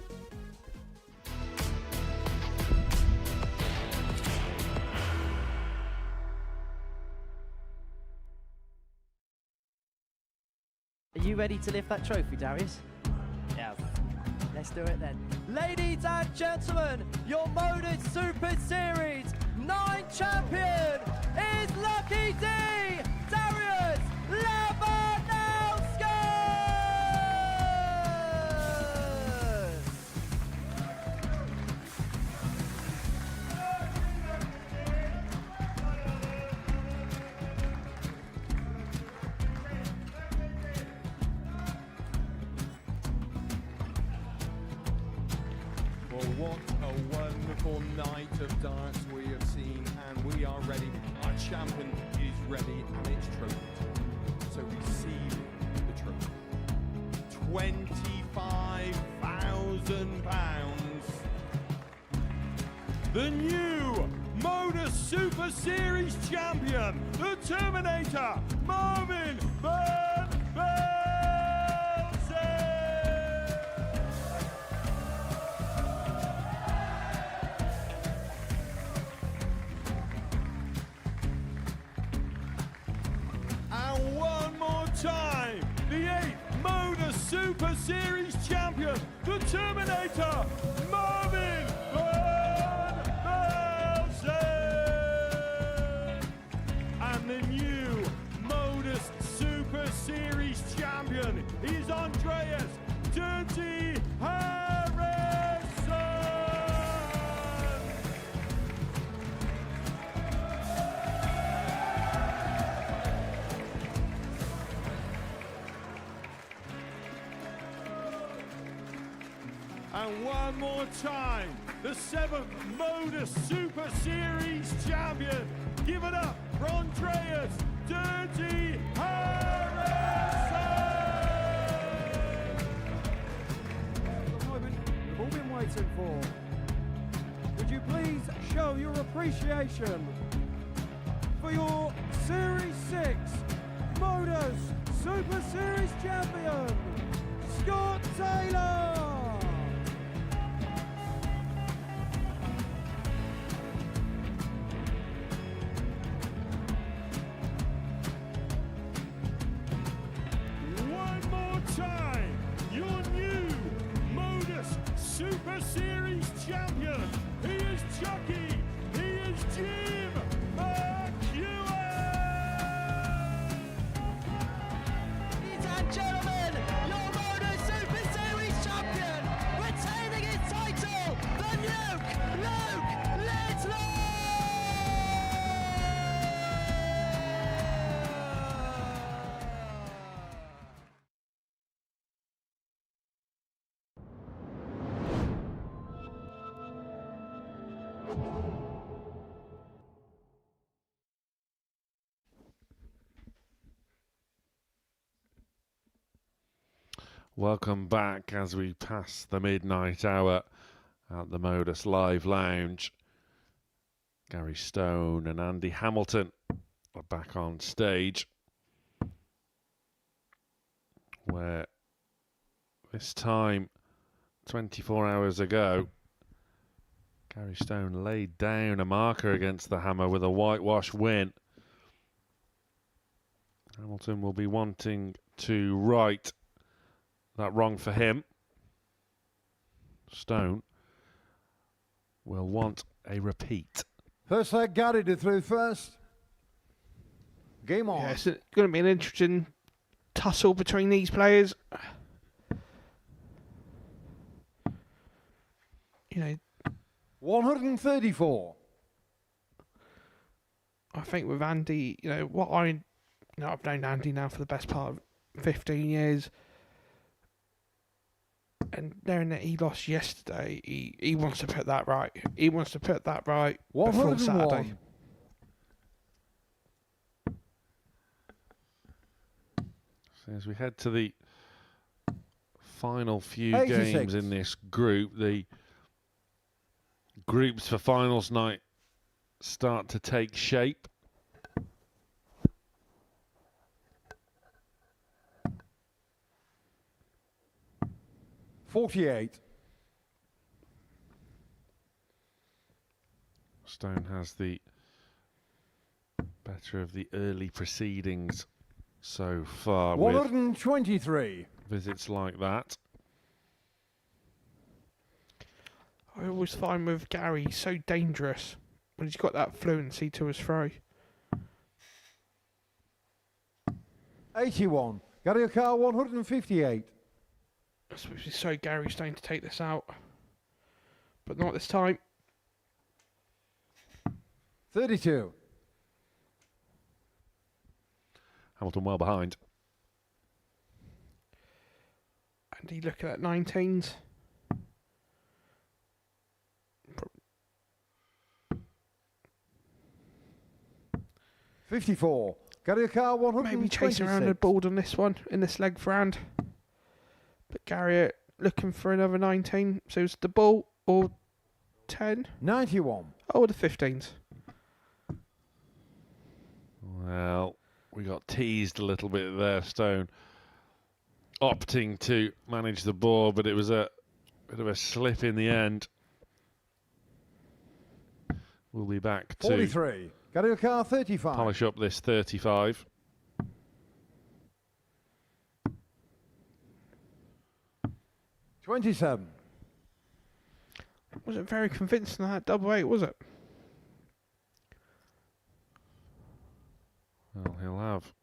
Are you ready to lift that trophy, Darius? Yes. Let's do it then. Ladies and gentlemen, your Modus Super Series 9 champion is Lucky D, Darius Labanowski! Well, what a wonderful night of darts we have seen, and we are ready. Our champion is ready, and it's trophy time. So receive the trophy. £25,000. The new Modus Super Series champion, the Terminator, Marvin Vandervelde! Super Series champion, the Terminator, Marvin Vandervelde. And the new Modus Super Series champion is Andreas Dirty Harrison. And one more time, the 7th Modus Super Series champion. Give it up for Andreas Dirty Harrison. The moment we've all been waiting for. Would you please show your appreciation for your Series 6 Modus Super Series champion, Scott Taylor. Time, your new Modus Super Series champion. He is Chucky. He is Jim McEwen. Ladies and gentlemen, your Modus Super Series champion, retaining his title, the Nuke, Luke Littler. Welcome back as we pass the midnight hour at the Modus Live Lounge. Gary Stone and Andy Hamilton are back on stage, where this time, 24 hours ago, Gary Stone laid down a marker against the Hammer with a whitewash win. Hamilton will be wanting to right that wrong for him. Stone will want a repeat. First leg, Gary to through first. Game on. Yeah, it's going to be an interesting tussle between these players. You know, 134. I think with Andy, I've known Andy now for the best part of 15 years. And knowing that he lost yesterday, he wants to put that right. He wants to put that right before Saturday. So as we head to the final few 86. games in this group, the groups for finals night start to take shape. $48. Stone has the better of the early proceedings so far 123. with visits like that. I always find with Gary, he's so dangerous when he's got that fluency to his throw. 81. Gary O'Carr, 158. I suppose it's so Gary Stone to take this out, but not this time. 32. Hamilton well behind. Andy looking at 19s. 54. Gary O'Carr, 126. Maybe chasing around the board on this one, in this leg for hand. But Gary looking for another 19. So it's the ball or 10? 91. Oh, the 15s. Well, we got teased a little bit there, Stone. Opting to manage the ball, but it was a bit of a slip in the end. We'll be back to 43. Gary O'Carr, 35. polish up this 35. 27. Wasn't very convincing that double 8, was it? Well, he'll have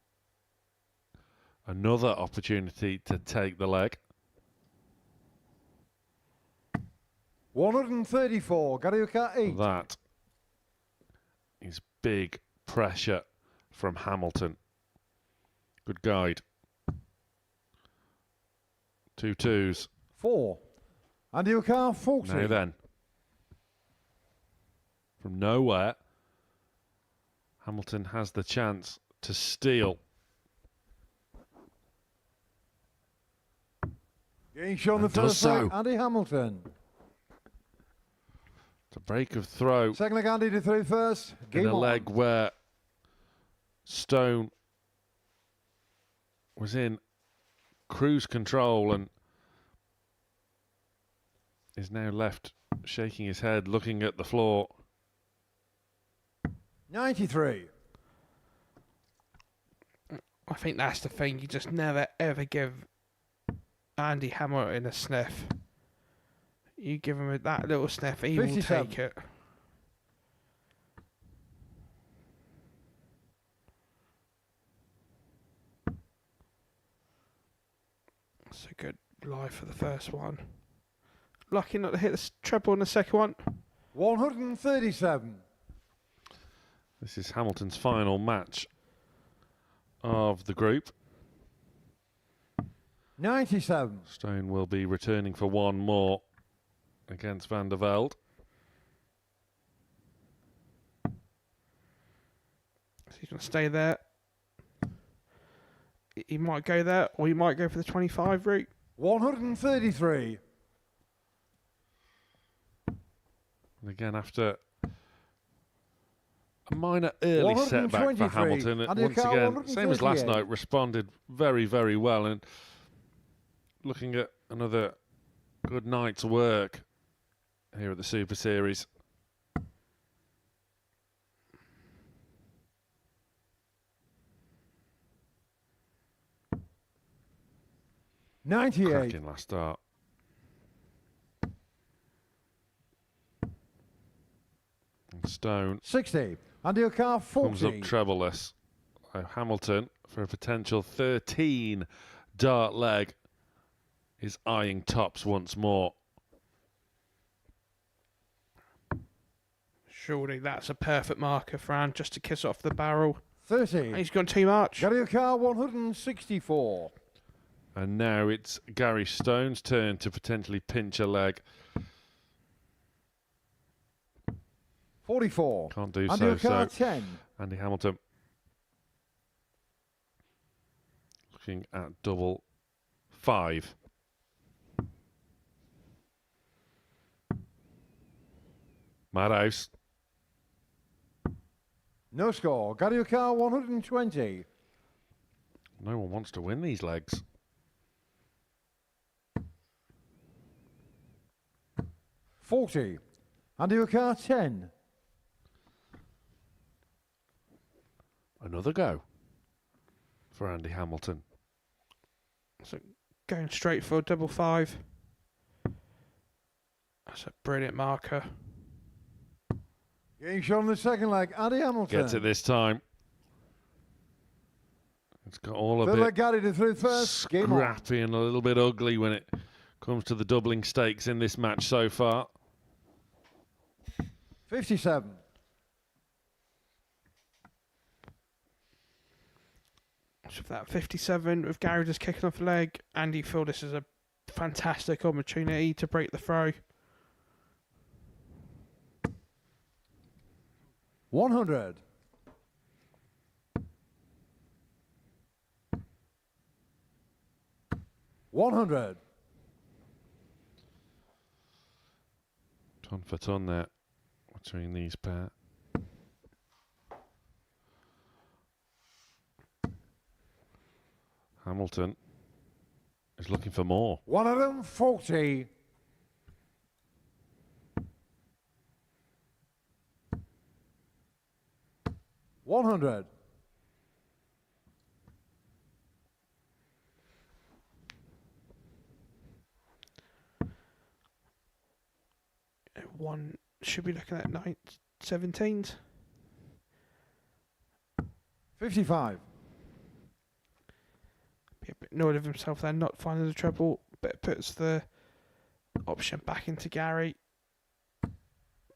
another opportunity to take the leg. 134. Gariuka 8. That is big pressure from Hamilton. Good guide. 2 2s. 4. Gariuka 40. Now then, from nowhere, Hamilton has the chance to steal. Getting shown the And does first leg, so. Andy Hamilton. It's a break of throw Second leg, Andy to throw first. in Game a on. leg where Stone was in cruise control and is now left shaking his head, looking at the floor. 93. I think that's the thing. You just never ever give Andy Hamilton a sniff. You give him that little sniff, he will 57. take it. That's a good lie for the first one. Lucky not to hit the treble in the second one. 137. This is Hamilton's final match of the group. 97. Stone will be returning for one more against Vandervelde. So he's going to stay there. He might go there, or he might go for the 25 route. 133. And again, after a minor early setback for 123. Hamilton, Andy once Carl, again, same as last 138. night, responded very, very well. And looking at another good night's work here at the Super Series. Cracking last start. And Stone 60. Andy O'Carr 40. comes up trebleless. So Hamilton, for a potential 13 dart leg, is eyeing tops once more. Surely that's a perfect marker for Anne just to kiss off the barrel. 30. He's gone too much. Gary O'Carr 164. And now it's Gary Stone's turn to potentially pinch a leg. 44. Can't do Andy so. O'Carr So 10. Andy Hamilton looking at double 5. Madhouse. No score. Gary O'Carr 120. No one wants to win these legs. 40. Andy O'Carr 10. Another go for Andy Hamilton. So going straight for a double 5. That's a brilliant marker. Getting shot on the second leg. Andy Hamilton. Gets it this time. It's got all a Third leg bit Gary to through first. Game on. scrappy and a little bit ugly when it comes to the doubling stakes in this match so far. 57. So for that 57, with Gary just kicking off the leg, Andy feel this is a fantastic opportunity to break the throw. 100. $100. Ton for ton there between these pair. Hamilton is looking for more. 140. $100. one should be looking at 17s. 55. Be a bit annoyed of himself there, not finding the treble, but it puts the option back into Gary.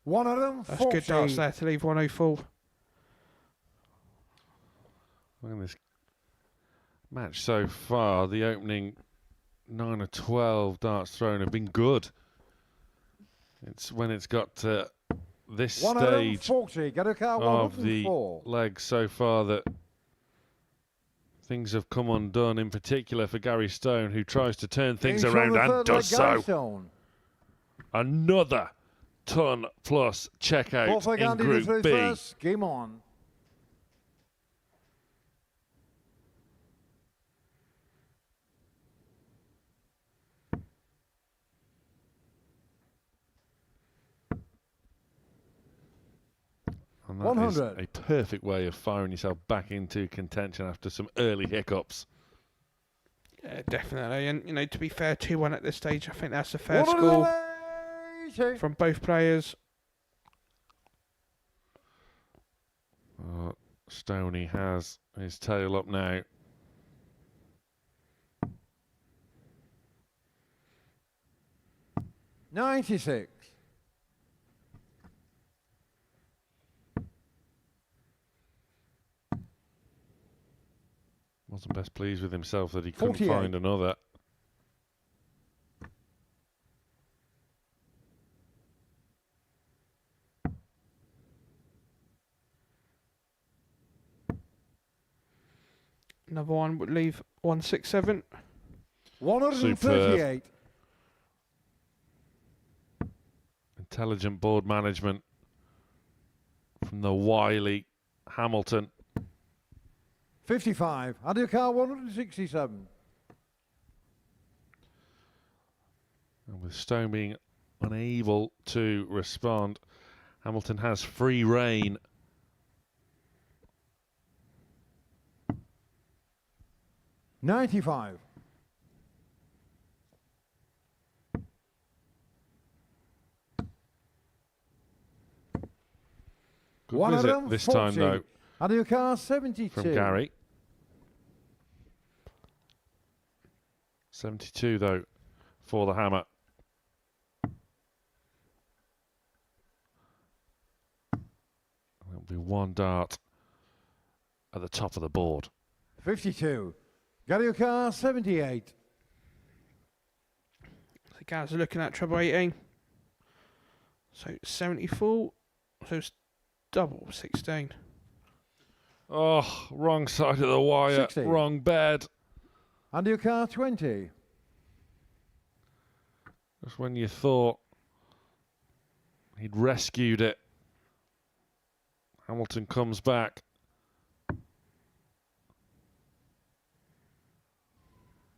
140. That's good darts there to leave 104. Look at this match so far. The opening 9 or 12 darts thrown have been good. It's when it's got to this stage of the leg so far that things have come undone, in particular for Gary Stone, who tries to turn things around and does so. Another ton plus checkout in Group B. First. Game on. And that is a perfect way of firing yourself back into contention after some early hiccups. Yeah, definitely. And, you know, to be fair, 2-1 at this stage, I think that's a fair score from both players. Stoney has his tail up now. $96. Wasn't best pleased with himself that he couldn't 48. find another. Another one would leave 167. 138. Intelligent board management from the wily Hamilton. 55. Under your car, 167. And with Stone being unable to respond, Hamilton has free rein. $95. Good visit this time, though, under your car, 72. from Gary. 72, though, for the hammer. There'll be one dart at the top of the board. 52. Got your car, 78. The guys are looking at treble 18. So 74. So it's double 16. Oh, wrong side of the wire, 60. wrong bed. Under your car, 20. Just when you thought he'd rescued it, Hamilton comes back.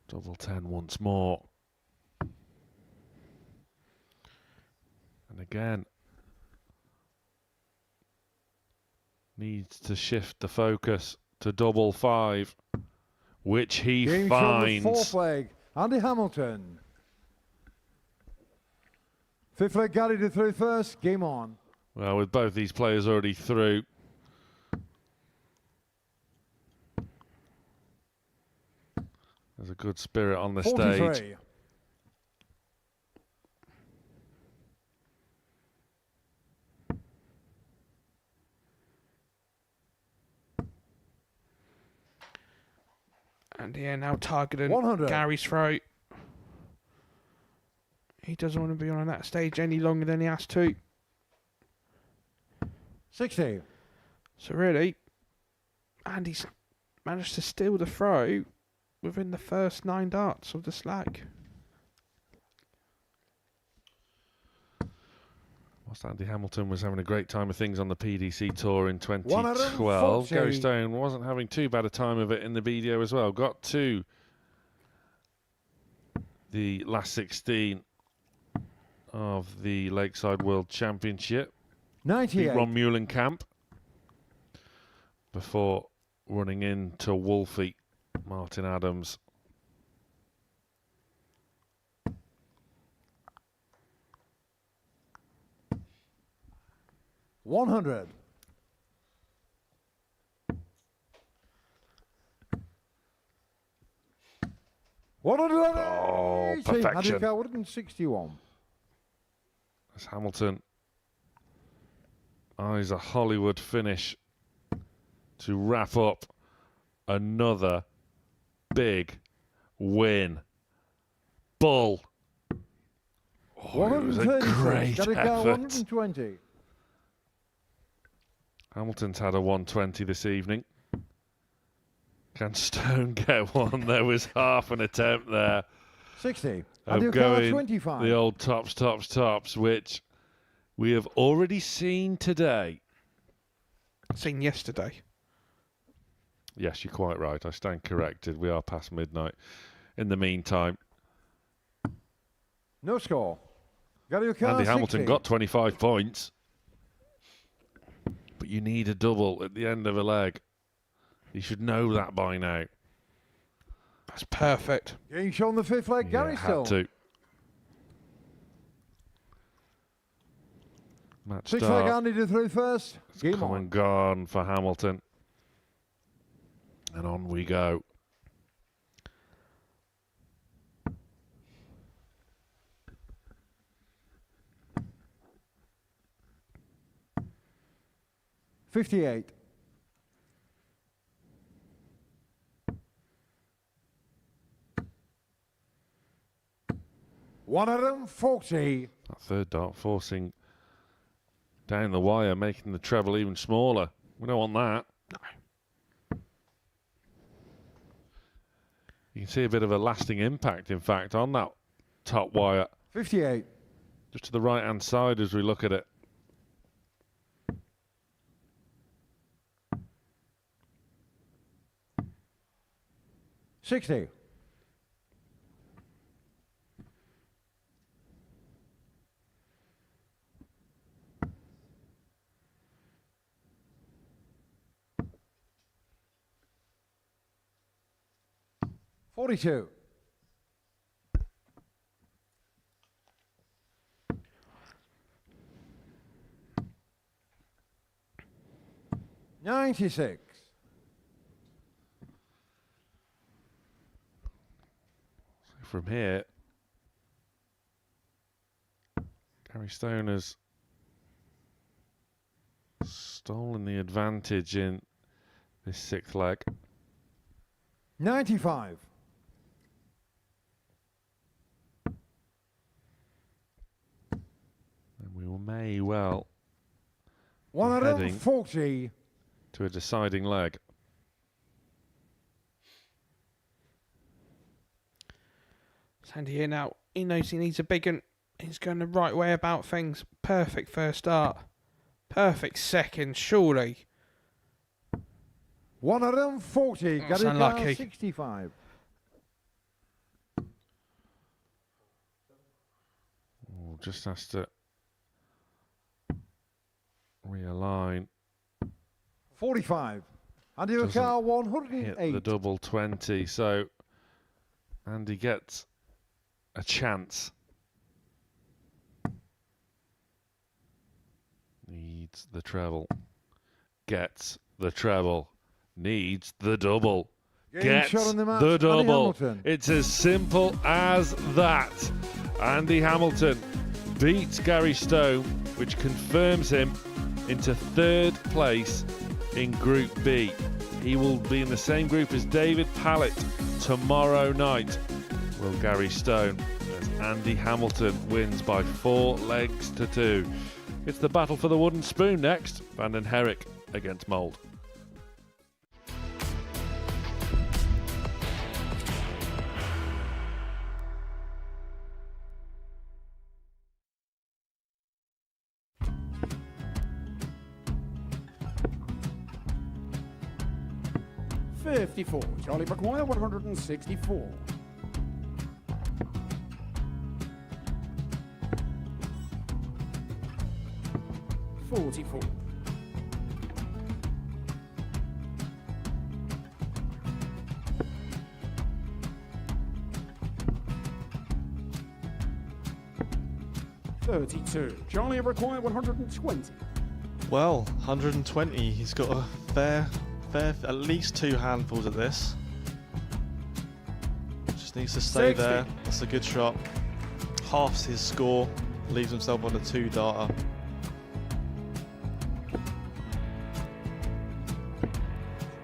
Double 10 once more. And again, needs to shift the focus to double 5, which he Game finds. Fourth leg, Andy Hamilton. Fifth leg, Gary to through first. Game on. Well, with both these players already through, there's a good spirit on the 43. stage. And yeah, now targeting 100. Gary's throat. He doesn't want to be on that stage any longer than he has to. 60. So really, Andy's managed to steal the throw within the first 9 darts of the slag. Whilst Andy Hamilton was having a great time of things on the PDC Tour in 2012, 140. Gary Stone wasn't having too bad a time of it in the BDO as well. Got to the last 16 of the Lakeside World Championship. 98. Beat Ron Muhlenkamp before running into Wolfie Martin Adams. 100. Oh, perfection. 161. As Hamilton eyes a Hollywood finish to wrap up another big win. Bull. Oh, it was a great effort. 120. Hamilton's had a 120 this evening. Can Stone get one? There was half an attempt there 60. of And going 25. the old tops, which we have already seen today. Seen yesterday. Yes, you're quite right. I stand corrected. We are past midnight. In the meantime, No score. Andy Hamilton got 25 points. But you need a double at the end of a leg. You should know that by now. That's perfect. Getting shown the fifth leg, Gary Stone. Had to. Match Six start. leg Andy to through first. Game Come on. and gone for Hamilton. And on we go. $58. $140. That third dart forcing down the wire, making the treble even smaller. We don't want that. No. You can see a bit of a lasting impact, in fact, on that top wire. 58. Just to the right-hand side as we look at it. $60. $42. $96. From here, Gary Stone has stolen the advantage in this sixth leg. 95. And we may well be 140. to a deciding leg. Sandy here now. He knows he needs a big one. He's going the right way about things. Perfect first start. Perfect second, surely. 140. That's Got it unlucky. down 65. Oh, just has to realign. 45. Andy Doesn't Ricard, hit 108. the double 20, so Andy gets a chance. Needs the treble. Gets the treble. Needs the double. Game Gets shot in the match, the Andy double. Hamilton. It's as simple as that. Andy Hamilton beats Gary Stone, which confirms him into third place in Group B. He will be in the same group as David Pallett tomorrow night. Will Gary Stone, as Andy Hamilton wins by 4 legs to 2. It's the battle for the wooden spoon next. Van den Herik against Mould. $54. Charlie McGuire, 164. $44. $32. Charlie McGuire, 120. Well, 120. He's got a fair, at least 2 handfuls at this. Just needs to stay 60. there. That's a good shot. Halves his score. Leaves himself on a 2-darter.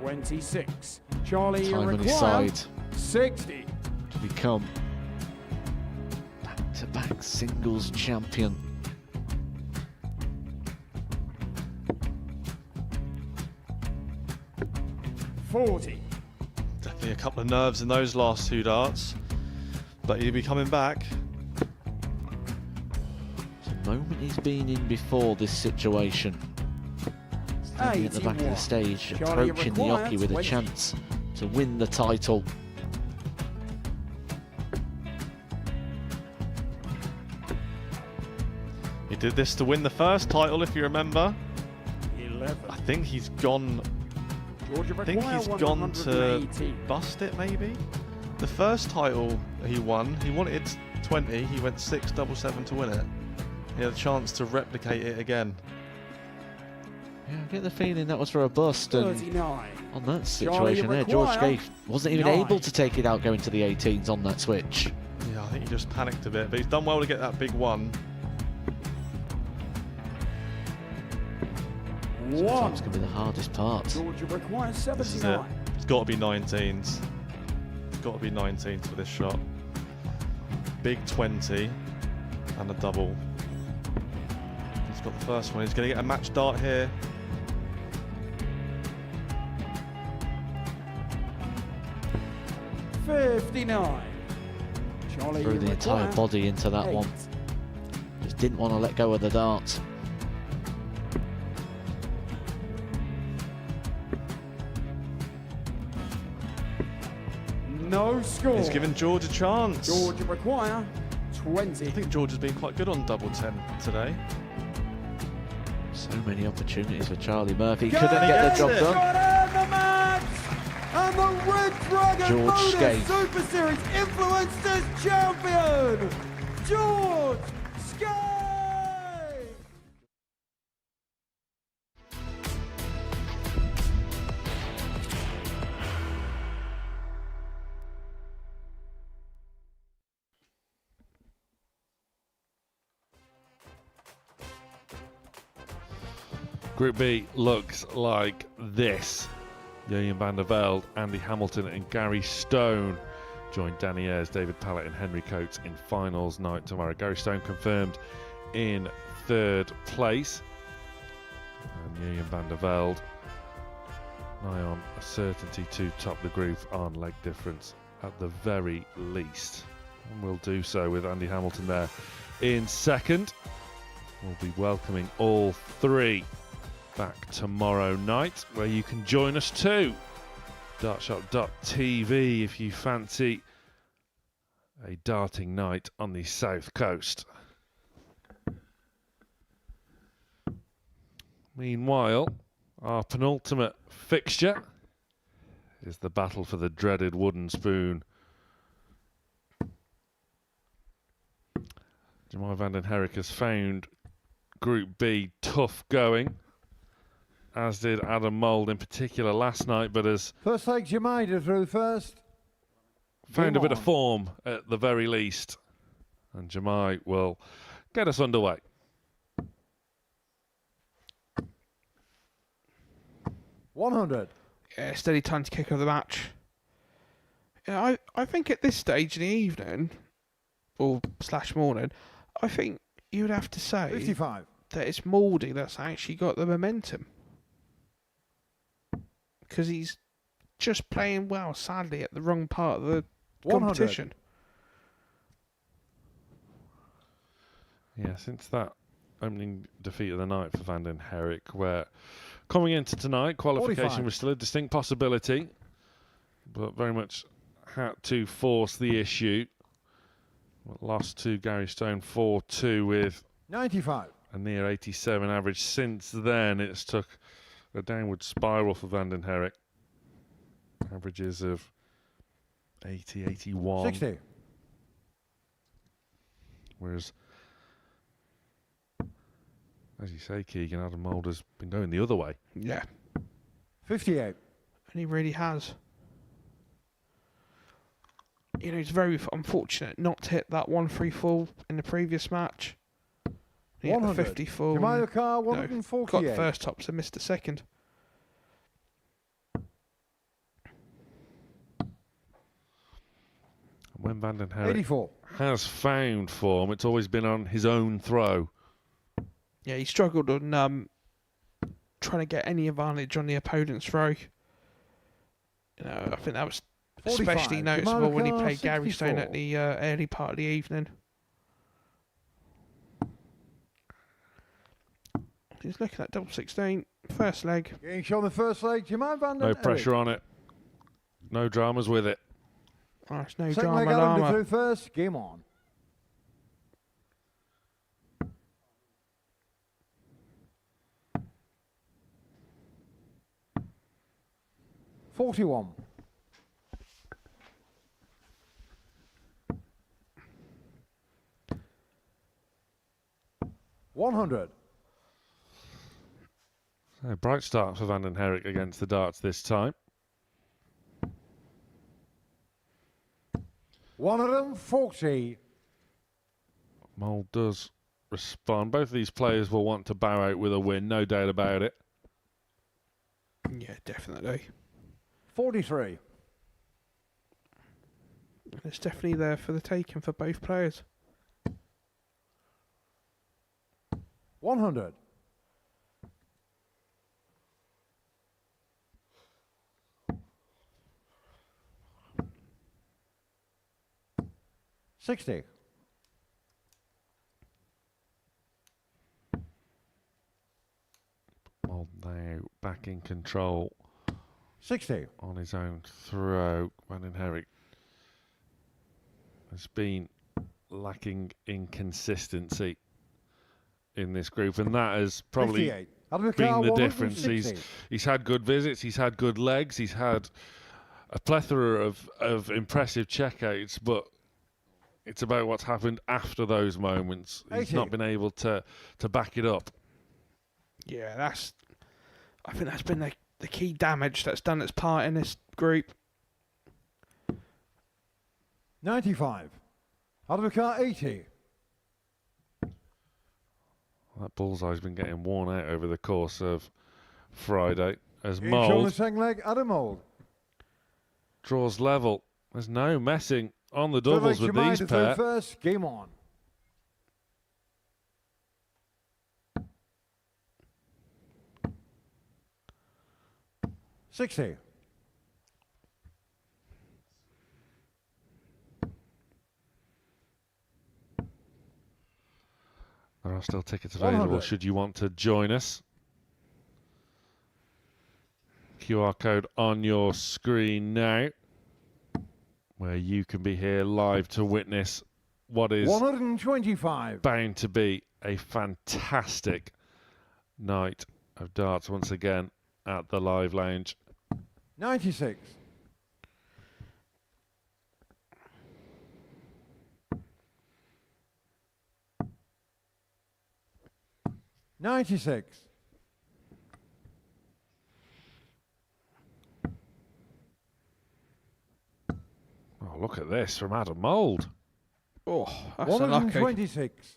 $26. Charlie, Time you on his require side 60. to become back-to-back singles champion. $40. Definitely a couple of nerves in those last 2 darts. But he'll be coming back. The moment he's been in before this situation. Standing at the back of the 81. stage, Charlie, approaching the required Oki with a 20. chance to win the title. He did this to win the first title, if you remember. 11. I think he's gone. Georgia I think require he's gone to 180. bust it, maybe. The first title he wanted 20. He went 6-7-7 to win it. He had a chance to replicate it again. Yeah, I get the feeling that was for a bust, and 39. on that Charlie, situation there, George require Gage wasn't even 9. able to take it out going to the 18s on that switch. Yeah, I think he just panicked a bit, but he's done well to get that big one. Sometimes can be the hardest part. Georgia requires This is it. 79. It's got to be 19s. It's got to be 19s for this shot. Big 20 and a double. He's got the first one. He's going to get a match dart here. $59. Charlie, Threw you the entire require body into that 8. one. Just didn't want to let go of the dart. No score. He's given George a chance. Georgia require 20. I think George has been quite good on double 10 today. So many opportunities for Charlie Murphy. Got Couldn't get the job it. done. Got it, the match! And the Red Dragon George Modus Skate. Super Series Influencers Champion, George Skate! Group B looks like this. Jurgen Vandervelde, Andy Hamilton and Gary Stone join Danny Ayres, David Pallett and Henry Coates in finals night tomorrow. Gary Stone confirmed in 3rd place. And Jurgen Vandervelde nigh on a certainty to top the group on leg difference at the very least. And we'll do so with Andy Hamilton there in 2nd. We'll be welcoming all 3 back tomorrow night, where you can join us too. Dartshop.tv if you fancy a darting night on the south coast. Meanwhile, our penultimate fixture is the battle for the dreaded wooden spoon. Jamal van den Herik has found Group B tough going, as did Adam Mould in particular last night, but has First take Jamaica through first. found a Game bit of on. form at the very least. And Jamai will get us underway. $100. Yeah, steady time to kick off the match. Yeah, I think at this stage in the evening, or / morning, I think you would have to say 55. that it's Mouldy that's actually got the momentum. Because he's just playing well, sadly, at the wrong part of the 100. competition. Yeah, since that opening defeat of the night for Van den Herik, where coming into tonight, qualification 45. was still a distinct possibility, but very much had to force the issue. Lost to Gary Stone 4-2 with 95. a near 87 average. Since then, it's took a downward spiral for Van den Herik. Averages of 80, 81. 60. Whereas As you say, Keegan, Adam Mould has been going the other way. Yeah. 58. And he really has. You know, it's very unfortunate not to hit that 1-3 full in the previous match. He hit the 50 full. Jamaica car 148. Got the first tops and missed the second. When Vandervelde 84. has found form, it's always been on his own throw. Yeah, he struggled on trying to get any advantage on the opponent's throw. You know, I think that was 45. especially noticeable when he Jamaica, played Gary 64. Stone at the early part of the evening. He's looking at double 16, first leg. Getting shown the first leg, Jamaica Van No pressure on it. No dramas with it. Oh, it's no Second leg, drama Adam drama. through first, game on. $41. $100. So bright start for Herik against the darts this time. 140. Mould does respond. Both of these players will want to bow out with a win, no doubt about it. Yeah, definitely. 43. It's definitely there for the taking for both players. 100. $60. Mould now back in control. 60. On his own throw. Herik has been lacking in consistency in this group, and that has probably 58. been the difference. He's had good visits, he's had good legs, he's had a plethora of impressive checkouts, but it's about what's happened after those moments. He's 80. not been able to back it up. Yeah, I think that's been the key damage that's done its part in this group. 95. Out of the car, 80. That bullseye's been getting worn out over the course of Friday as Shown the Mould second leg, Adam Mould. draws level. There's no messing on the Third leg, doubles with Jamaica these through pair. first, game on. $60. There are still tickets available 100. should you want to join us. QR code on your screen now, where you can be here live to witness what is 125. bound to be a fantastic night of darts once again at the Live Lounge. 96. $96. Oh, look at this from Adam Mould. Oh, that's unlucky. 126.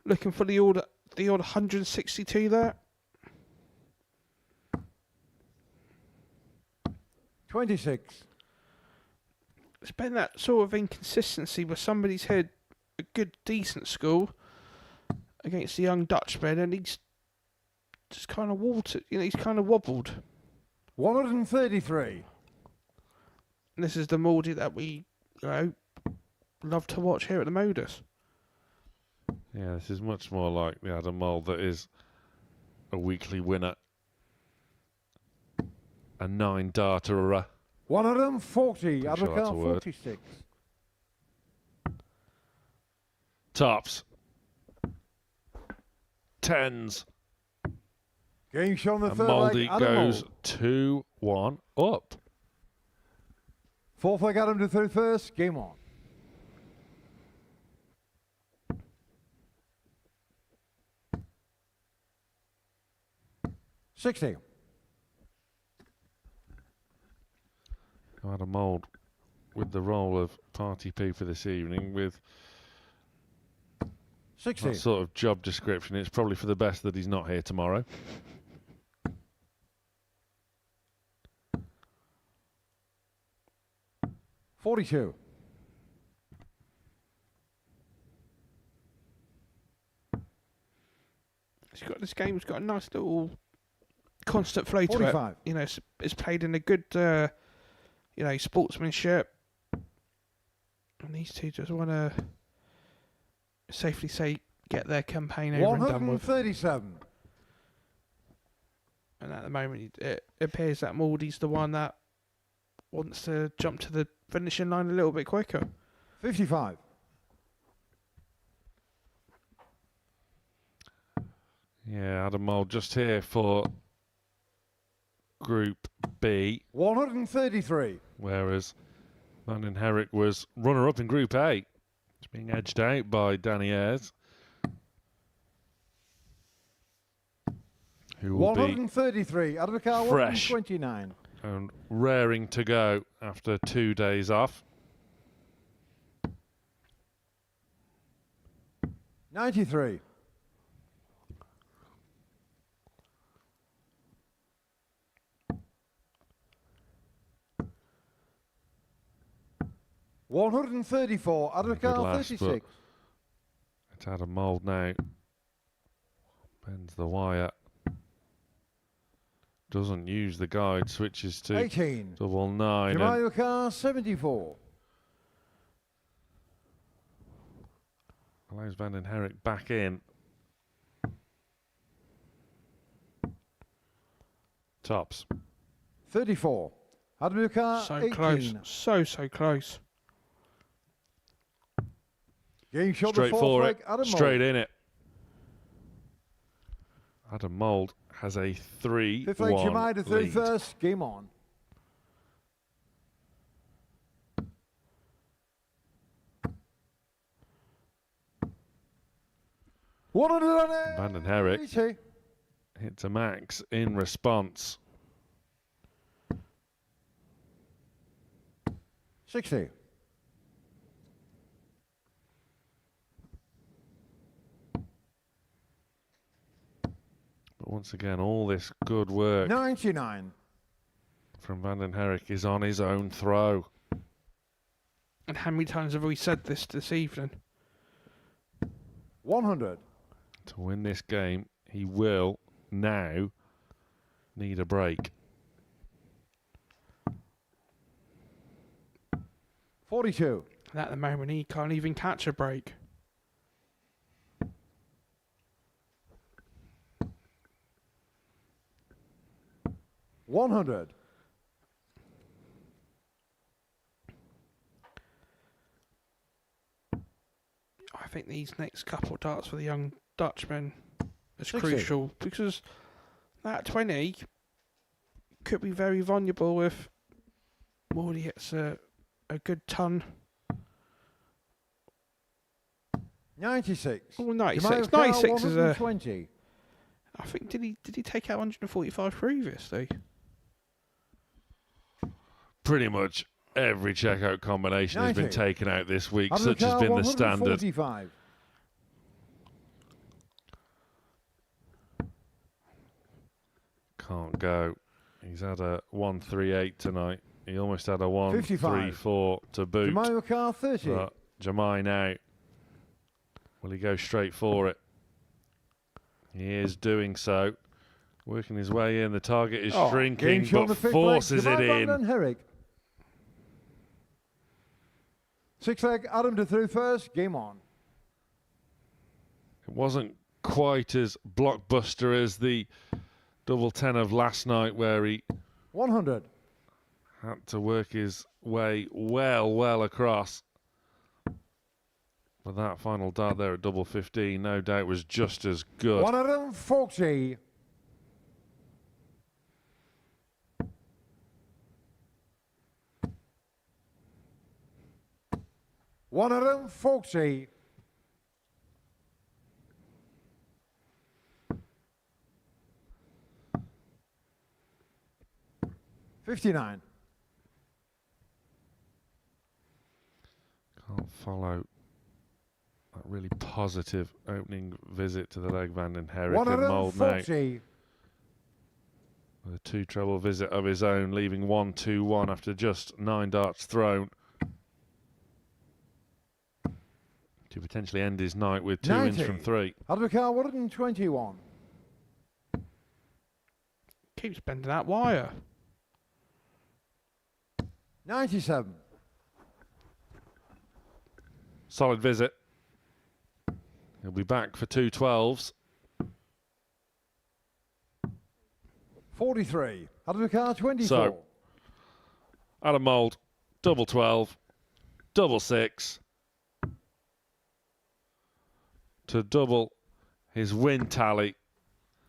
Looking for the odd 162 there. 26. It's been that sort of inconsistency where somebody's had a good, decent score against the young Dutchman, and he's just kind of watered. You know, he's kind of wobbled. 133. And this is the Mouldy that we, love to watch here at the Modus. Yeah, this is much more like the Adam Mould that is a weekly winner. A 9-darterer. 140. Out of sure that's car, a word. 46. Tops. Tens. Game shown the And third Mouldy leg, Adam goes Mould. 2-1 up. Fourth leg, Adam to third first, game on. 60. Adam Mould with the role of party pooper this evening with 60. that sort of job description. It's probably for the best that he's not here tomorrow. $42. This game's got a nice little constant flow to 45. it. You know, it's played in a good, you know, sportsmanship. And these two just want to safely say get their campaign over and done with. 137. And at the moment, it appears that Mouldy's the one that wants to jump to the finishing line a little bit quicker. 55. Yeah, Adam Mould just here for Group B. 133. Whereas Herik was runner-up in Group A. It's being edged out by Danny Ayres, who will 133. Out of the car, fresh 129. and raring to go after 2 days off. 93. $134. Out of the Good car, last, 36. It's Adam Mould now. Bends the wire. Doesn't use the guide, switches to 18. double nine. Jamal car, 74. Allows Herik back in. Tops. 34. Out of the car, So 18. close. So close. Game shot Straight the for fourth it. leg, Adam Straight Mould. in it. Adam Mould has a 3-1 Fifth leg, Jamal to lead. 31st. Game on. Herik hits a max in response. 60. But once again, all this good work 99. from Herik is on his own throw. And how many times have we said this evening? 100. To win this game, he will now need a break. 42. And at the moment, he can't even catch a break. $100. I think these next couple of darts for the young Dutchman is 60. crucial because that 20 could be very vulnerable if Mouldy hits a good ton. 96. Oh, 96. Jamal 96 is a. 120. I think did he take out 145 previously? Pretty much every checkout combination has been 90. taken out this week, Adam such has Carr, been the standard. 145. Can't go. He's had a 138 tonight. He almost had a 55. 134 to boot. Jamal Carr, 30. But Jamai now. Will he go straight for it? He is doing so. Working his way in. The target is shrinking, Game shot but the fifth forces leg, it Jamal in. Herik. Sixth leg, Adam to through first. Game on. It wasn't quite as blockbuster as the double 10 of last night, where he 100. had to work his way well across. But that final dart there at double 15, no doubt, was just as good. 140. $140. 59. Can't follow that really positive opening visit to the leg, Vandenherek and Mould now. 140. With a 2-treble visit of his own, leaving 1-2-1 after just 9 darts thrown. To potentially end his night with 2 wins from 3. Out of the car, 121. Keeps bending that wire. 97. Solid visit. He'll be back for 2 12s. 43. Out of the car, 24. So, Adam Mould, double 12, double 6. To double his win tally.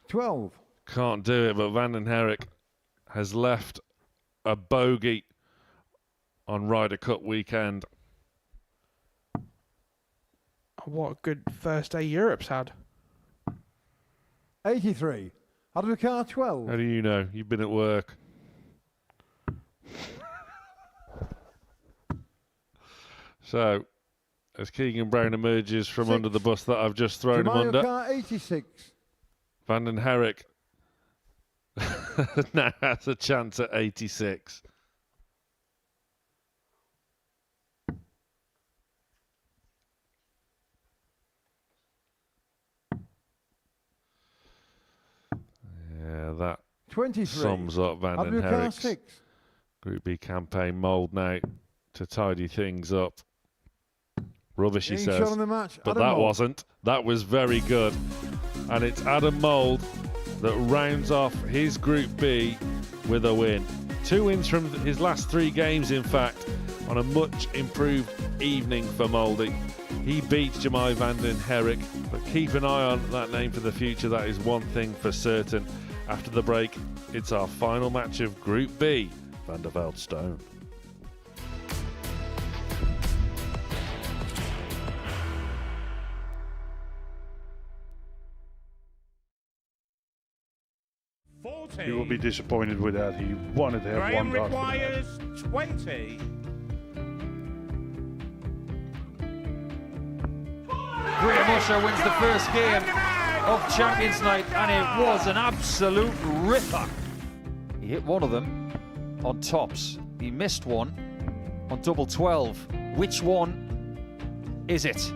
12. Can't do it, but Vandenherek has left a bogey on Ryder Cup weekend. What a good first day Europe's had. 83. Out of the car, 12. How do you know? You've been at work. So, as Keegan Brown emerges from 6. under the bus that I've just thrown him Jemima under, car, 86. Vandenherek now has a chance at 86. Yeah, that 23. sums up Vandenherek's Group B campaign. Mould now to tidy things up. Rubbish, he says, shot in the match, but Adam that Mould. wasn't. That was very good. And it's Adam Mould that rounds off his Group B with a win. 2 wins from his last 3 games, in fact, on a much improved evening for Mouldy. He beats Jemai Vandenherek, but keep an eye on that name for the future. That is one thing for certain. After the break, it's our final match of Group B, Vandervelde Stone. You will be disappointed with that. He wanted to have Graham one dart for the match. requires 20. Graham Usher wins the first game of Champions Night, and it was an absolute ripper. He hit one of them on tops. He missed one on double 12. Which one is it?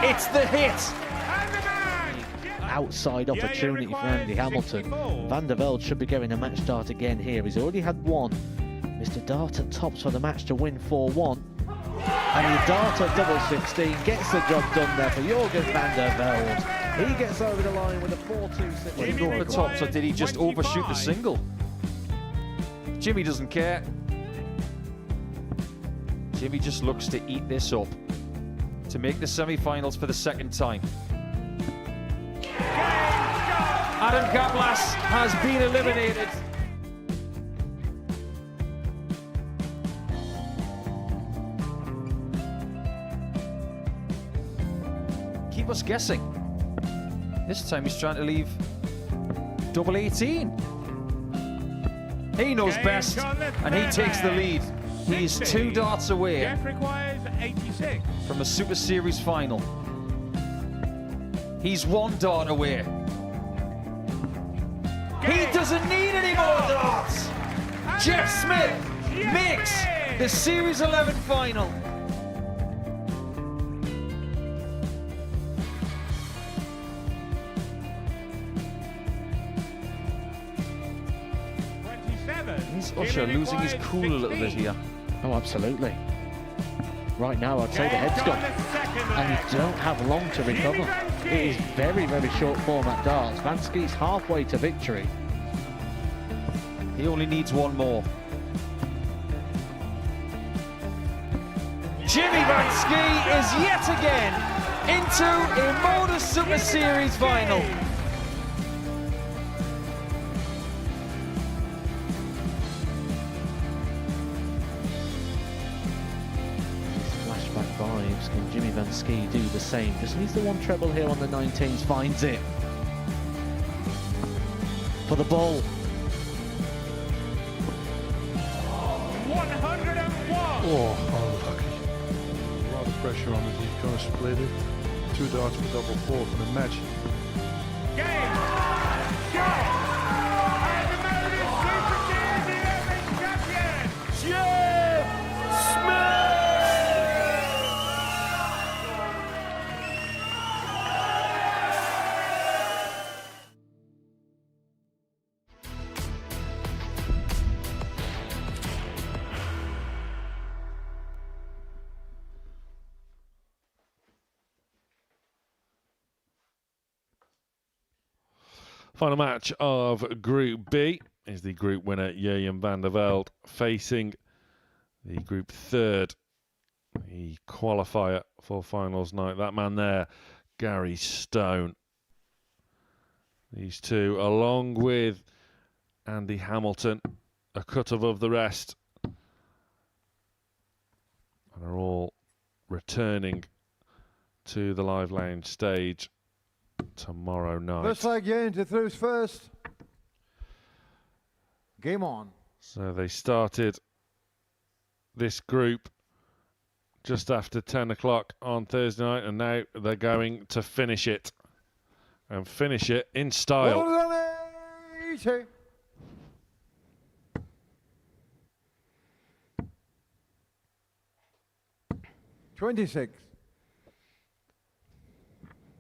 It's the hit. Outside opportunity for Andy Hamilton. Vandervelde should be getting a match start again here. He's already had one. Mr. Darter tops for the match to win 4-1. And the Darter double 16 gets the job done there for Jurgen Vandervelde. He gets over the line with a 4-2-6. Did he go for tops, or did he just overshoot the single? Jimmy doesn't care. Jimmy just looks to eat this up to make the semi-finals for the second time. Adam Kaplas has been eliminated. Keep us guessing. This time he's trying to leave double 18. He knows best, and he takes the lead. He's 2 darts away Jeff requires 86. from a Super Series final. He's 1 dart away. He doesn't need any more darts. Jeff Smith makes the Series 11 final. Is Usher losing his cool a little bit here? Oh, absolutely. Right now, I'd say the head's gone. And you don't have long to recover. It is very, very short format darts. Vansky's halfway to victory. He only needs 1 more. Jimmy Vansky is yet again into a Modus Super Series final. Flashback vibes. Can Jimmy Vansky do the same? Just needs the 1 treble here on the 19s. Finds it. For the ball. Oh, lucky. A lot of pressure on it. He's going to split it. 2 darts for double 4 for the match. Game! Go! And the Modus Super Series 11 champion, Jim Smith! Final match of Group B is the group winner Jurjen Vandervelde facing the group third, the qualifier for finals night. That man there, Gary Stone. These two, along with Andy Hamilton, a cut above the rest, and are all returning to the Live Lounge stage tomorrow night. Looks like Jens throws first. Game on. So they started this group just after 10 o'clock on Thursday night, and now they're going to finish it. And finish it in style. 180. $26.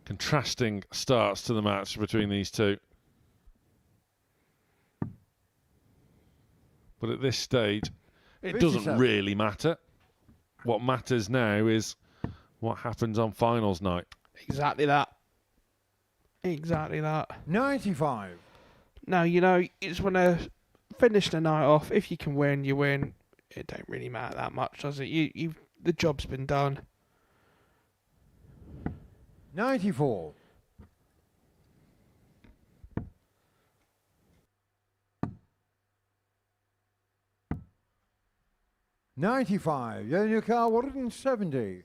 Contrasting starts to the match between these two. But at this stage, it doesn't 57. really matter. What matters now is what happens on finals night. Exactly that. Exactly that. 95. No, you know, you just want to finish the night off. If you can win, you win. It don't really matter that much, does it? The job's been done. 94. $95. You're in your car, 170.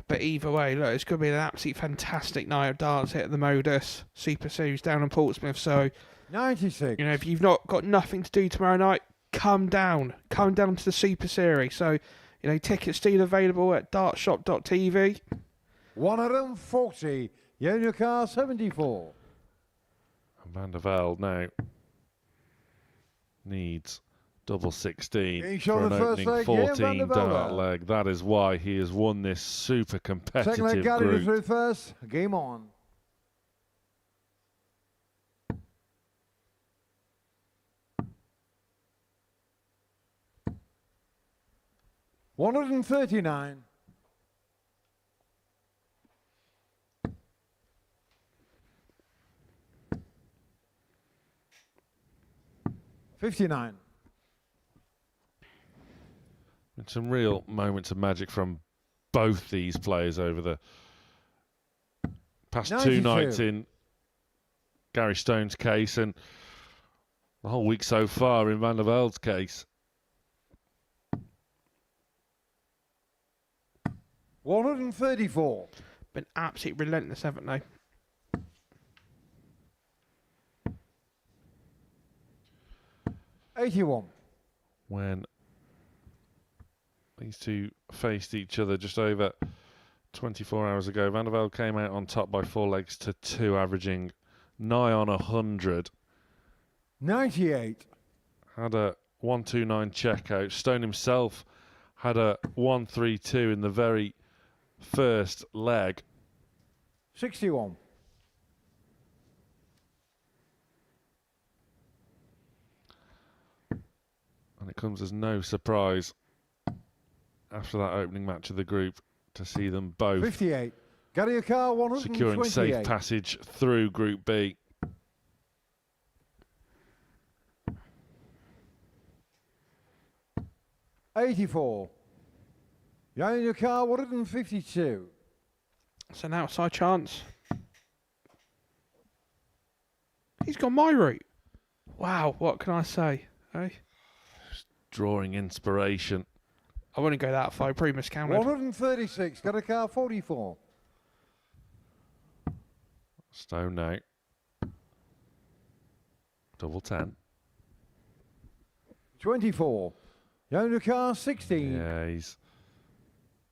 But either way, look, it's going to be an absolutely fantastic night of darts here at the Modus Super Series down in Portsmouth. So, 96. you know, if you've not got nothing to do tomorrow night, come down to the Super Series. So, you know, tickets still available at dartshop.tv. 140. You're in your car, 74. And Vandervelde now needs double 16 Getting shot for on an the first opening leg, 14 Vandervelde. dart leg. That is why he has won this super competitive Second leg, Gary group. through first. Game on. $139. $59. And some real moments of magic from both these players over the past 2 nights in Gary Stone's case and the whole week so far in Vandervelde's case. $134. Been absolutely relentless, haven't they? $81. When these two faced each other just over 24 hours ago, Vandervelde came out on top by 4 legs to 2, averaging nigh on 100. 98. Had a 129 checkout. Stone himself had a 132 in the very first leg. 61. And it comes as no surprise after that opening match of the group to see them both 58. Gary your car, 128. securing safe passage through Group B. $84. You're in your car, 152. It's an outside chance. He's gone my route. Wow, what can I say? Eh? Drawing inspiration. I wouldn't go that far. Pretty miscounted. 136. Got a car, 44. Stone now. Double 10. 24. Yanukar 16. Yeah,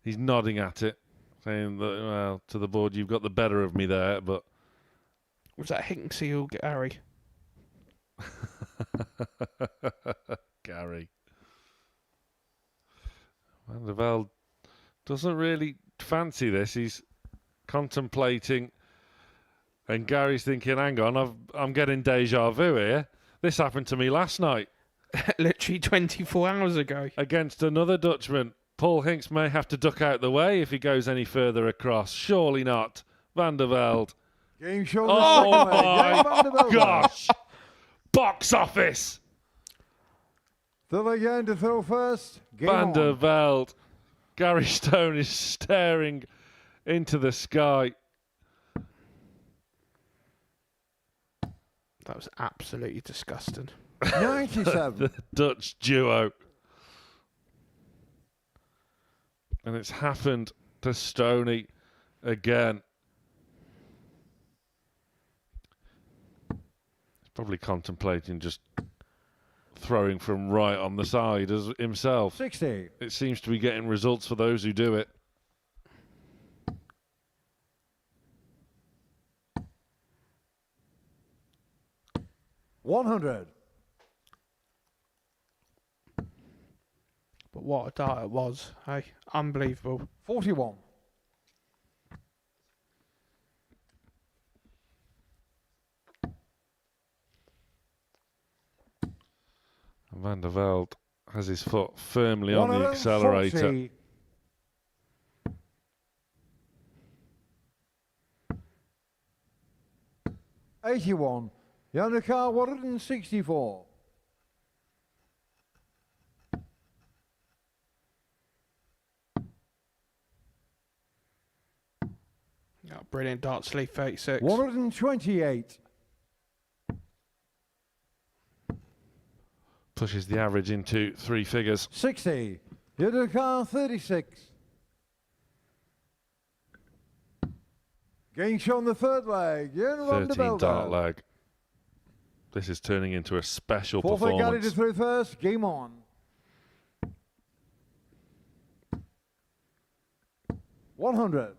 he's nodding at it, saying that, well, to the board, you've got the better of me there, but... Was that Hinksey or Gary? Gary. Vandervelde doesn't really fancy this. He's contemplating, and Gary's thinking, hang on, I'm getting deja vu here. This happened to me last night. Literally 24 hours ago. Against another Dutchman. Paul Hinks may have to duck out the way if he goes any further across. Surely not. Vandervelde. Game show. Oh my gosh. Box office. Still again to throw first. Game on. Vandervelde. Gary Stone is staring into the sky. That was absolutely disgusting. 97. The Dutch duo. And it's happened to Stoney again. He's probably contemplating just throwing from right on the side as himself. 60. It seems to be getting results for those who do it. $100. But what a dart it was. Hey, unbelievable. 41. Vandervelde has his foot firmly on the accelerator. 81. Yanukar 164. Oh, brilliant dart sleeve 36. 128. Pushes the average into 3 figures. 60. Yanukar 36. Game show on the third leg. 13 dart leg. This is turning into a special Gary performance. to throw first. Game on. $100.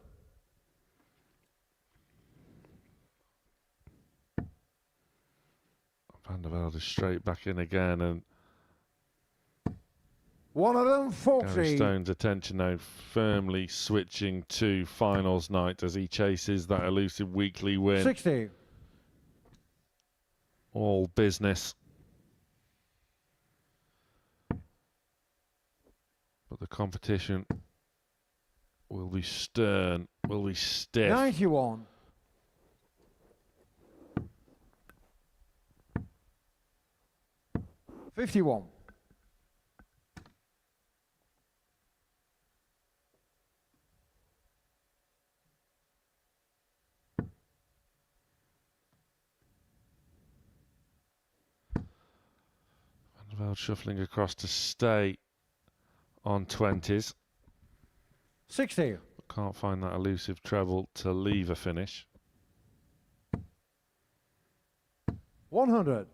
Vandervelde is straight back in again, and 140. Gary Stone's attention now firmly switching to finals night as he chases that elusive weekly win. 60. All business. But the competition will be stern, will be stiff. 91. $51. Vandervelde shuffling across to stay on 20s. 60. Can't find that elusive treble to leave a finish. 100.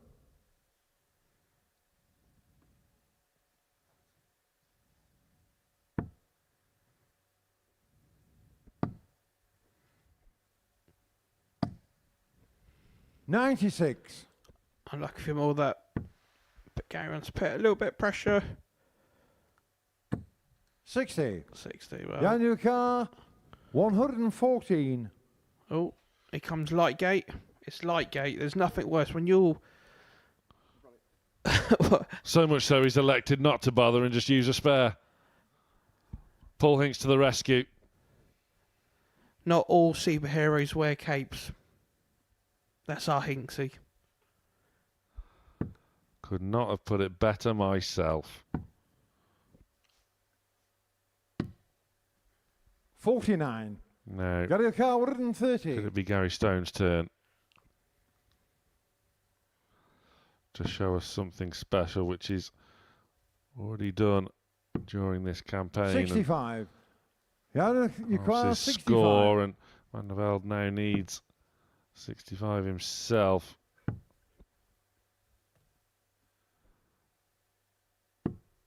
$96. Unlucky for him all that. But Gary wants to put a little bit of pressure. 60. 60, well. Yanukar 114. Oh, here comes light gate. It's light gate. There's nothing worse when you're... So much so he's elected not to bother and just use a spare. Paul Hinks to the rescue. Not all superheroes wear capes. That's our Hinksy. Could not have put it better myself. 49. No. Yanukar 130. Could it be Gary Stone's turn to show us something special, which he's already done during this campaign? 65. Yanukar 65. Score, and Vandervelde now needs 65 himself.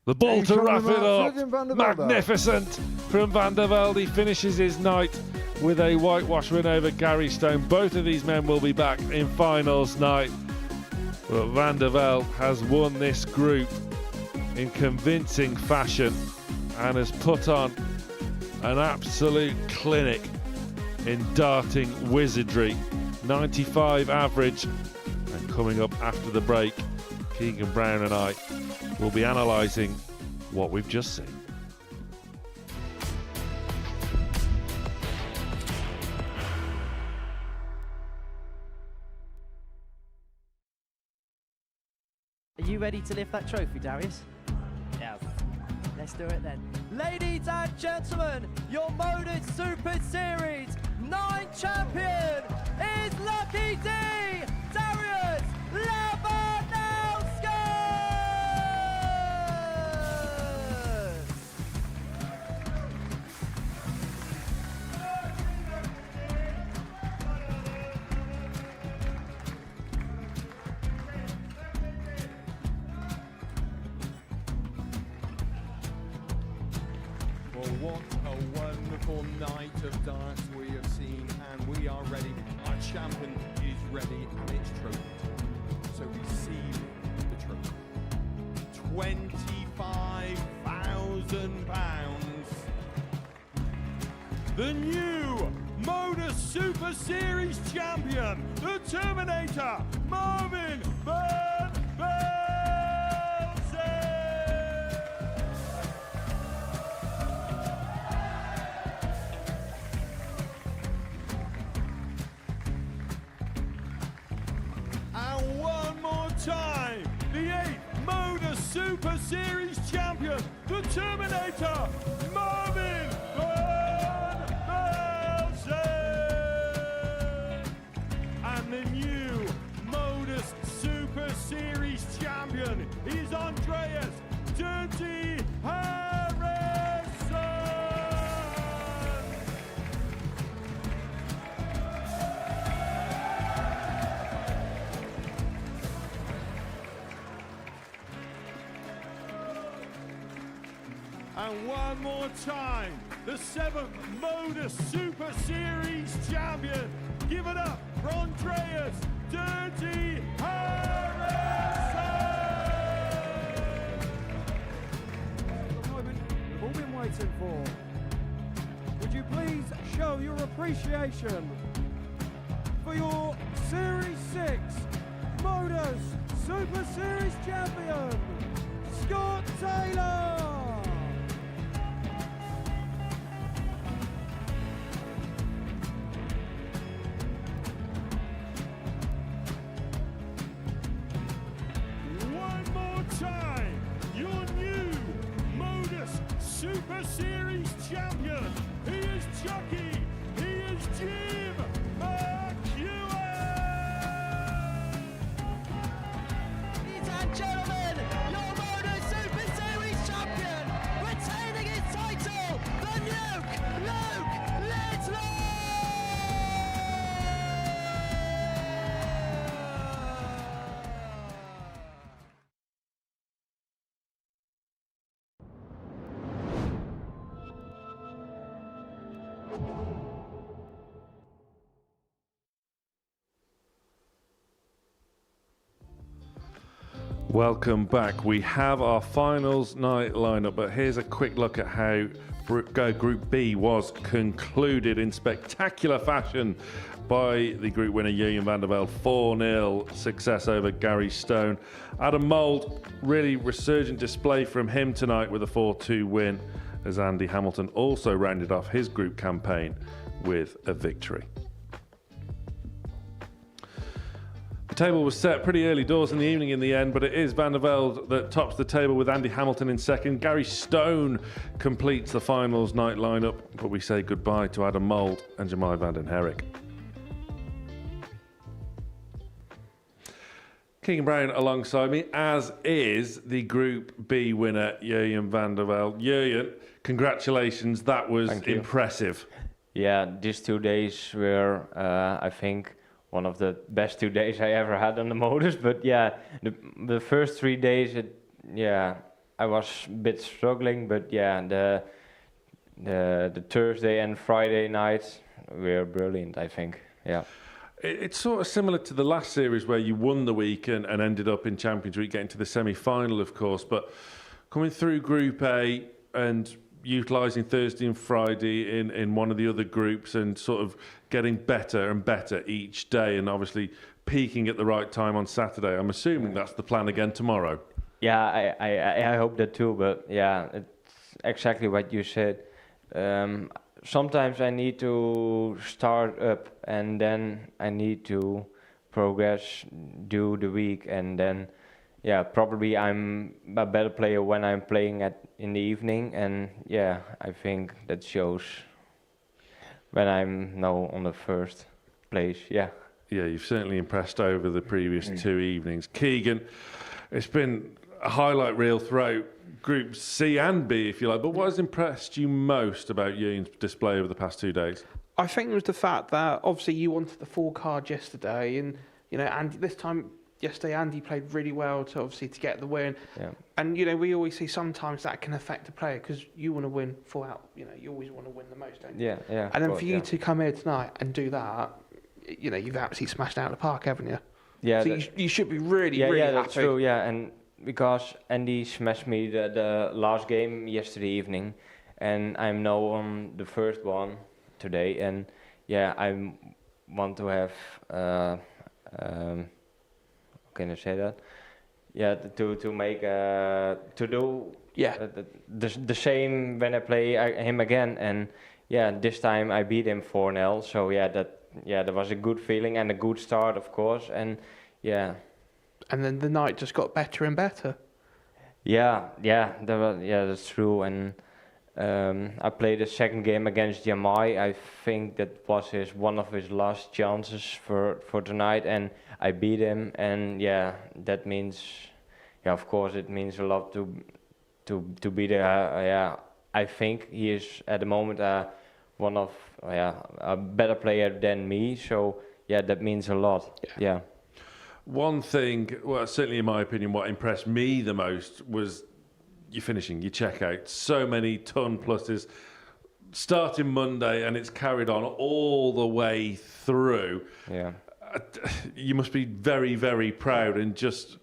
The ball to wrap it up. Vandervelde. Magnificent from Vandervelde. Finishes his night with a whitewash win over Gary Stone. Both of these men will be back in finals night. But Vandervelde has won this group in convincing fashion and has put on an absolute clinic in darting wizardry. 95 average. And coming up after the break, Keegan Brown and I will be analysing what we've just seen. Are you ready to lift that trophy, Darius? Yes. Let's do it then. Ladies and gentlemen, your Modus Super Series 9 champion is Lucky D, Darius Labanowski! Well, what a wonderful night of darts we have seen, and we are ready. Our champion is ready, and it's trophy time. So receive the trophy. £25,000. The new Modus Super Series champion, the Terminator, Marvin Vandervelde. And one more time, the 8th Modus Super Series champion, the Terminator, Marvin Vandervelde. And the new Modus Super Series champion is Andreas Dirty Harrison. And one more time, the 7th Modus Super Series champion. Give it up for Andreas Dirty Harrison! The moment we've all been waiting for. Would you please show your appreciation for your Series 6 Modus Super Series champion, Scott Taylor! One more time, your new Modus Super Series champion. He is Chucky. He is Jim McEwen. Ladies and gentlemen, your Modus Super Series champion, retaining his title, the Nuke, Luke Littler! Welcome back. We have our finals night lineup, but here's a quick look at how Group B was concluded in spectacular fashion by the group winner Jurgen Vandervelde. 4-0 success over Gary Stone. Adam Mould, really resurgent display from him tonight with a 4-2 win, as Andy Hamilton also rounded off his group campaign with a victory. The table was set pretty early doors in the evening in the end, but it is Vandervelde that tops the table with Andy Hamilton in second. Gary Stone completes the finals night lineup, but we say goodbye to Adam Mould and Jamai van den Herik. Keegan Brown alongside me, as is the Group B winner, Jurgen Vandervelde. Jurgen, congratulations, that was impressive. Yeah, these 2 days were, I think, one of the best 2 days I ever had on the Modus. But yeah, the first 3 days, I I was a bit struggling, but yeah, the Thursday and Friday nights were brilliant, I think. Yeah. It's sort of similar to the last series where you won the week and ended up in Champions Week, getting to the semi-final, of course. But coming through Group A and utilising Thursday and Friday in one of the other groups and sort of getting better and better each day, and obviously peaking at the right time on Saturday. I'm assuming that's the plan again tomorrow. Yeah, I hope that too. But yeah, it's exactly what you said. Sometimes I need to start up and then I need to progress, do the week, and then yeah, probably I'm a better player when I'm playing in the evening, and yeah, I think that shows when I'm now on the first place. Yeah. Yeah, you've certainly impressed over the previous 2 evenings. Keegan, it's been a highlight reel throughout Groups C and B, if you like, but what has impressed you most about Ewan's display over the past 2 days? I think it was the fact that obviously you wanted the 4 card yesterday, and and this time yesterday Andy played really well to get the win. Yeah. And we always see sometimes that can affect a player because you want to win full out. You always want to win the most, don't you? Yeah, yeah. And then for you to come here tonight and do that, you've absolutely smashed out of the park, haven't you? Yeah. So you should be really yeah, really yeah, happy. that's true. Yeah, and because Andy smashed me the last game yesterday evening, and I'm now on the first one today, and yeah, I want to have how can I say that? Yeah, to make to do the same when I play him again, and yeah, this time I beat him 4-0. So yeah, that was a good feeling and a good start, of course, and yeah. And then the night just got better and better. Yeah, that's true. And I played the second game against Jamai. I think that was one of his last chances for tonight, and I beat him. And yeah, that means, of course, it means a lot to be there. I think he is at the moment one of a better player than me. So yeah, that means a lot. Yeah. One thing, well, certainly in my opinion, what impressed me the most was your finishing, your checkout. So many ton pluses, starting Monday, and it's carried on all the way through. Yeah. You must be very, very proud, and just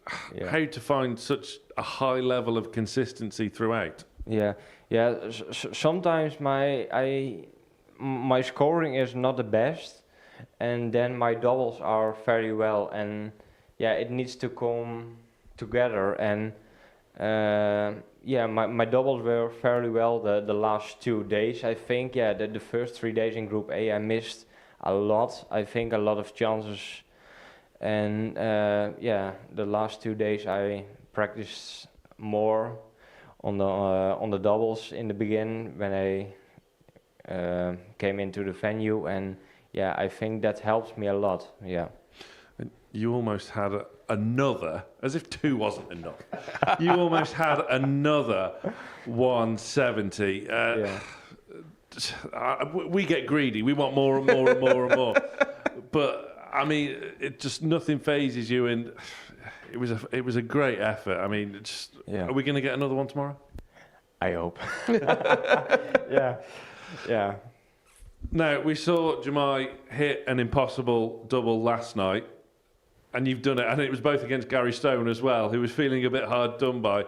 how to find such a high level of consistency throughout. Yeah. Sometimes my scoring is not the best, and then my doubles are very well, and yeah, it needs to come together. And my doubles were fairly well the last 2 days. I think the first 3 days in Group A I missed a lot. I think a lot of chances, and the last 2 days I practiced more on the doubles in the beginning when I came into the venue, and yeah, I think that helps me a lot. Yeah. You almost had another, as if 2 wasn't enough. You almost had another 170. We get greedy. We want more and more and more and more. But I mean, it just nothing phases you, and it was a great effort. I mean, are we going to get another one tomorrow? I hope. Yeah. Now, we saw Jamai hit an impossible double last night, and you've done it. And it was both against Gary Stone as well, who was feeling a bit hard done by.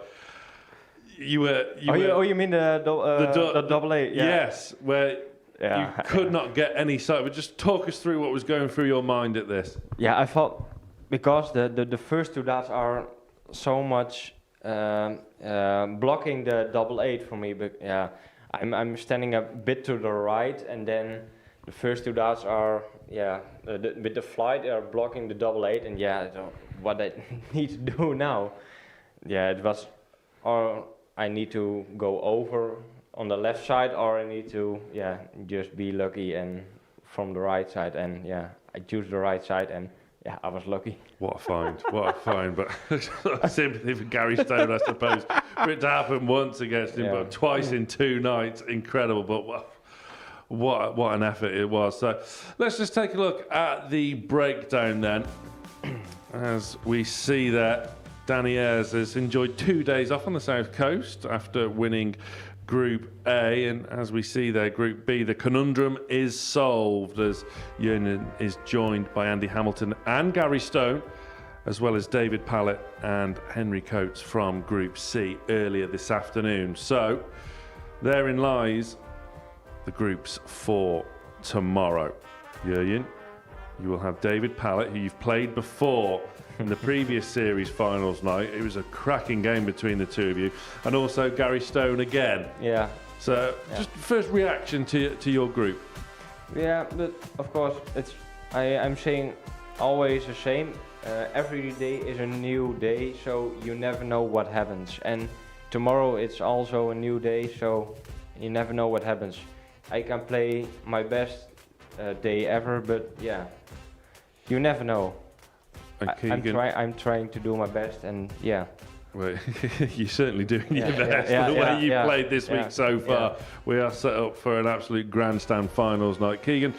You mean the double eight? Yeah. Yes, where you could not get any sight. But just talk us through what was going through your mind at this. Yeah, I thought because the first 2 darts are so much blocking the double eight for me. But yeah, I'm standing a bit to the right, and then the first 2 darts are with the flight they are blocking the double eight, and what I need to do now. Yeah, it was, or I need to go over on the left side, or I need to just be lucky and from the right side, and I choose the right side, and I was lucky. What a find, but sympathy for Gary Stone, I suppose, for it to happen once against him, but twice in 2 nights, incredible, but what an effort it was. So let's just take a look at the breakdown then, as we see that Danny Ayres has enjoyed 2 days off on the South Coast after winning Group A, and as we see there, Group B, the conundrum is solved as Jürgen is joined by Andy Hamilton and Gary Stone, as well as David Pallett and Henry Coates from Group C earlier this afternoon. So therein lies the groups for tomorrow. Jürgen, you will have David Pallett, who you've played before in the previous series finals night. It was a cracking game between the two of you, and also Gary Stone again. Yeah. So just first reaction to your group. Yeah, but of course I'm saying always the same. Every day is a new day, so you never know what happens. And tomorrow it's also a new day, so you never know what happens. I can play my best day ever, but yeah, you never know. I'm trying to do my best, and yeah. Well, you're certainly doing your best. Yeah, the way you've played this yeah, week so far, we are set up for an absolute grandstand finals night. Keegan,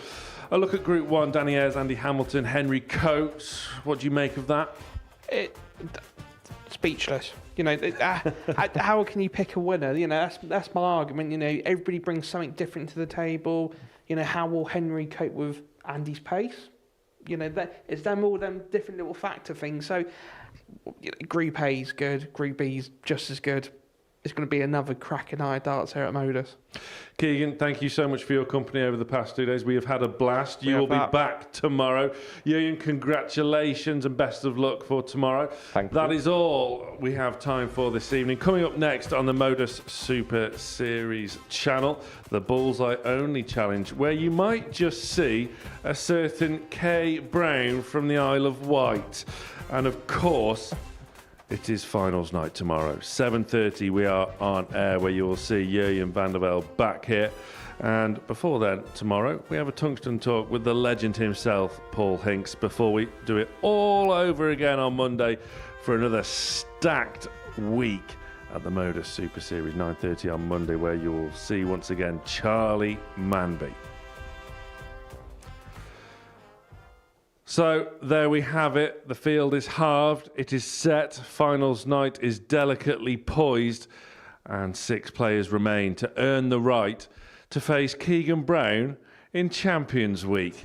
a look at Group 1, Danny Ayres, Andy Hamilton, Henry Coates. What do you make of that? Speechless. You know, how can you pick a winner? You know, that's my argument. You know, everybody brings something different to the table. You know, how will Henry cope with Andy's pace? You know, it's them all them different little factor things. So, you know, Group A is good. Group B is just as good. It's going to be another cracking eye darts here at Modus. Keegan, thank you so much for your company over the past 2 days. We have had a blast. You will be back tomorrow. Jürgen, congratulations and best of luck for tomorrow. Thank you. That is all we have time for this evening. Coming up next on the Modus Super Series channel, the Bullseye Only Challenge, where you might just see a certain Kay Brown from the Isle of Wight. And of course, it is finals night tomorrow, 7:30. We are on air, where you will see Jürgen Vandervelde back here. And before then, tomorrow, we have a tungsten talk with the legend himself, Paul Hinks, before we do it all over again on Monday for another stacked week at the Modus Super Series, 9:30 on Monday, where you will see once again Charlie Manby. So there we have it. The field is halved. It is set. Finals night is delicately poised. And 6 players remain to earn the right to face Keegan Brown in Champions Week.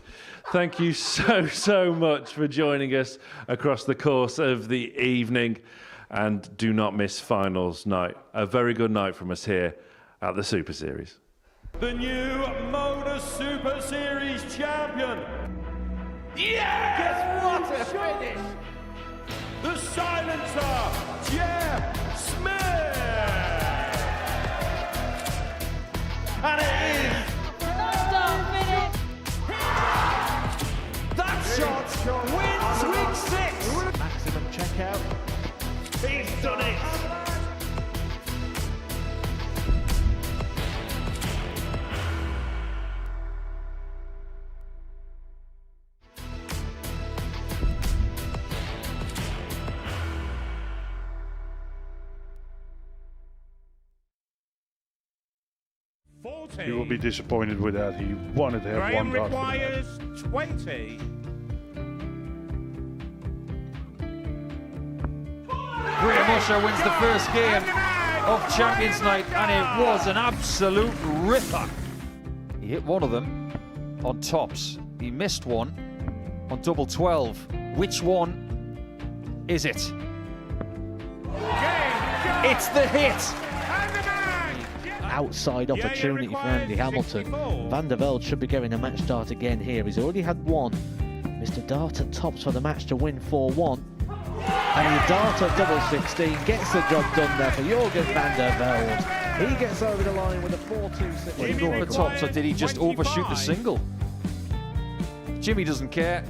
Thank you so much for joining us across the course of the evening. And do not miss finals night. A very good night from us here at the Super Series. The new Modus Super Series champion. Yes! What a finish! The silencer, Jeff Smith! And it is... That shot wins week 6! Maximum checkout. He's done it! He will be disappointed with that. He wanted to have one dart. Requires 20. Graham Usher wins the first game of Champions Night, and it was an absolute ripper. He hit one of them on tops. He missed one on double 12. Which one is it? It's the hit. Outside opportunity for Andy Hamilton. Vandervelde should be getting a match start again here. He's already had one. Mr. Dart at tops for the match to win 4-1. And he dart at double 16, gets the job done there for Jürgen Vandervelde. He gets over the line with a 4-2-6. Well, he got the tops, or did he just overshoot the single? Jimmy doesn't care.